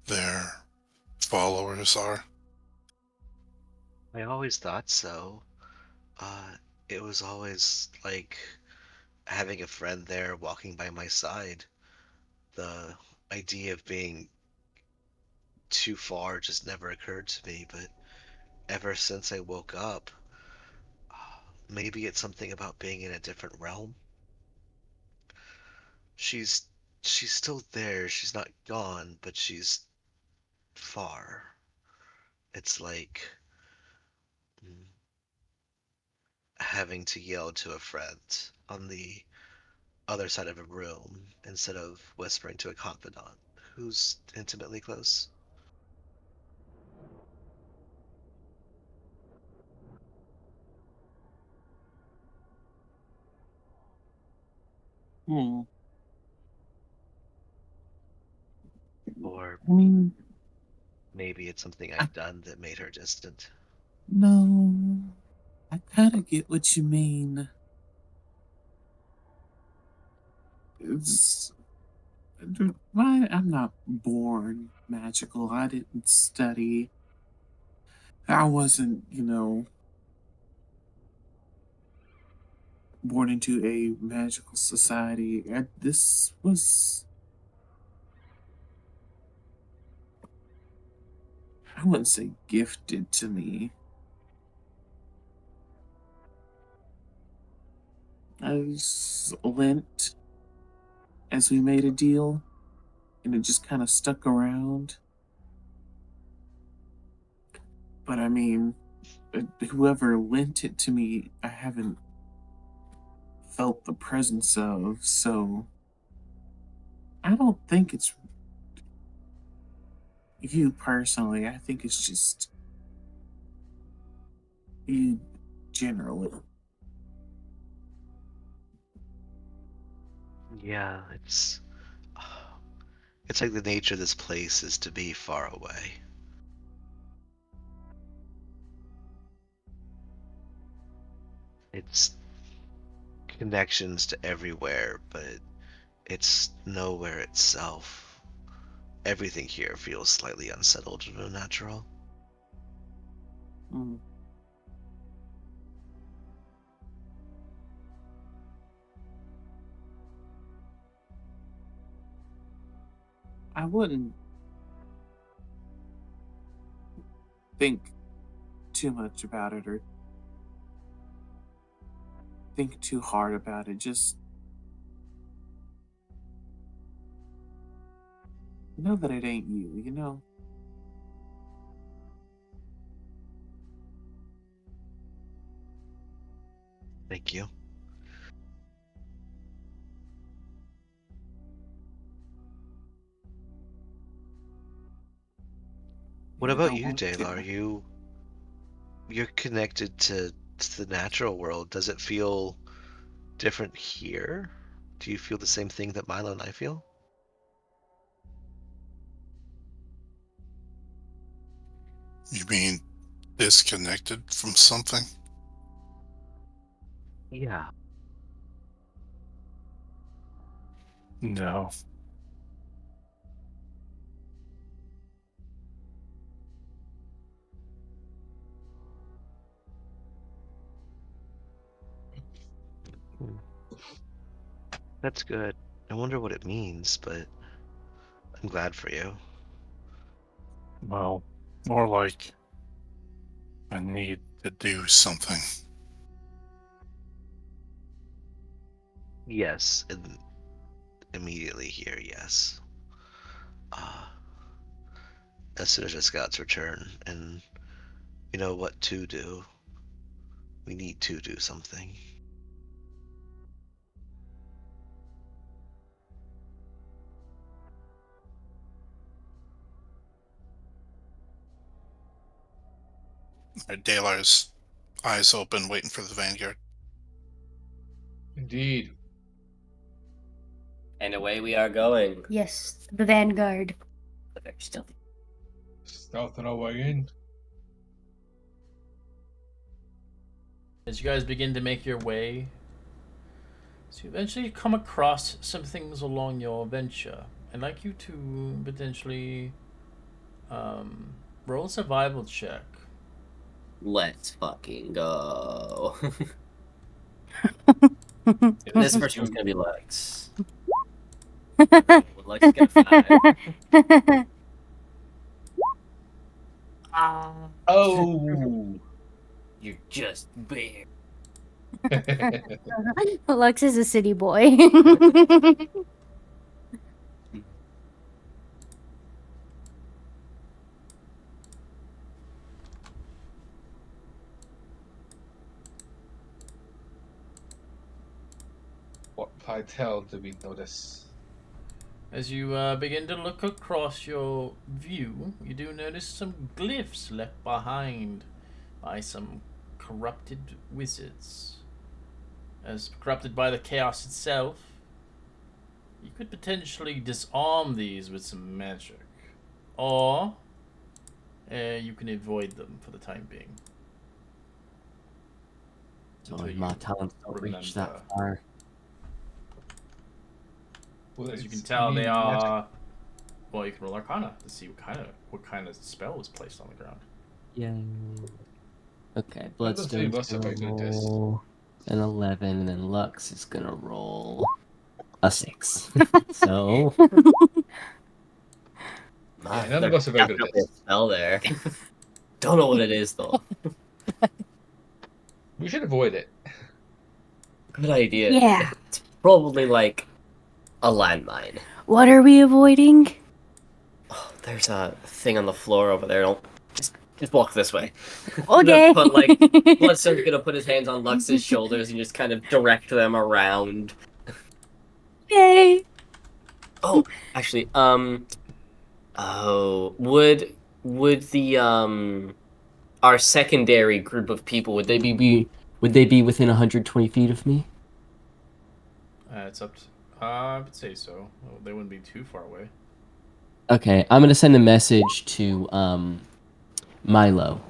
their followers are? I always thought so. It was always like having a friend there walking by my side. The idea of being too far just never occurred to me, but ever since I woke up, maybe it's something about being in a different realm. She's she's still there. She's not gone, but she's far. It's like mm, having to yell to a friend on the other side of a room instead of whispering to a confidant who's intimately close. Hmm. Or I mean, maybe it's something I, I've done that made her distant. no, I kind of get what you mean. It's I'm not born magical. I didn't study. I wasn't, born into a magical society. This was, I wouldn't say gifted to me. I was lent as we made a deal, and it just kind of stuck around. But I mean, whoever lent it to me, I haven't felt the presence of, so I don't think it's you personally. I think it's just you generally. Yeah, it's like the nature of this place is to be far away. It's connections to everywhere, but it's nowhere itself. Everything here feels slightly unsettled and unnatural. Mm. I wouldn't think too much about it or think too hard about it. Just know that it ain't you. Thank you. What You about don't you, want Daylar? to. You're connected to the natural world. Does it feel different here? Do you feel the same thing that Milo and I feel? You mean disconnected from something? Yeah. No. Hmm. That's good. I wonder what it means, but I'm glad for you. Well, more like I need to do something. Yes, and immediately here, yes. Uh, as soon as Scott's return, and you know what to do. We need to do something. Daylar's eyes open, waiting for the Vanguard. Indeed. And away we are going. Yes, the Vanguard. Very stealthy. Stealthing our way in. As you guys begin to make your way, so you eventually come across some things along your venture. I'd like you to potentially um, roll a survival check. Let's fucking go. This first one's gonna be Lex. Lex got a 5. Ah, Oh. you're just bare. Lux is a city boy. I tell to be noticed. As you begin to look across your view, you do notice some glyphs left behind by some corrupted wizards. As corrupted by the chaos itself, you could potentially disarm these with some magic. Or you can avoid them for the time being. So Until my you talents don't reach that remember. far. Well, As you can it's tell, they immune to magic. are. Well, you can roll Arcana to see what kind of spell was placed on the ground. Yeah. Okay, None of the Bloodstone's us are gonna very good at this. roll an 11, and then Lux is gonna roll a 6. So Yeah, none of us are very good at definitely this. a spell there. Don't know what it is though. We should avoid it. Good idea. Yeah. It's probably like a landmine. What are we avoiding? Oh, there's a thing on the floor over there. Don't just walk this way. Okay. But like Bloodstone's gonna put his hands on Lux's shoulders and just kind of direct them around. Yay. Oh, actually, would the our secondary group of people would they be within 120 feet of me? It's up to. I would say so. Well, they wouldn't be too far away. okay, I'm gonna send a message to Milo.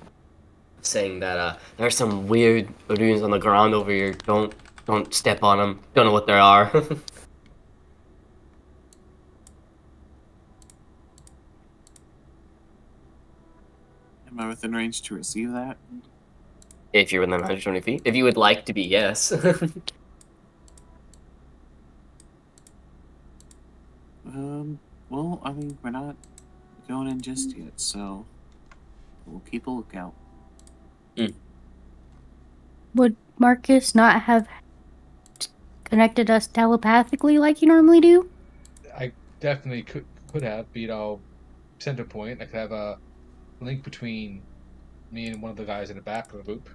Saying that there's some weird runes on the ground over here. Don't step on them. Don't know what they are. Am I within range to receive that? If you're within 120 feet, if you would like to be, yes. Well, I mean, we're not going in just yet, so we'll keep a lookout. Would Marcus not have connected us telepathically like you normally do? I definitely could have, be center point. I could have a link between me and one of the guys in the back of the group.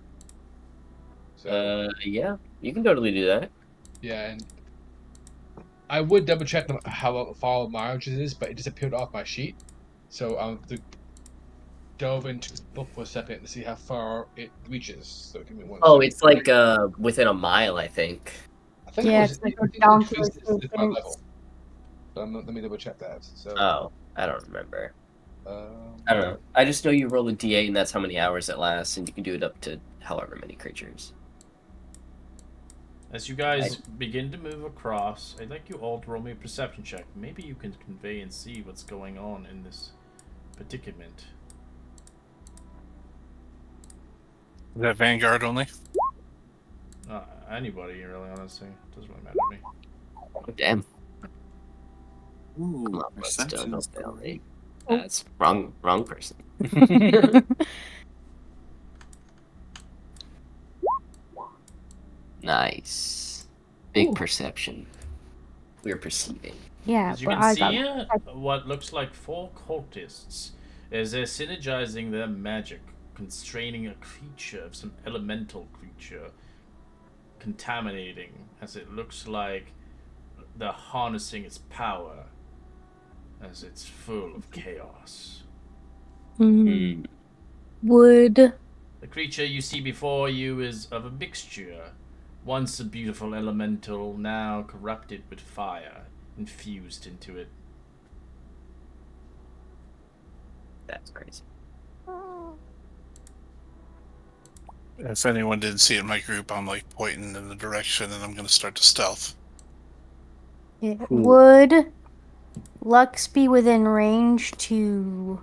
So Yeah, you can totally do that. yeah, and I would double check how far Marge is, but it disappeared off my sheet. So to delve into the book for a second to see how far it reaches. So give me one Oh, second. it's like within a mile, I think. I think Yeah, it was, it's like I a think it downhill increased at my distance. level. But let me double check that. So Oh, I don't remember. um, I don't know. I just know you roll a d8 and that's how many hours it lasts, and you can do it up to however many creatures. As you guys begin to move across, I'd like you all to roll me a perception check. Maybe you can convey and see what's going on in this predicament. Is that Vanguard only? Anybody, really, honestly. Doesn't really matter to me. Oh, damn. Ooh, Come on, Bloodstone, perception don't is fail me. great. That's wrong person. Nice. Big Ooh. perception. We're perceiving. Yeah, As you but can I see, got what looks like 4 cultists as they're synergizing their magic, constraining a creature of some elemental creature, contaminating, as it looks like they're harnessing its power, as it's full of chaos. would The creature you see before you is of a mixture. Once a beautiful elemental, now corrupted with fire, infused into it. That's crazy. If anyone didn't see it in my group, I'm like pointing in the direction, and I'm gonna start to stealth. would Lux be within range to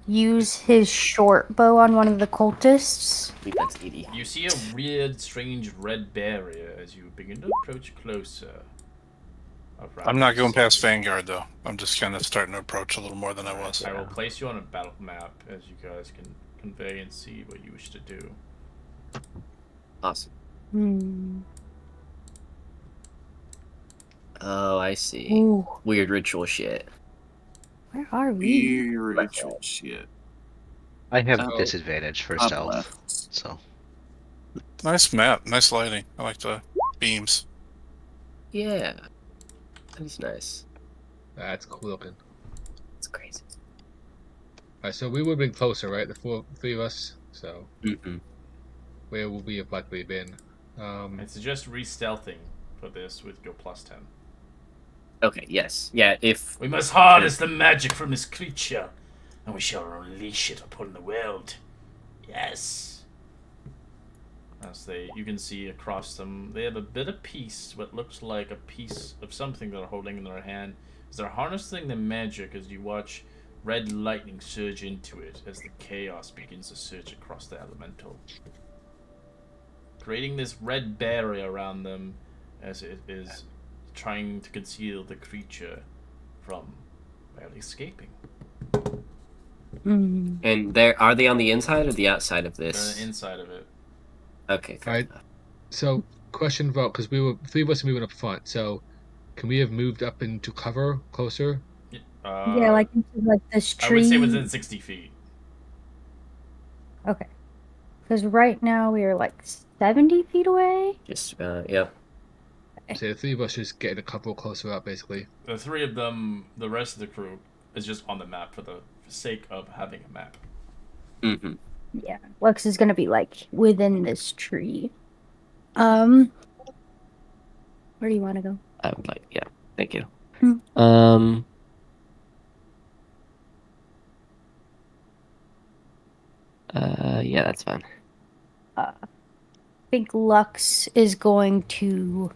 use his short bow on one of the cultists? I think that's 80. You see a weird, strange red barrier as you begin to approach closer. I'm not going past Vanguard though. I'm just kind of starting to approach a little more than I was. I will place you on a battle map as you guys can convey and see what you wish to do. Awesome. Hmm. Oh, I see. Ooh, Weird ritual shit. where are we? Spiritual shit. I have Oh. disadvantage for Up stealth, left. so Nice map, nice lighting. I like the beams. Yeah. That is nice. That's cool looking. It's crazy. Alright, so we would have been closer, right? The three of us. So Mm-hmm. where would we have likely been? I suggest re-stealthing for this with your +10. Okay, yes. Yeah, if... We must harness the magic from this creature, and we shall unleash it upon the world. Yes. As you can see across them, they have a bit of piece, what looks like a piece of something they're holding in their hand. As they're harnessing the magic, as you watch red lightning surge into it, as the chaos begins to surge across the elemental, creating this red barrier around them, as it is trying to conceal the creature from escaping. And are they on the inside or the outside of They're on this? the inside of it. Okay, fair enough. So question about, because we were three of us moving up front. So can we have moved up into cover closer? Yeah, like into like this I tree. would say within 60 feet. Okay. Because right now we are like 70 feet away. Just, yeah. So the three of us just getting a couple closer up, basically. The three of them, the rest of the crew, is just on the map for the sake of having a map. Mm-hmm. Yeah, Lux is gonna be like within this tree. Where do you want to go? I would like, yeah. Thank you. Hmm. Yeah, that's fine. I think Lux is going to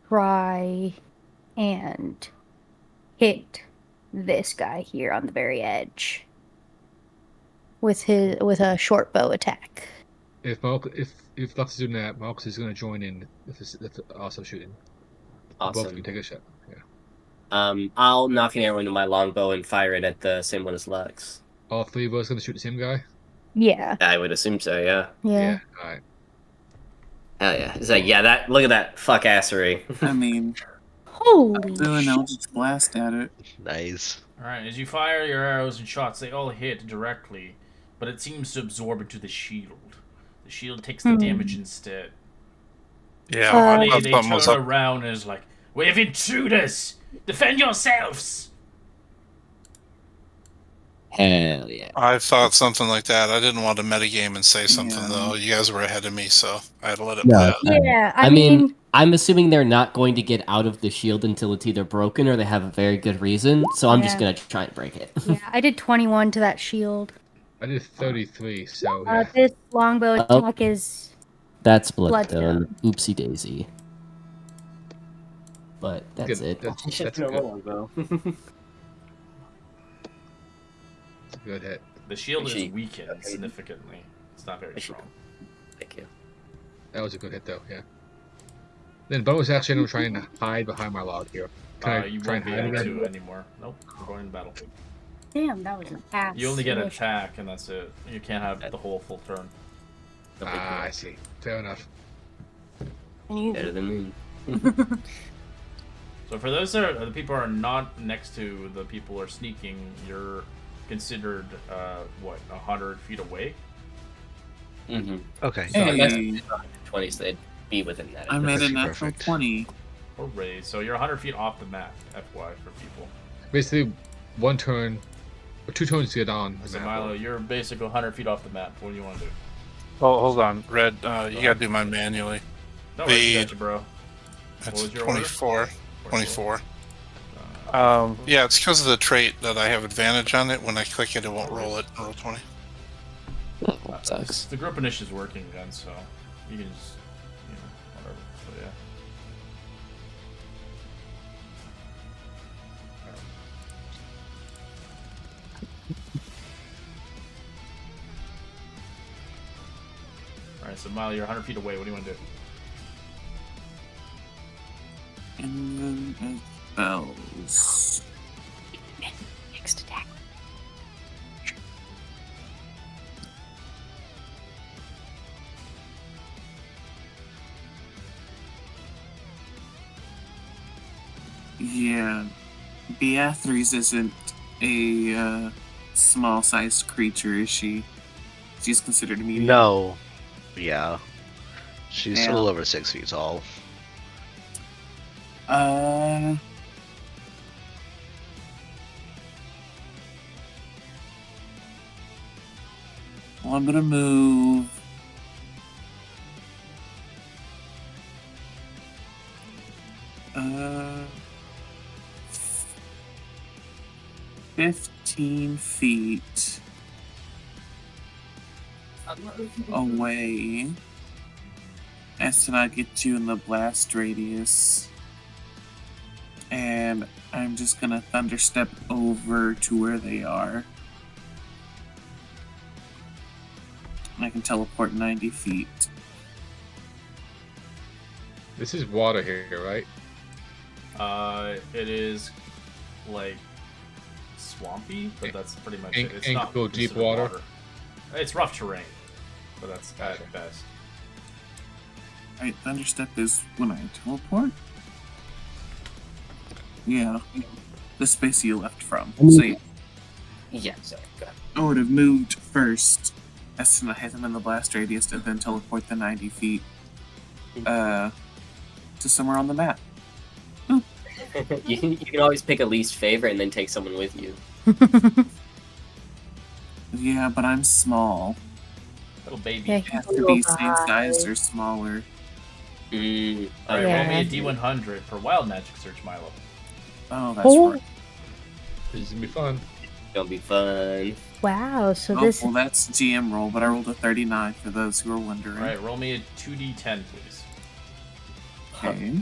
try and hit this guy here on the very edge with a short bow attack. If Lux is doing that, Malkus is going to join in. If it's also shooting. Both of Awesome. you take a shot. Yeah. I'll knock an arrow into my longbow and fire it at the same one as Lux. All three of us going to shoot the same guy. Yeah. I would assume so, yeah. Yeah. All right. Hell yeah. It's like, yeah, look at that fuck assery. I mean, Holy do an shit. Eldritch Blast at it. Nice. Alright, as you fire your arrows and shots, they all hit directly, but it seems to absorb into the shield. The shield takes the damage instead. Yeah, Finally, I they thought was turn up. around and is like, "We have intruders! Defend yourselves!" Hell yeah. I thought something like that. I didn't want to metagame and say something Yeah. though. You guys were ahead of me, so I had to let it No, play out. Yeah, I mean, I'm assuming they're not going to get out of the shield until it's either broken or they have a very good reason. So I'm just Yeah. gonna try and break it. Yeah, I did 21 to that shield. I did 33, so yeah. This longbow Oh. attack is That's Bloodstone. Bloodstone. Oopsie daisy. But that's Good. it. That's a good. longbow. It's a good hit. The shield is Actually, weakened significantly. It's not very strong. Thank you. That was a good hit, though. Yeah. Then bonus action, I'm trying to hide behind my log here. Can I You try won't and be hide able again? to anymore. Nope, we're going in battle. damn. That was an ass. You only get an wish. attack, and that's it. You can't have the whole full turn. Ah, I see. Fair enough. Better than me. So for those that are, the people who are not next to the people who are sneaking, you're considered, 100 feet away? Mm-hmm. Okay. Hey, 20, so they'd be within that. I made a That's natural perfect. 20. Hooray. So you're 100 feet off the map, FY, for people. Basically, one turn, or 2 turns to get on. the So map. Milo, you're basically 100 feet off the map. What do you want to do? Oh, hold on, Red. You gotta do mine manually. No, The- I got you, bro. That's was your order? 24. 24. Uh, Yeah, it's because of the trait that I have advantage on it. When I click it, it won't roll it. Roll 20. That sucks. The group initiative's working again, so you can just, whatever. So yeah. Alright, so Milo, you're 100 feet away. What do you want to do? And then it spells. Next attack. Yeah. Beatrice isn't a small-sized creature, is she? She's considered a medium. No. Yeah. She's Yeah. a little over 6 feet tall. Uh. Well, I'm gonna move. Uh. 15 feet away. As to not get you in the blast radius. And I'm just gonna thunder step over to where they are. And I can teleport 90 feet. This is water here, right? It is like swampy, but that's pretty much it. It's not Ankle deep considered water? It's rough terrain, but that's Gotcha. at best. Alright, thunder step is when I teleport? Yeah. The space you left from. So yeah, Yeah, sorry. Go ahead. I would have moved first as soon as I hit them in the blast radius and then teleport the 90 feet to somewhere on the map. You can always pick a least favorite and then take someone with you. Yeah, but I'm small. Little baby. Yeah, It has to little be same guy. size or smaller. Mm, Alright, Yeah. roll me a D100 for wild magic search, Milo. Oh, that's Oh, right. This is gonna be fun. gonna be fun. wow. So Oh, this well, that's GM roll, but I rolled a 39 for those who are wondering. Alright, roll me a 2D10, please. Okay.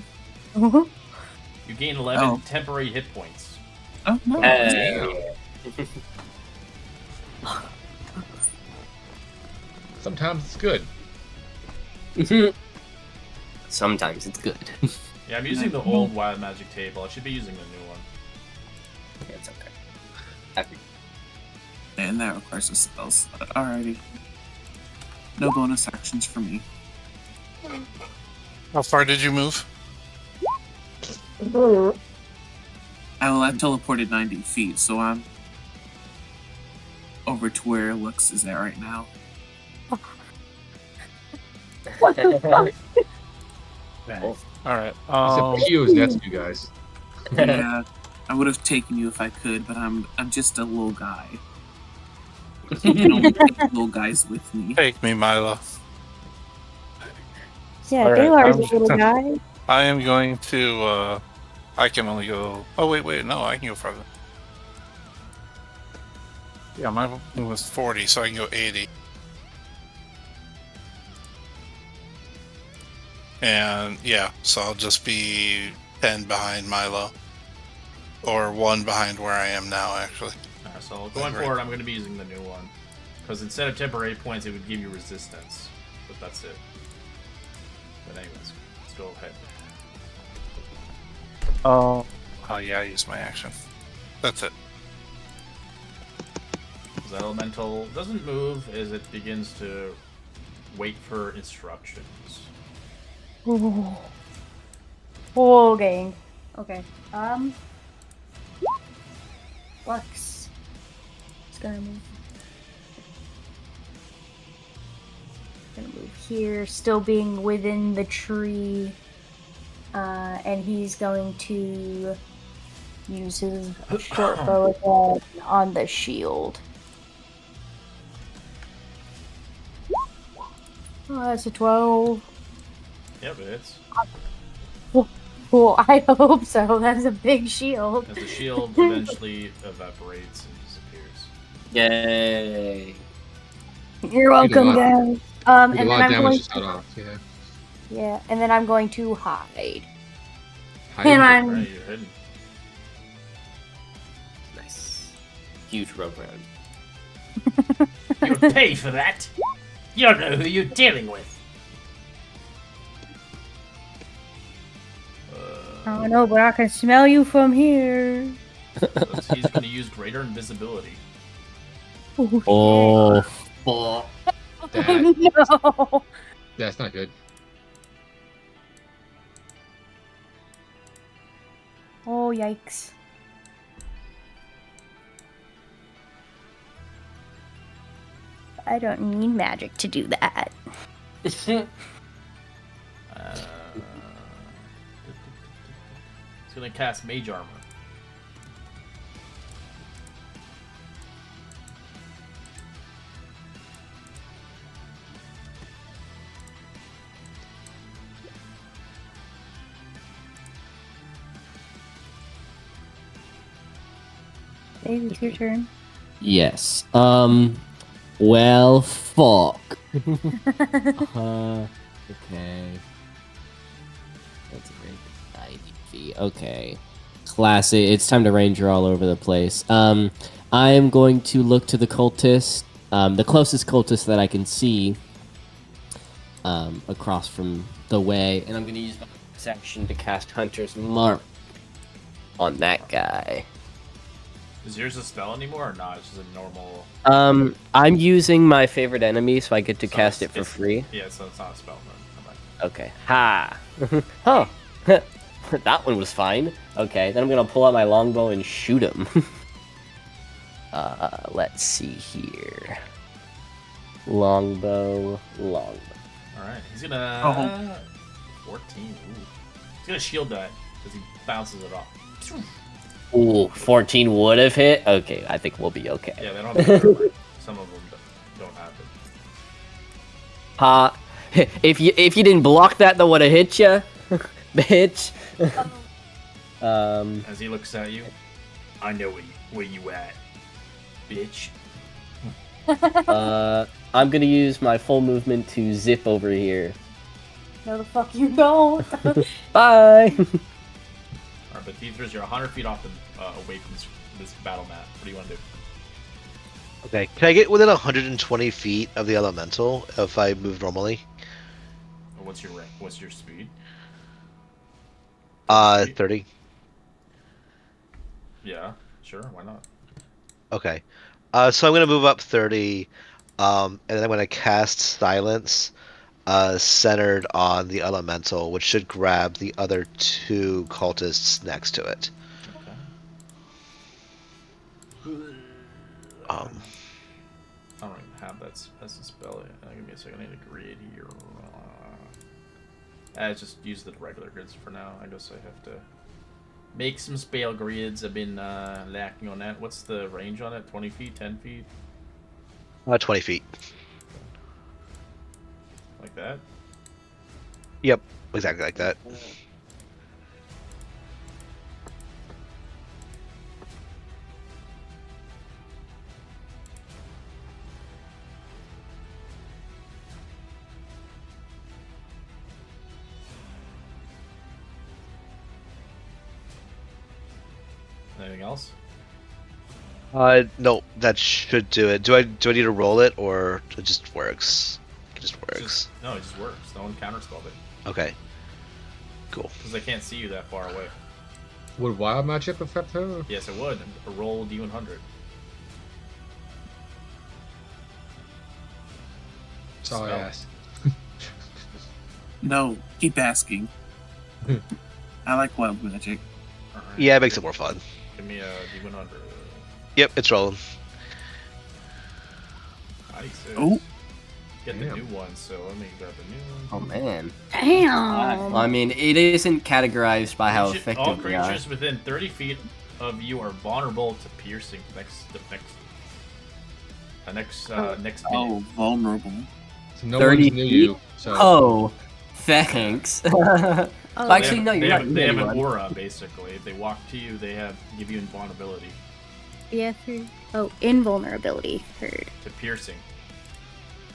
You gain 11 Oh. temporary hit points. Oh, no. Damn. Sometimes it's good. Sometimes it's good. Yeah, I'm using the old wild magic table. I should be using the new one. It's okay. And that requires a spell slot. Alrighty. No bonus actions for me. How far did you move? I teleported 90 feet, so I'm over to where Lux is at right now. All right. It's a Pio's nest, you guys. Yeah, I would have taken you if I could, but I'm just a little guy. You can only take little guys with me. Take me, Milo. yeah, All right, Galar's a I'm- little guy. I am going to. I can only go. Oh wait, no, I can go farther. Yeah, my thing was 40, so I can go 80. And yeah, so I'll just be 10 behind Milo, or 1 behind where I am now, actually. Alright, so going Right. forward, I'm going to be using the new one. Because instead of temporary points, it would give you resistance. But that's it. But anyways, let's go ahead. Oh yeah, I used my action. That's it. That elemental doesn't move as it begins to wait for instructions. Oh, oh, gang. Okay. Lux. It's gonna move. Gonna move here, still being within the tree. And he's going to use his short bow again on the shield. Oh, that's a 12. Yep, it hits. Well, I hope so. That's a big shield. As the shield eventually evaporates and disappears. Yay. You're welcome, lot- guys. Did And a then lot of I'm damage going to start off. Yeah. yeah, and then I'm going to hide. Hide And it. I'm Right, you're hidden. Nice. Huge rope round. You'll pay for that. You don't know who you're dealing with. I don't know, but I can smell you from here. So he's going to use greater invisibility. Oh, That, No. that's not good. Oh, yikes. I don't need magic to do that. gonna cast Mage Armor. Dave, it's your turn. Yes. Well, fuck. Okay. That's a great 90 feet. Okay. Classic. It's time to ranger all over the place. I am going to look to the cultist, the closest cultist that I can see, across from the way, and I'm going to use my action to cast Hunter's Mark on that guy. Is yours a spell anymore or not? It's just a normal. I'm using my favorite enemy, so I get to it's not cast a- it for it's- free. Yeah, so it's not a spell then. Never mind. Okay. Ha! Huh. That one was fine. Okay, then I'm gonna pull out my longbow and shoot him. Let's see here. Longbow. Alright, he's gonna. 14. Ooh. He's gonna shield that because he bounces it off. Ooh, 14 would have hit? Okay, I think we'll be okay. Yeah, they don't have the Some of them don't have it. Ha! If you didn't block that would have hit you, bitch. As he looks at you, I know where you at, bitch. I'm gonna use my full movement to zip over here. No, the fuck you don't. Bye. Alright, but Beatrice, you're 100 feet off the away from this battle mat. What do you want to do? Okay, can I get within 120 feet of the elemental if I move normally? What's your rank? What's your speed? 30. Yeah, sure. Why not? Okay. So I'm gonna move up 30, and then I'm gonna cast Silence, centered on the elemental, which should grab the other two cultists next to it. Okay. Um, I don't even have that as a spell. Give me a second. I need to create here. I just use the regular grids for now. I guess I have to make some spell grids. I've been lacking on that. What's the range on it? 20 feet? 10 feet? 20 feet. Like that? Yep, exactly like that. Anything else? No, that should do it. Do I need to roll it, or it just works? It just works. No, it just works. No one counterspelled it. Okay. Cool. Because I can't see you that far away. Would wild magic affect her? Yes, it would. A roll D100. That's all I Spell. asked. No, keep asking. I like wild magic. Alright. Yeah, it makes it more fun. Give me a D100. Yep, it's rolling. Nice. Oh, Get the Damn. new one, so let me grab the new one. Oh man. Damn. Well, I mean, it isn't categorized by how All effective they are. creatures within 30 feet of you are vulnerable to piercing. Next minute. oh, vulnerable. So no 30 one's near you. So Oh, thanks. Oh, Actually, no, you're they not. have, they have an anyone. aura basically. If they walk to you, give you invulnerability yeah, through. Oh, invulnerability. Heard. to piercing.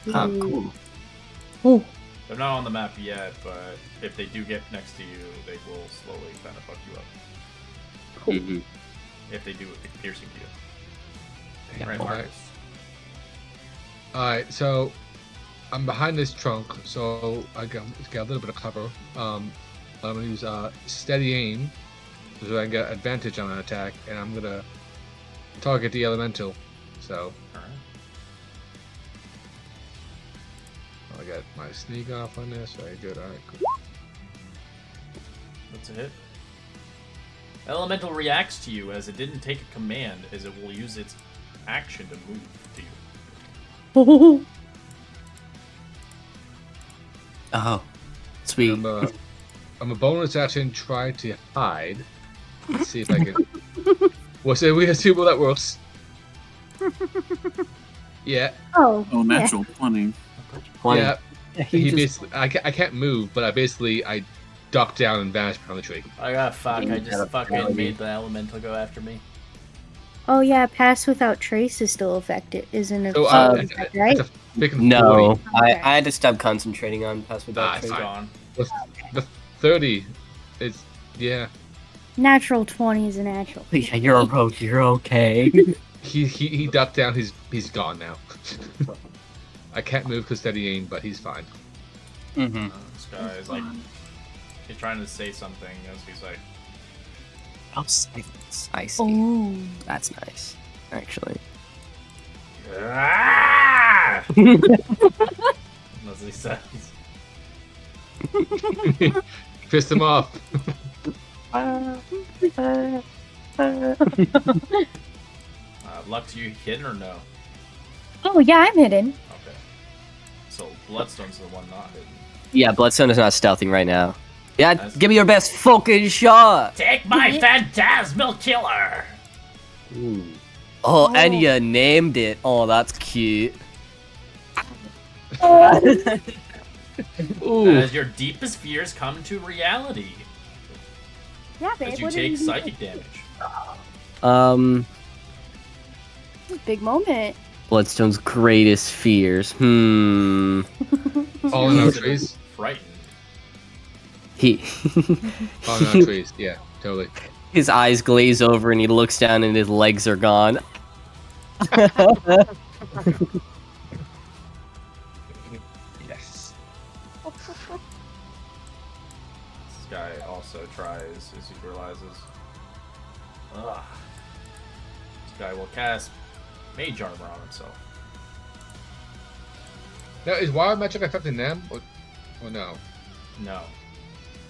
Oh, cool. Ooh. They're not on the map yet, but if they do get next to you, they will slowly kind of fuck you up. Mhm. If they do piercing to you. Yeah. Right, Okay. Marcus? Alright, so I'm behind this trunk, so I got a little bit of cover. I'm gonna use steady aim so I can get advantage on an attack, and I'm gonna target the elemental. So Alright. I got my sneak off on this. Very good. Alright, cool. That's a hit. Elemental reacts to you as it didn't take a command, as it will use its action to move to you. Oh, sweet. I'm a bonus action try to hide, Let's see if I can. We'll see how that works. Yeah, Oh, Oh, yeah. natural 20. 20. yeah. He He just basically, I can't move, but I ducked down and vanished behind the tree. I got fuck. I just fucking reality. made the elemental go after me. Oh yeah, pass without trace is still affected, isn't it? So Is that right? it's a freaking 40. no. Okay. I had to stop concentrating on pass without it's trace. fine. Gone. The 30 is Natural 20 is a natural. Yeah, you're a rogue. You're okay. he ducked down. He's gone now. I can't move because steady aim, but he's fine. Mm-hmm. This guy is like, he's trying to say something as he's like, Oh, silence. I see. Oh. That's nice, actually. ah! As he says. Pissed him off. Lux, you hit or no? Oh yeah, I'm hidden. Okay. So Bloodstone's the one not hidden. Yeah, Bloodstone is not stealthing right now. Yeah, That's- give me your best fucking shot. Take my phantasmal killer! Oh, Oh. and you named it. Oh, that's cute. Ooh. As your deepest fears come to reality. Yeah, babe. As you what did take you do? psychic damage. This is a big moment. Bloodstone's greatest fears. Falling out trees. Frightened. He Falling out trees. Yeah, totally. his eyes glaze over and he looks down and his legs are gone. Yes. This guy also tries as he realizes. Ugh. This guy will cast Mage Armor on himself. Now, is wild magic affecting them or no? No.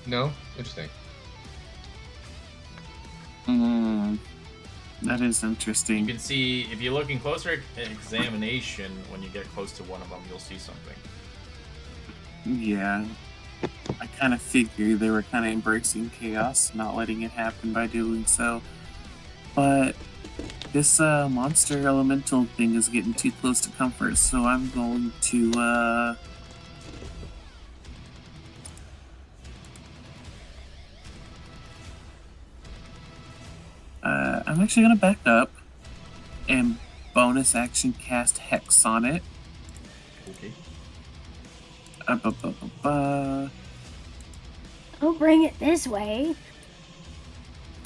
No? Interesting. That is You interesting. can see, if you're looking closer at examination, when you get close to one of them, you'll see something. Yeah. I kind of figured they were kind of embracing chaos, not letting it happen by doing so. But this monster elemental thing is getting too close to comfort, so I'm going to I'm actually gonna back up and bonus action cast Hex on it. Okay. Don't bring it this way.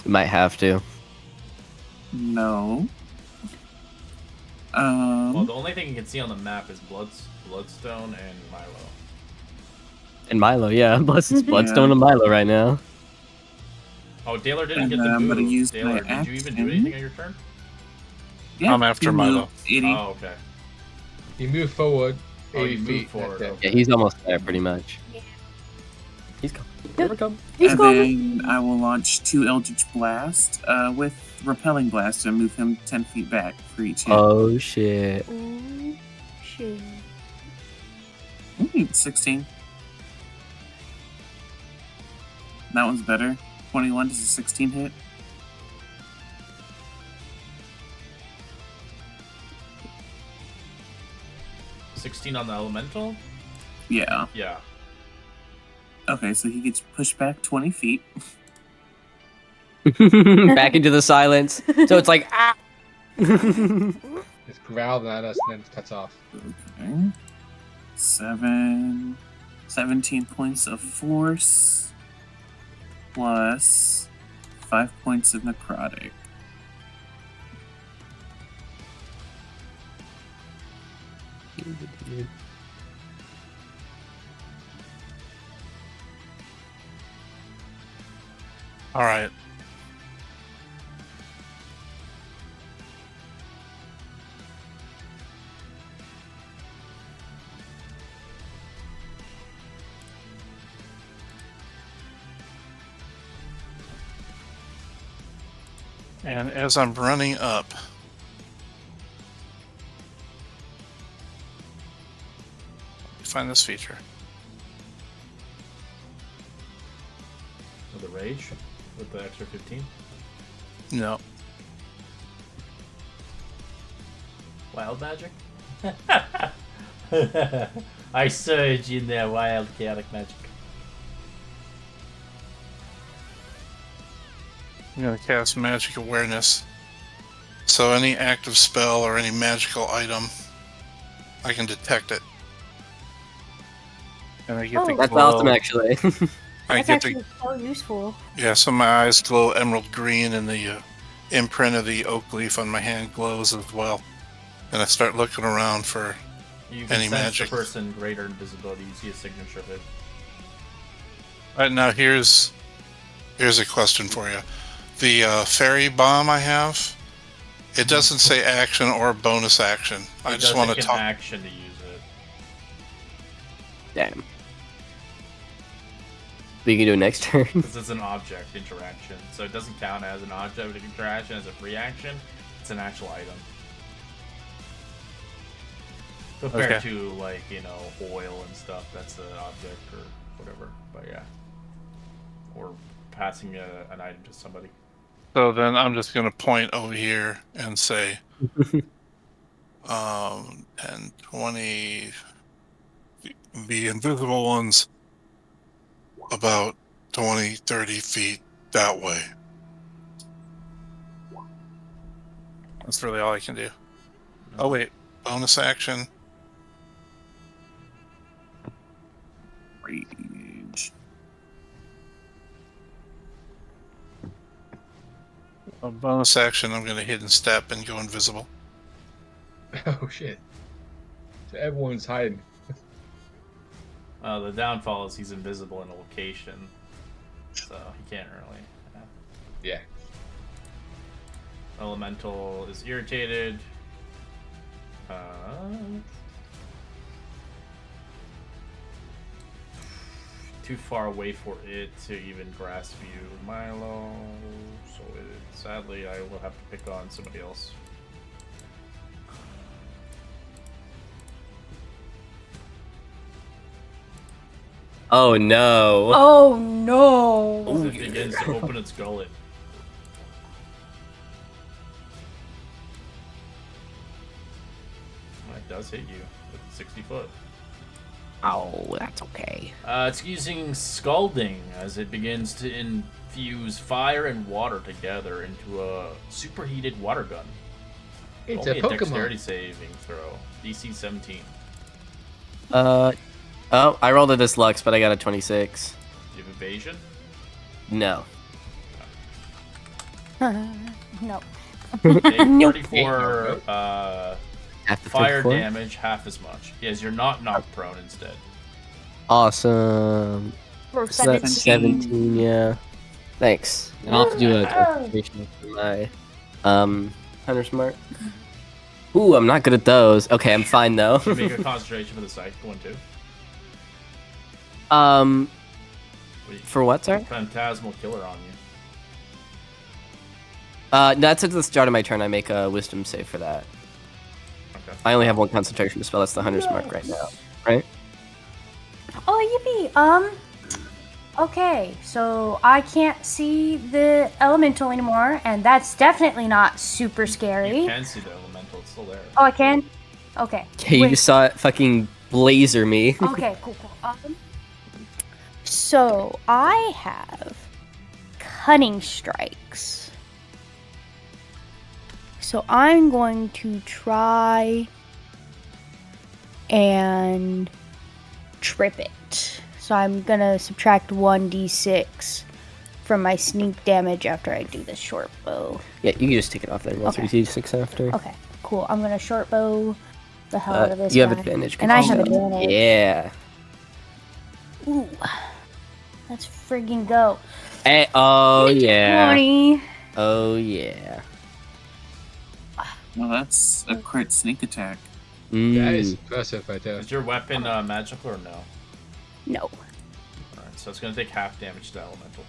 Might have to. No. Well, the only thing you can see on the map is Bloodstone and Milo. And Milo, yeah. It's Bloodstone Yeah. and Milo right now. Oh, Taylor didn't And get the I'm gonna move. use Taylor, my did you even do action. anything on your turn? Yeah, I'm after you Milo. moved 80. Oh, okay. You move forward Oh, 80 you move feet. forward, That's it. okay. Yeah, he's almost there pretty much. Yeah. He's coming. Here we come. He's And coming. then I will launch 2 Eldritch Blast with Repelling Blast and move him 10 feet back for each hit. Oh shit. Oh shit. 16. That one's better. 21 does a 16 hit. Oh. 16 on the elemental? Yeah. Yeah. Okay, so he gets pushed back 20 feet. Back into the silence. So it's like ah. It's growling at us and then it cuts off. Okay. 17 points of force plus 5 points of necrotic. All right. And as I'm running up, find this feature. With the rage? With the extra 15? No. Wild magic? I surge in their wild chaotic magic. I'm gonna cast magic awareness. So any active spell or any magical item, I can detect it. And I get Oh, to That's glow. awesome, actually. I That's get to actually so useful. Yeah, so my eyes glow emerald green, and the imprint of the oak leaf on my hand glows as well. And I start looking around for You can any sense magic. the person greater invisibility. You see a signature of it. All right, now here's a question for you. The fairy bomb I have, it doesn't say action or bonus action. I It just does want to take an talk. action to use it. Damn. But you can do it next turn. Because it's an object interaction. So it doesn't count as an object interaction, as a free action. It's an actual item. Compared Okay. to, like, you know, oil and stuff, that's an object or whatever. But yeah. Or passing an item to somebody. So then I'm just going to point over here and say 10, 20, the invisible ones about 20, 30 feet that way. That's really all I can do. Oh, wait. Bonus action. Rage. A bonus action, I'm going to hidden step and go invisible. Oh shit! So everyone's hiding. The downfall is he's invisible in a location. So he can't really. Yeah. Elemental is irritated. Too far away for it to even grasp you, Milo. So sadly, I will have to pick on somebody else. Oh no. Oh no! As it begins to open its gullet. It does hit you with 60 foot. Oh, that's okay. It's using Scalding as it begins to infuse fire and water together into a superheated water gun. It's Only a a dexterity Pokemon. saving throw. DC 17. Oh, I rolled a deluxe, but I got a 26. Do you have evasion? No. No. Take Nope. 34 Half the fire 34? damage, half as much. Yes, you're not knocked prone instead. Awesome. For So that's 17, yeah. Thanks. And I'll have to do a concentration for my Hunter's Mark. Ooh, I'm not good at those. Okay, I'm fine though. You make a concentration for the psychic one too. Wait, For what, sorry? Phantasmal killer on you. That's at the start of my turn. I make a wisdom save for that. Okay. I only have one concentration spell. That's the Hunter's Mark right now, right? Oh, yippee! Okay, so I can't see the elemental anymore, and that's definitely not super scary. You can see the elemental; it's still there. Oh, I can? Okay. Okay, you Wait. just saw it fucking blazer me. Okay, cool. So I have cunning strikes. So I'm going to try and trip it. So I'm gonna subtract 1d6 from my sneak damage after I do this short bow. Yeah, you can just take it off there. Roll Okay. 3d6 after. Okay, cool. I'm gonna short bow the hell out of this You have guy. advantage. And I have control. advantage. Yeah. Ooh. Let's friggin' go. Oh yeah. 20. Oh yeah. Well, that's a crit sneak attack. That is Mm. impressive right there. Is your weapon magical or no? No. Alright, so it's gonna take half damage to elemental.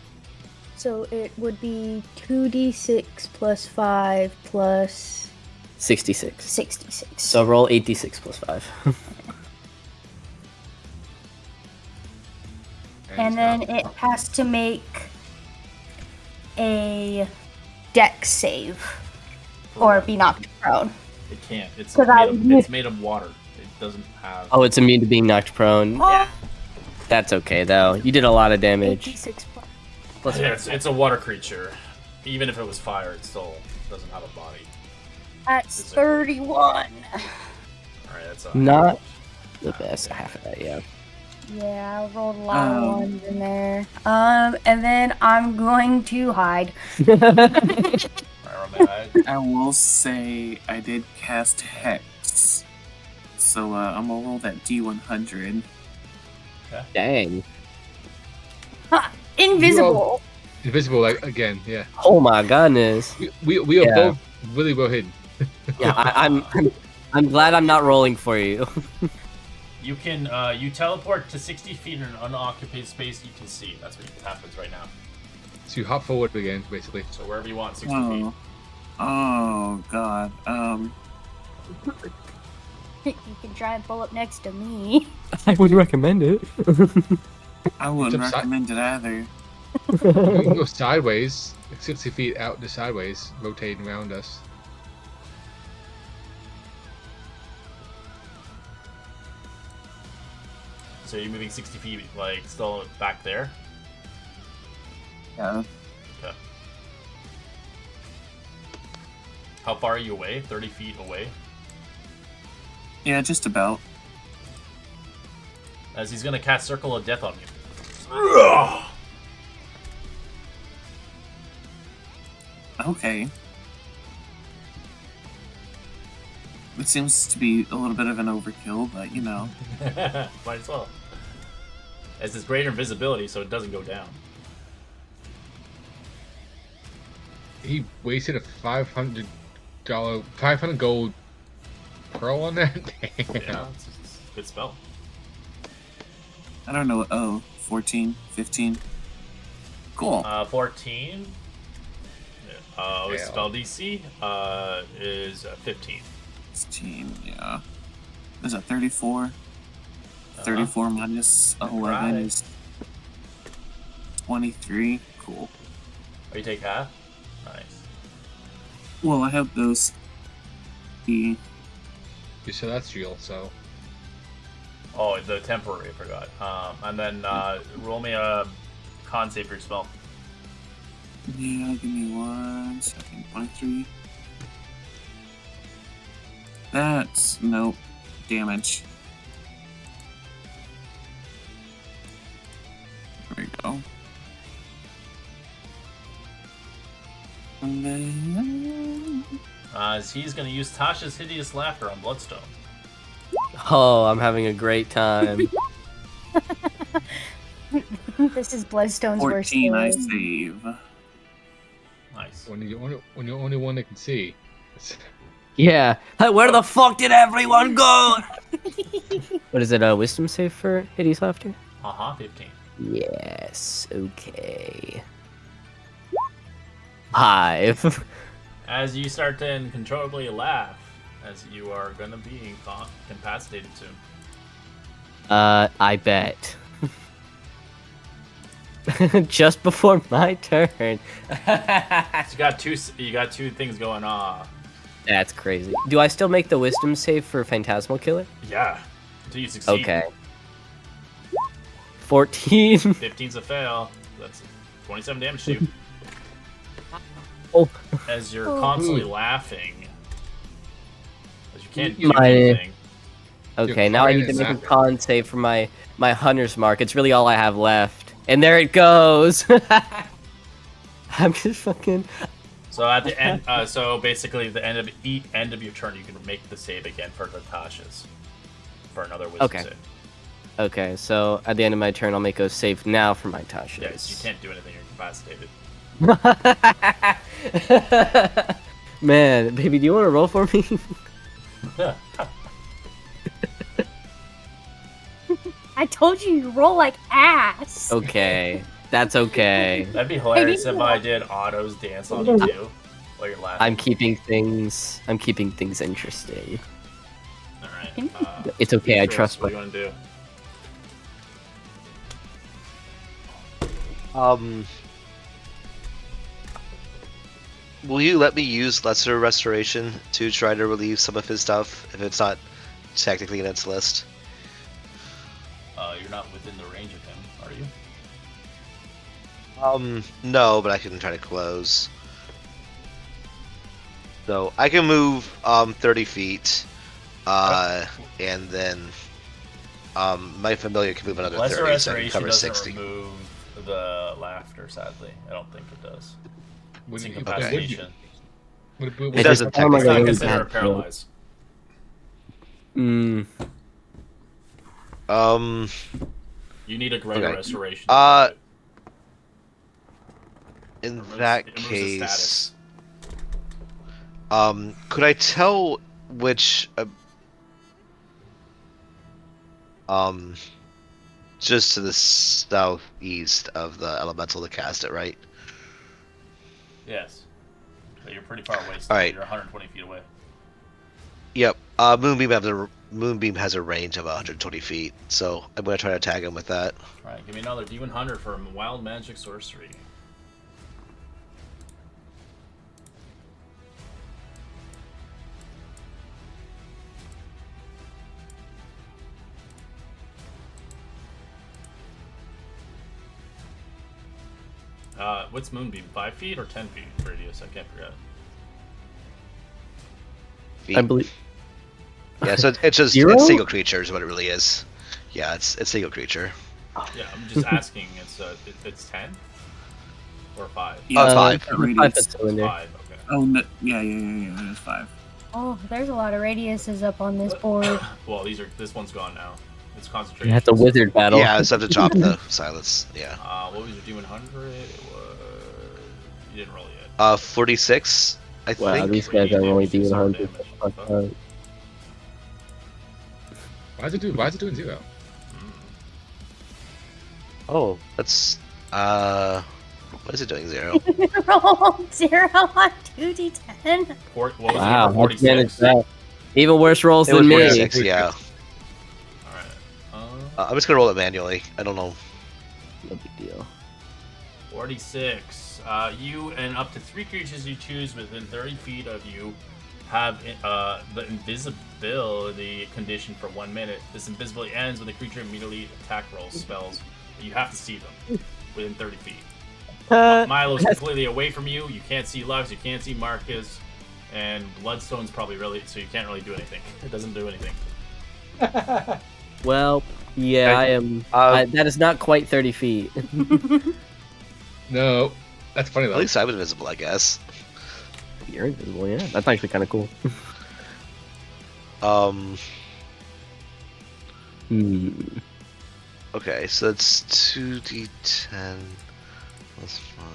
So it would be 2d6 plus 5 plus 66. 66. So roll 8d6 plus 5. And then it has to make a dex save or be knocked prone. It can't. It's 'Cause it's made of water. It doesn't have. Oh, it's immune to being knocked prone. Oh, That's okay though. You did a lot of damage. 86 plus. Plus, Yeah, it's a water creature. Even if it was fire, it still doesn't have a body. That's It's a- 31. Alright, that's not the best half of that, yeah. Yeah, I rolled a lot of ones in there. And then I'm going to hide. I will say I did cast Hex. So I'm gonna roll that D100. Dang. Ha! Invisible. Invisible, like, again, yeah. Oh my goodness. We are Yeah. both really well hidden. Yeah, I'm glad I'm not rolling for you. You can you teleport to 60 feet in an unoccupied space you can see. That's what happens right now. So you hop forward again, basically. So wherever you want, 60 Oh. feet. Oh god. You can try and pull up next to me. I would recommend it. I wouldn't Jump side- recommend it either. You can go sideways, like 60 feet out to sideways, rotating around us. So you're moving 60 feet, like still back there. Yeah. Okay. How far are you away? 30 feet away. Yeah, just about. As he's gonna cast Circle of Death on you. Okay. It seems to be a little bit of an overkill, but you know. Might as well. As it's greater invisibility, so it doesn't go down. He wasted a $500 gold pearl on that? Damn. Yeah, it's a good spell. I don't know. Oh, 14, 15. Cool. 14. His Hell. spell DC is 15. 16, yeah. Is that 34? 34 minus 11 Right. is 23. Cool. Oh, you take half? Nice. Well, I have those. So that's real, so. Oh, the temporary, I forgot. And then roll me a con save for your spell. Yeah, give me 1 second. 23. That's nope. Damage. There we go. And then He's going to use Tasha's Hideous Laughter on Bloodstone. Oh, I'm having a great time. This is Bloodstone's worst 14 I game. save. Nice. When you're the only one that can see. Yeah. Hey, where the fuck did everyone go? What is it? A wisdom save for Hideous Laughter? 15. Yes. Okay. 5. As you start to uncontrollably laugh, as you are going to be incapacitated soon. I bet. Just before my turn. So you got two things going on. That's crazy. Do I still make the wisdom save for Phantasmal Killer? Yeah. Until you succeed. Okay. 14. 15's a fail. That's 27 damage to you. Oh. As you're constantly laughing. As you can't do My- anything. Okay, You're now I crying need to and make a con save for my hunter's mark. It's really all I have left. And there it goes. I'm just fucking. So at the end, so basically the end of your turn, you can make the save again for Natasha's. For another wisdom Okay. save. Okay, so at the end of my turn, I'll make a save now for my Tasha's. Yes, you can't do anything. You're incapacitated. Man, baby, do you want to roll for me? I told you you roll like ass. Okay, that's okay. That'd be hilarious if I did Otto's dance on you too, while you're laughing. I'm keeping things interesting. All right. It's okay. I Chris, trust What my. are you gonna do? Will you let me use Lesser Restoration to try to relieve some of his stuff if it's not technically in its list? You're not within the range of him, are you? No, but I can try to close. So I can move 30 feet, and then my familiar can move another Lesser 30, so I can Restoration cover doesn't 60. remove the laughter, sadly. I don't think it does. Would It's it- incapacitation. It doesn't sound like It's a not technically. really considered a bad joke. paralyze. Mm. Um. You need a greater Okay. restoration. To remove it. In Removes- that it removes the case, status. could I tell which just to the southeast of the elemental to cast it, right? Yes. But you're pretty far away still. All right. You're 120 feet away. Yep. Moonbeam has a range of 120 feet, so I'm gonna try to tag him with that. Alright, give me another D100 for Wild Magic Sorcery. What's Moonbeam? 5 feet or 10 feet radius? I can't forget. I believe. Yeah, so it's just Zero? it's single creature is what it really is. Yeah, it's single creature. Yeah, I'm just asking. It's 10 or 5. Yeah, Five. that 5 radius. foot cylinder. 5. Okay. Oh, no, yeah, it is 5. Oh, there's a lot of radiuses up on this board. Well, this one's gone now. It's concentration. That's a wizard battle. Yeah, it's up to top the silence. Yeah. What was your D100? It was. You didn't roll yet. 46, I Wow, think. these guys are only doing Zero 100. damage. Why is it doing 0? Oh, that's what is it doing? 0? Roll 0 on 2d10. What was Wow, it? how'd you manage 46. that? Even worse rolls It was than me. 46. Yeah. Alright. I'm just gonna roll it manually. I don't know. No big deal. 46. You and up to 3 creatures you choose within 30 feet of you have the invisibility condition for 1 minute. This invisibility ends when the creature immediately attack rolls spells. You have to see them within 30 feet. Milo's completely away from you. You can't see Lux. You can't see Marcus. And Bloodstone's probably really... So you can't really do anything. It doesn't do anything. Well, yeah, I am. That is not quite 30 feet. No, that's funny though. At least I was invisible, I guess. You're invisible, yeah. That's actually kind of cool. Hmm. Okay, so that's 2d10 plus 1.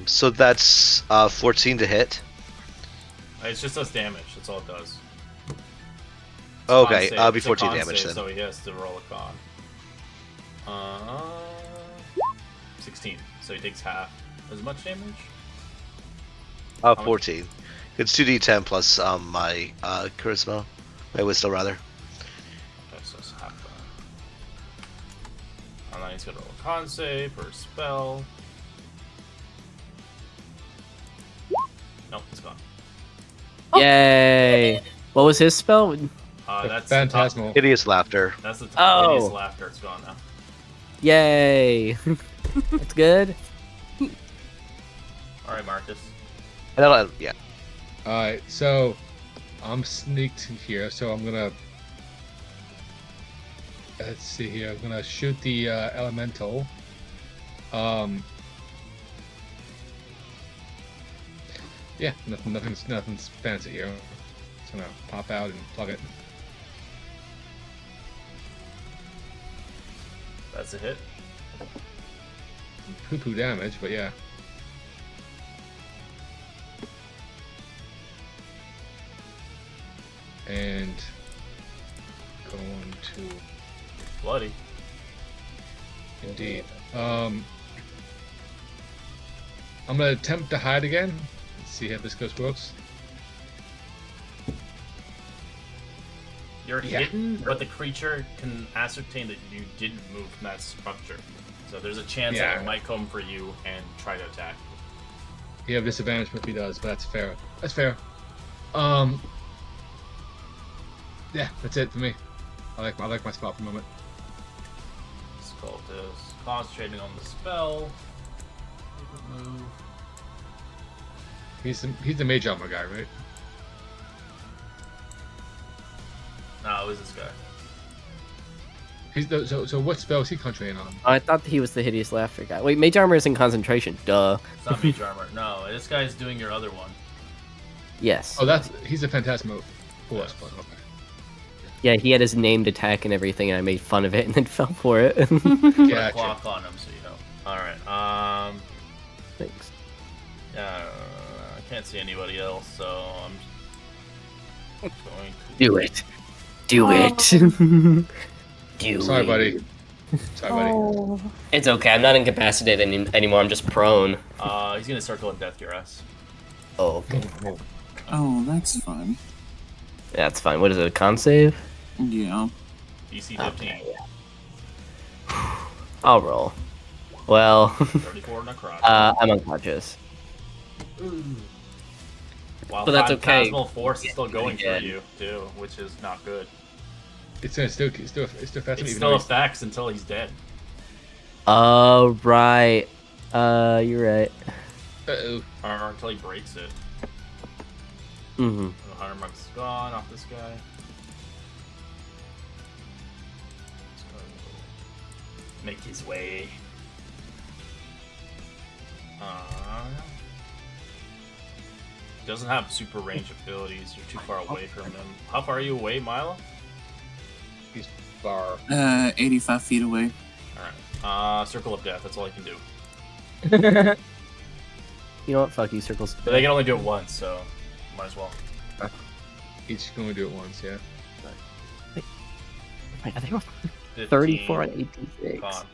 So that's 14 to hit. It just does damage. That's all it does. Okay, Con be save. It's a 14 con damage save, then. So he has to roll a con. 16. So he takes half as much damage. 14. It's 2d10 plus my charisma, my wisdom rather. Okay, so it's half that. And then he's gonna roll a con save for a spell. Nope, it's gone. Yay! What was his spell? That's Phantasmal. Hideous laughter. That's the Oh. hideous laughter. It's gone now. Yay! That's good. All right, Marcus. Yeah. Alright, so I'm sneaked here, so I'm gonna let's see here. I'm gonna shoot the elemental. Yeah, nothing's fancy here. Just gonna pop out and plug it. That's a hit. Poo-poo damage, but yeah. And going to Bloody. yeah. indeed. I'm gonna attempt to hide again. Let's see how this works. You're Yeah. hidden, but the creature can ascertain that you didn't move from that structure. So there's a chance that Yeah. it might come for you and try to attack you. You have disadvantage if he does, but that's fair. That's fair. Yeah, that's it for me. I like my spot for the moment. Skull is concentrating on the spell. Make a move. He's the mage armor guy, right? No, it was this guy. He's the so what spell is he concentrating on? I thought he was the hideous laughter guy. Wait, mage armor is in concentration. Duh. It's not mage armor. No, this guy's doing your other one. Yes. Oh, he's a Phantasmo force one. Okay. Yeah, he had his named attack and everything, and I made fun of it and then fell for it. Put a Gotcha. clock on him so you know. Alright, Thanks. yeah, I can't see anybody else, so I'm just going to... Do it. Do it. Do Sorry, it. buddy. Sorry, buddy. Oh. It's okay. I'm not incapacitated anymore. I'm just prone. He's gonna circle and death your ass. Oh, okay. Oh, that's fun. That's fine. What is it? A con save? Yeah. DC 15. Okay. I'll roll. Well, 34 necrotic. I'm unconscious. While but that's okay. Phantasmal Force is still going for Again. you, too, which is not good. It's still fast. It still affects until he's dead. Oh, right. You're right. Uh-oh. Or until he breaks it. Mm-hmm. 100 marks is gone off this guy. He's going to make his way. He doesn't have super range abilities. You're too far away from him. How far are you away, Milo? He's far. 85 feet away. Alright. Circle of Death. That's all I can do. You know what? Fuck you, circles. But they can only do it once, so might as well. Each can only do it once, yeah. I think we're 15 34 and 86. con.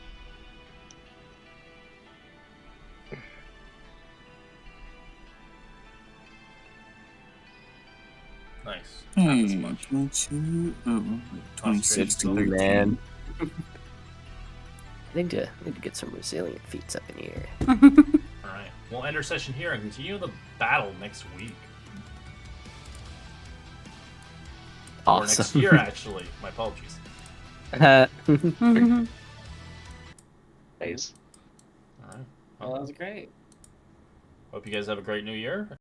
Nice. Not Hey, this much. 22. Oh, 26 to Ooh, 13. man. I need to get some resilient feats up in here. Alright. We'll end our session here and continue the battle next week. Or next Awesome. year, actually. My apologies. Nice. Alright. Well, that was great. Hope you guys have a great new year.